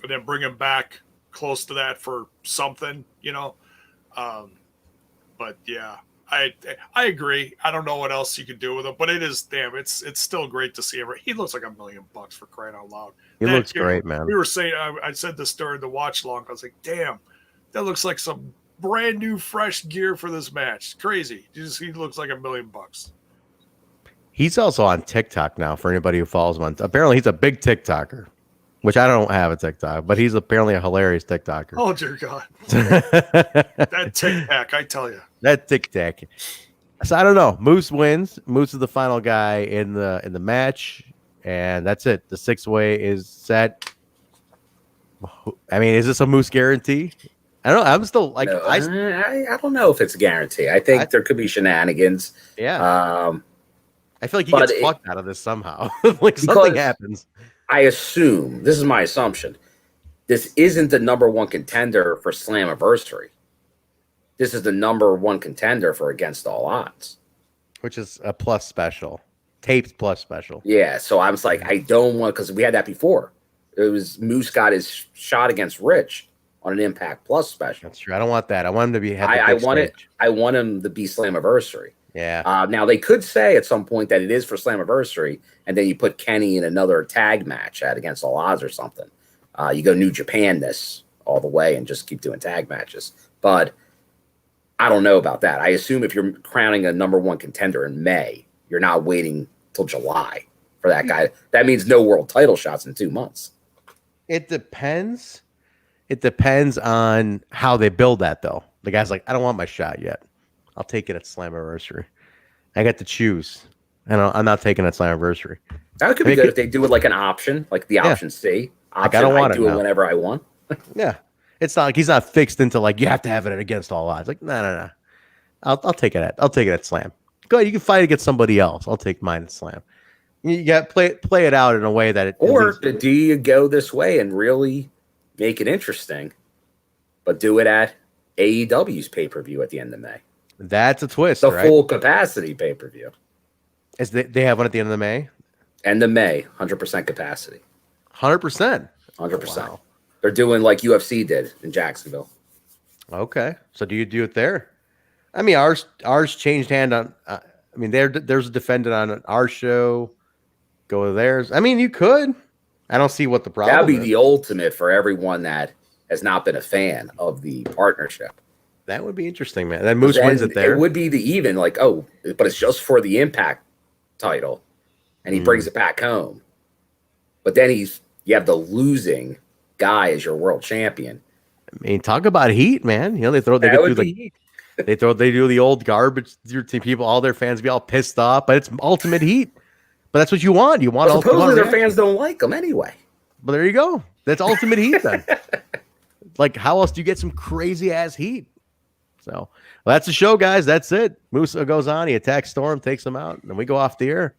then bring him back close to that for something, but yeah. I agree. I don't know what else you could do with him, but it's still great to see him. He looks like $1 million for crying out loud. He looks great, man. We were saying, I said this during the watch long. I was like, damn, that looks like some brand new fresh gear for this match. Crazy. He looks like $1 million. He's also on TikTok now for anybody who follows him. Apparently he's a big TikToker, which I don't have a TikTok, but he's apparently a hilarious TikToker. Oh dear God. That tic-tac, I tell you. That tic-tac. So I don't know. Moose wins. Moose is the final guy in the match, and that's it. The 6-way is set. I mean, is this a Moose guarantee? I don't know. I'm still like no, I don't know if it's a guarantee. I think there could be shenanigans. Yeah. I feel like he gets fucked out of this somehow. Like something happens. I assume, this is my assumption, this isn't the number one contender for Slammiversary. This is the number one contender for Against All Odds. Which is a plus special. Taped plus special. Yeah, so I was like, I don't want, because we had that before. It was Moose got his shot against Rich on an Impact Plus special. That's true. I don't want that. I want him to be I want him to be Slammiversary. Yeah. Now they could say at some point that it is for Slammiversary, and then you put Kenny in another tag match at Against All Odds or something. You go New Japan this all the way and just keep doing tag matches. But I don't know about that. I assume if you're crowning a number one contender in May, you're not waiting till July for that guy. That means no world title shots in 2 months. It depends. It depends on how they build that, though. The guy's like, I don't want my shot yet. I'll take it at Slammiversary. I got to choose. I'm not taking it at Slammiversary. That could be good if they do it like an option, like the option C. Like, I don't want I do it whenever I want. Yeah. It's not like he's not fixed into like you have to have it Against All Odds. Like, no. I'll take it at Slam. Go ahead, you can fight against somebody else. I'll take mine at Slam. You got to play it out in a way that it. Or do you go this way and really make it interesting, but do it at AEW's pay-per-view at the end of May? That's a twist. The full capacity pay-per-view. Is they have one at the end of May? End of May, 100% capacity. 100%. 100%. Wow. They're doing like UFC did in Jacksonville. Okay, so do you do it there? I mean, ours changed hand on. I mean, there's a defendant on our show. Go to theirs. I mean, you could. I don't see what the problem. That'd be the ultimate for everyone that has not been a fan of the partnership. That would be interesting, man. Then Moose wins it there. It would be the even, like, oh, but it's just for the Impact title, and he brings it back home. But then you have the losing guy as your world champion. I mean, talk about heat, man. You know, they do the old garbage. Your team people, all their fans be all pissed off, but it's ultimate heat. But that's what you want. You want. Well, supposedly their fans don't like them anyway. But there you go. That's ultimate heat then. Like, how else do you get some crazy ass heat? So well, that's the show, guys. That's it. Moose goes on. He attacks Storm, takes him out, and we go off the air.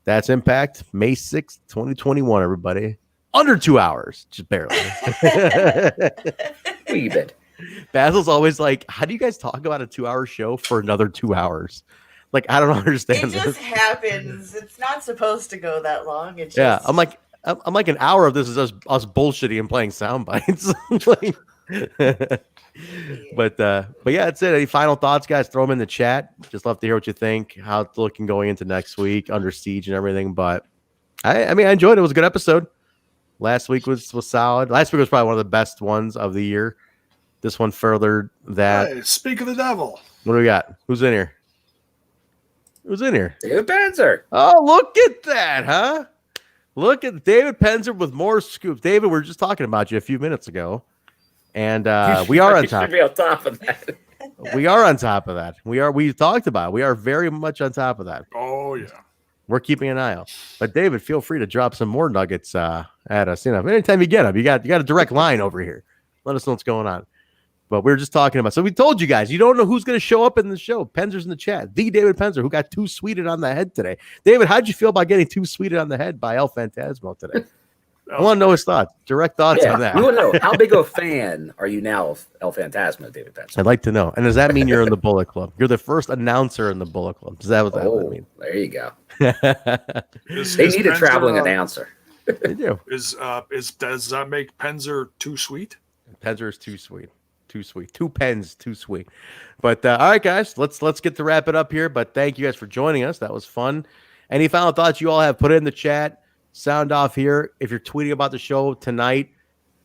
That's Impact, May 6th, 2021, everybody. Under 2 hours, just barely. Wee bit. Basil's always like, how do you guys talk about a 2-hour show for another 2 hours? Like, I don't understand. It just happens. It's not supposed to go that long. It's yeah, I'm like an hour of this is us bullshitting and playing sound bites. Like, but yeah, that's it. Any final thoughts, guys? Throw them in the chat. Just love to hear what you think. How it's looking going into next week, Under Siege and everything. But I mean, I enjoyed it. It was a good episode. Last week was solid. Last week was probably one of the best ones of the year. This one furthered that. Hey, speak of the devil. What do we got? Who's in here? Who's in here? David Penzer. Oh, look at that, huh? Look at David Penzer with more scoops. David, we were just talking about you a few minutes ago. And we are on top. Should be on top of that. We are on top of that. We talked about it. We are very much on top of that. Oh, yeah. We're keeping an eye out. But David, feel free to drop some more nuggets at us. You know, anytime you get them, you got a direct line over here. Let us know what's going on. But we were just talking about. So we told you guys, you don't know who's going to show up in the show. Penzer's in the chat. The David Penzer, who got 2 sweeted on the head today. David, how'd you feel about getting 2 sweeted on the head by El Phantasmo today? I want to know his thoughts. Direct thoughts on that. You want to know how big of a fan are you now of El Phantasmo, David Pence? I'd like to know. And does that mean you're in the Bullet Club? You're the first announcer in the Bullet Club. Does that what that would mean? There you go. Is They need a Penzer, traveling announcer. They do. Does that make Penzer too sweet? Penzer is too sweet. Too sweet. 2 pens, too sweet. But all right, guys, let's get to wrap it up here. But thank you guys for joining us. That was fun. Any final thoughts you all have, put it in the chat. Sound off here. If you're tweeting about the show tonight,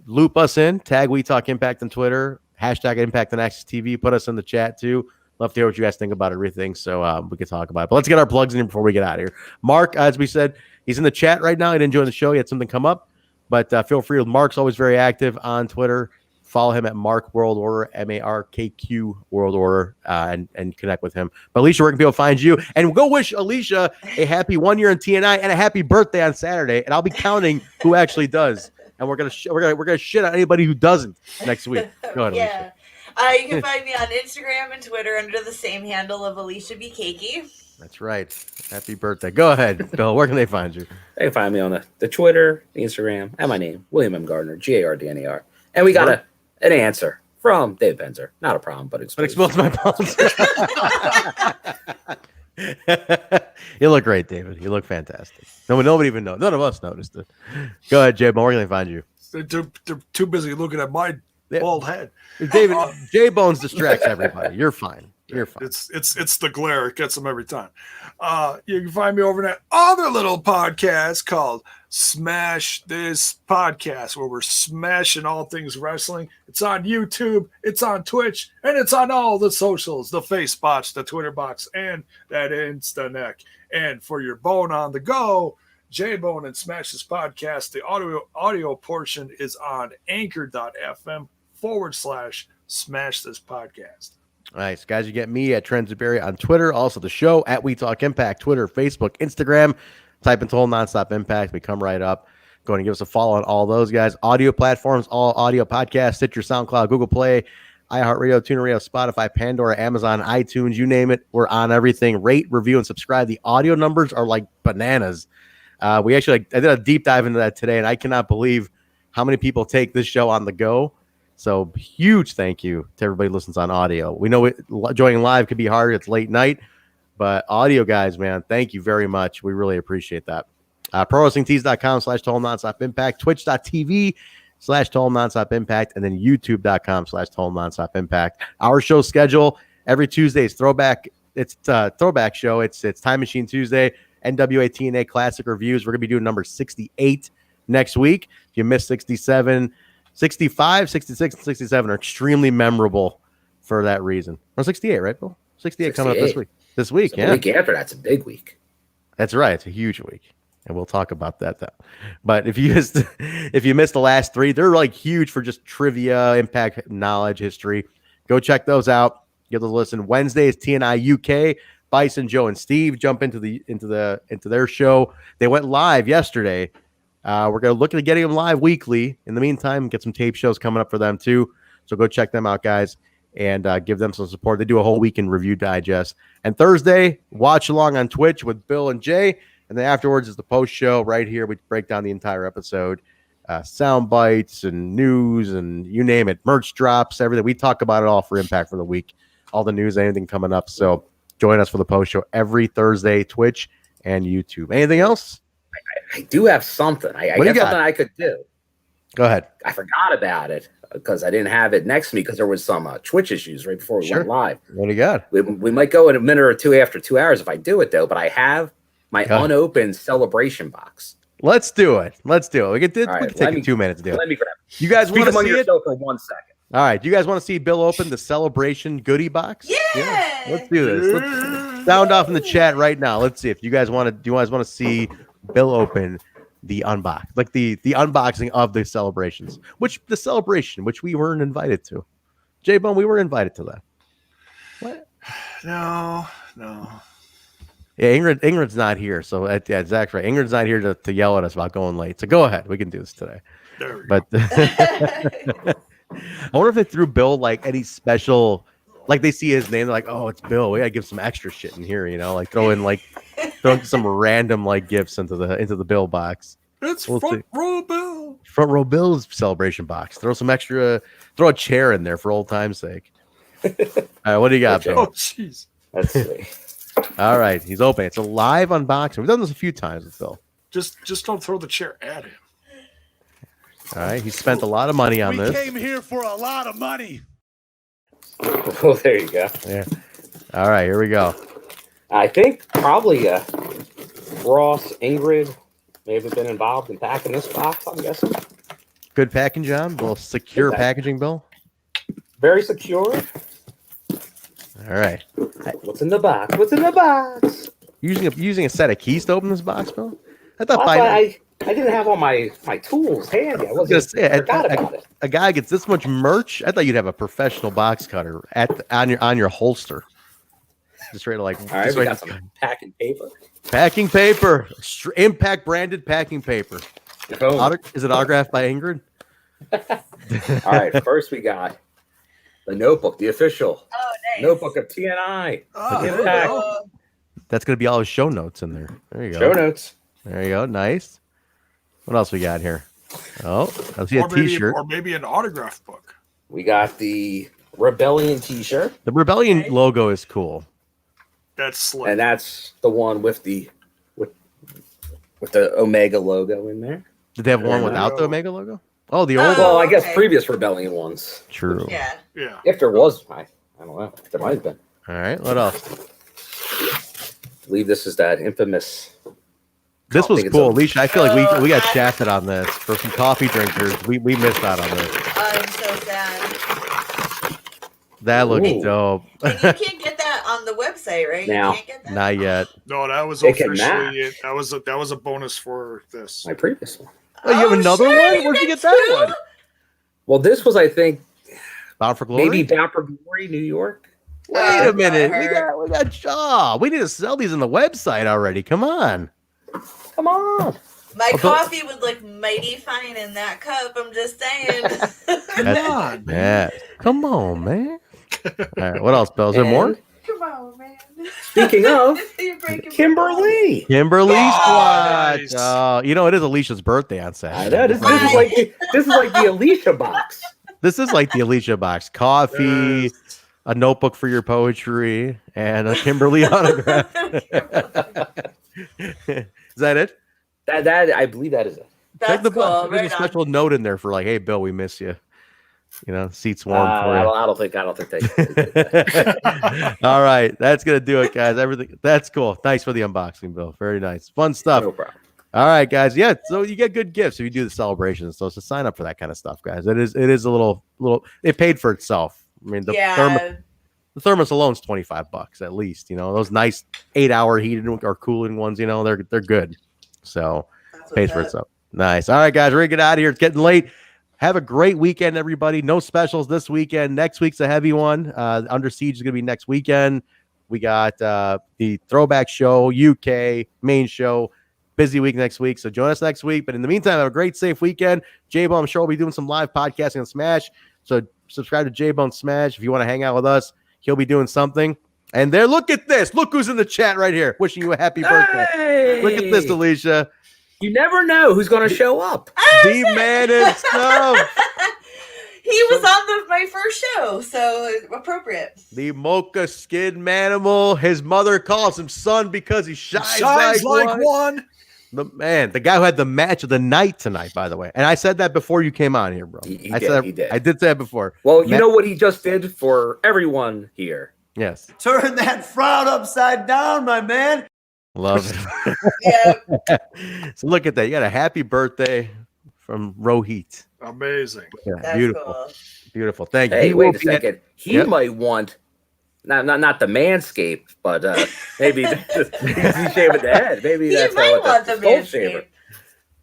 loop us in. Tag We Talk Impact on Twitter. Hashtag Impact on Access TV. Put us in the chat too. Love to hear what you guys think about everything. So we can talk about it. But let's get our plugs in before we get out of here. Mark, as we said, he's in the chat right now. He didn't join the show. He had something come up. But feel free. Mark's always very active on Twitter. Follow him at Mark World Order, MARKQ World Order, and connect with him. But Alicia, where can people find you? And go wish Alicia a happy 1 year in TNI and a happy birthday on Saturday. And I'll be counting who actually does. And we're gonna shit on anybody who doesn't next week. Go ahead, Yeah. Alicia. You can find me on Instagram and Twitter under the same handle of Alicia B. Cakey. That's right. Happy birthday. Go ahead, Bill. Where can they find you? They can find me on the Twitter, the Instagram, and my name, William M. Gardner, Gardner. And we got an answer from David Penzer. Not a problem, but explodes my palms. You look great, David. You look fantastic. Nobody even knows. None of us noticed it. Go ahead, Jaybone. Where can they find you? They're too busy looking at my bald head. David, Jaybones distracts everybody. You're fine. You're fine. It's the glare. It gets them every time. You can find me over in that other little podcast called Smash This Podcast, where we're smashing all things wrestling. It's on YouTube, it's on Twitch, and it's on all the socials, the Facebox, the Twitter box, and that Instaneck. And for your bone on the go, Jaybone and Smash This Podcast, the audio portion is on anchor.fm/Smash This Podcast. Nice. Guys, you get me at Trent Zuberi on Twitter. Also the show at We Talk Impact, Twitter, Facebook, Instagram. Type in Total Nonstop Impact. We come right up. Go ahead and give us a follow on all those guys. Audio platforms, all audio podcasts, Stitcher, SoundCloud, Google Play, iHeartRadio, TuneIn Radio, Spotify, Pandora, Amazon, iTunes, you name it. We're on everything. Rate, review, and subscribe. The audio numbers are like bananas. I did a deep dive into that today, and I cannot believe how many people take this show on the go. So huge thank you to everybody who listens on audio. We know joining live could be hard. It's late night, but audio guys, man, thank you very much. We really appreciate that. ProWrestlingTees.com/Total Nonstop Impact, Twitch.tv/Total Nonstop Impact, and then YouTube.com/Total Nonstop Impact. Our show schedule every Tuesday is throwback. It's throwback show. It's Time Machine Tuesday, NWA TNA Classic Reviews. We're going to be doing number 68 next week. If you missed 67, 65, 66, and 67 are extremely memorable for that reason. Or 68, right, Bill? 68 coming up this week. This week, so yeah. The week after that's a big week. That's right. It's a huge week. And we'll talk about that, though. But if you missed the last three, they're like huge for just trivia, impact, knowledge, history. Go check those out. Give those a listen. Wednesday is TNI UK. Bison, Joe, and Steve jump into their show. They went live yesterday. We're going to look at getting them live weekly. In the meantime, get some tape shows coming up for them too. So go check them out, guys, and give them some support. They do a whole week in review digest. And Thursday, watch along on Twitch with Bill and Jay. And then afterwards is the post show right here. We break down the entire episode, sound bites and news and you name it, merch drops, everything. We talk about it all for Impact for the week, all the news, anything coming up. So join us for the post show every Thursday, Twitch and YouTube. Anything else? I do have something. I got something I could do. Go ahead. I forgot about it because I didn't have it next to me because there was some Twitch issues right before we went live. What do you got? We might go in a minute or two after 2 hours if I do it, though. But I have my unopened celebration box. Let's do it. We can take 2 minutes to do it. Let me grab it. You guys want to see it? For 1 second. All right. Do you guys want to see Bill open the celebration goodie box? Yeah. Let's do this. Let's sound off in the chat right now. Let's see if you guys want to. Do you guys want to see Bill open the unbox, like the unboxing of the celebrations, which we weren't invited to? Jaybone, we were invited to that. What? No. Yeah, Ingrid's not here, so yeah, Zach's right. Ingrid's not here to yell at us about going late. So go ahead, we can do this today. There we go. I wonder if they threw Bill like any special, like they see his name, they're like, oh, it's Bill. We gotta give some extra shit in here, like throw in some random like gifts into the Bill box. It's We'll front see. row Bill. Front row Bill's celebration box. Throw some extra. Throw a chair in there for old time's sake. All right, what do you got, Bill? Oh, jeez. Let's see. All right, he's open. It's a live unboxing. We've done this a few times with Bill. Just don't throw the chair at him. All right, he spent a lot of money on this. came here for a lot of money. Oh, there you go. Yeah. All right, here we go. I think probably Ross, Ingrid may have been involved in packing this box, I'm guessing. Good packing job. A little secure Good packaging, Bill. Very secure. All right. What's in the box? What's in the box? Using a set of keys to open this box, Bill? I thought I didn't have all my tools handy. I was gonna say, forgot about it. A guy gets this much merch. I thought you'd have a professional box cutter on your holster. Just ready to like. All right, we got some packing paper. Packing paper, Impact branded packing paper. Oh. Is it autographed by Ingrid? All right, first we got the notebook, the official nice. notebook of TNI. Impact. That's gonna be all his show notes in there. There you go. Show notes. There you go. Nice. What else we got here? Oh, I see a T-shirt. Or maybe an autograph book. We got the Rebellion T-shirt. The Rebellion logo is cool. That's slick. And that's the one with the Omega logo in there. Did they have one without the Omega logo? Oh, the old. Well, I guess previous Rebellion ones. True. Yeah. If there was, I don't know. There might have been. All right. What else? I believe this is that infamous. This was cool, Alicia. I feel like we got shafted on this for some coffee drinkers. We missed out on this. I'm so sad. That looks dope. And you can't get that on the website, right? Now, you can't get that? Not yet. No, that was They can officially match. it. That was a bonus for this. My previous one. Oh, you have another shit, one? Where'd you get that one? Well, this was, I think, Bound for Glory. maybe Bound for Glory, New York. Wait a minute. We got we need to sell these on the website already. Come on. Come on. My coffee would look mighty fine in that cup. I'm just saying. Come on, man. Come on, man. All right. What else, Bill? Is there more? Come on, man. Speaking of, Kimberly. Kimberly Squad. nice. Oh, you know, it is Alicia's birthday on Saturday. I know, this is like the Alicia box. This is like the Alicia box. Coffee, a notebook for your poetry, and a Kimberly autograph. Is that it? That I believe that is it. That's the cool. box. There's Right a special note in there for like, hey, Bill, we miss you. You know, seats warm for you. I don't think they. All right, that's gonna do it, guys. Everything that's cool. Nice for the unboxing, Bill. Very nice, fun stuff. No problem. All right, guys. Yeah, so you get good gifts if you do the celebrations. So sign up for that kind of stuff, guys. It is a little. It paid for itself. I mean, the thermos alone is $25 at least. You know, those nice 8-hour heated or cooling ones. You know, they're good. So pays for itself. Nice. All right, guys, we're gonna get out of here. It's getting late. Have a great weekend, everybody. No specials this weekend. Next week's a heavy one. Under Siege is going to be next weekend. We got the Throwback Show, UK, main show. Busy week next week, so join us next week. But in the meantime, have a great, safe weekend. Jaybone, I'm sure we'll be doing some live podcasting on Smash. So subscribe to Jaybone Smash if you want to hang out with us. He'll be doing something. And there, look at this. Look who's in the chat right here. Wishing you a happy birthday. Hey! Look at this, Alicia. You never know who's going to show up. The man himself. He was on my first show, so appropriate. The mocha skin manimal. His mother calls him son because he shines like one. The guy who had the match of the night tonight, by the way. And I said that before you came on here, bro. He did. I did say it before. Well, you know what he just did for everyone here? Yes. Turn that frown upside down, my man. Love it. Yeah. So look at that. You got a happy birthday from Rohit. Amazing. Yeah, That's beautiful. cool. Beautiful. Thank you. Hey, He wait will a be at- second. He might want not the manscape, but maybe he's shaving the head. Maybe He that's might want the skull shaver.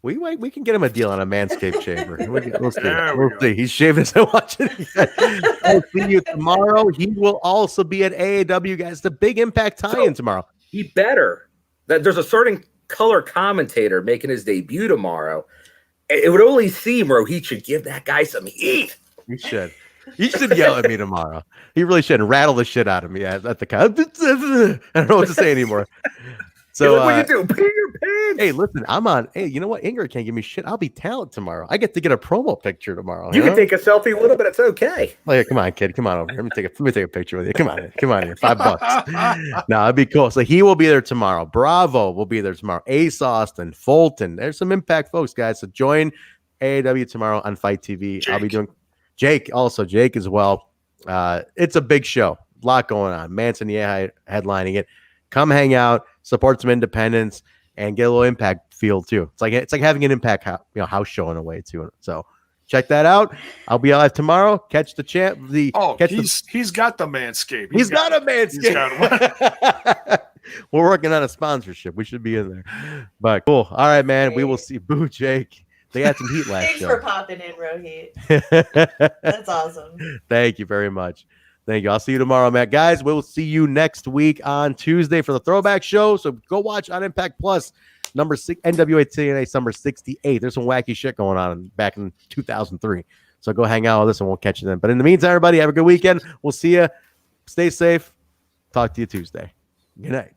manscape. We can get him a deal on a Manscaped shaver. We'll see. There we We'll see. He's shaving his head watching it. We'll see you tomorrow. He will also be at AAW, guys. It's a big Impact tie-in tomorrow. He better. There's a certain color commentator making his debut tomorrow. It would only seem Rohit should give that guy some heat. You should. You should yell at me tomorrow. He really should rattle the shit out of me at the I don't know what to say anymore. So look what you do. Pee your pants. Hey, listen, I'm on. Hey, you know what? Ingrid can't give me shit. I'll be talent tomorrow. I get to get a promo picture tomorrow. You can take a selfie with him, but it's okay. Oh, yeah, come on, kid. Come on over here. Let me take a picture with you. Come on here. $5. No, it'd be cool. So he will be there tomorrow. Bravo will be there tomorrow. Ace Austin, Fulton. There's some Impact folks, guys. So join AAW tomorrow on Fight TV. Jake. I'll be doing Jake as well. It's a big show. A lot going on. Manson, headlining it. Come hang out, support some independents, and get a little Impact feel too. It's like having an Impact house show in a way too. So check that out. I'll be live tomorrow. Catch the champ. He's got the Manscaped. He's got a Manscaped. We're working on a sponsorship. We should be in there. But cool. All right, man. Great. We will see. Boo, Jake. They had some heat last Thanks show. for popping in, Rohit. That's awesome. Thank you very much. Thank you. I'll see you tomorrow, Matt. Guys, we'll see you next week on Tuesday for the throwback show. So go watch on Impact Plus, number 6, NWA TNA, number 68. There's some wacky shit going on back in 2003. So go hang out with us and we'll catch you then. But in the meantime, everybody, have a good weekend. We'll see you. Stay safe. Talk to you Tuesday. Good night.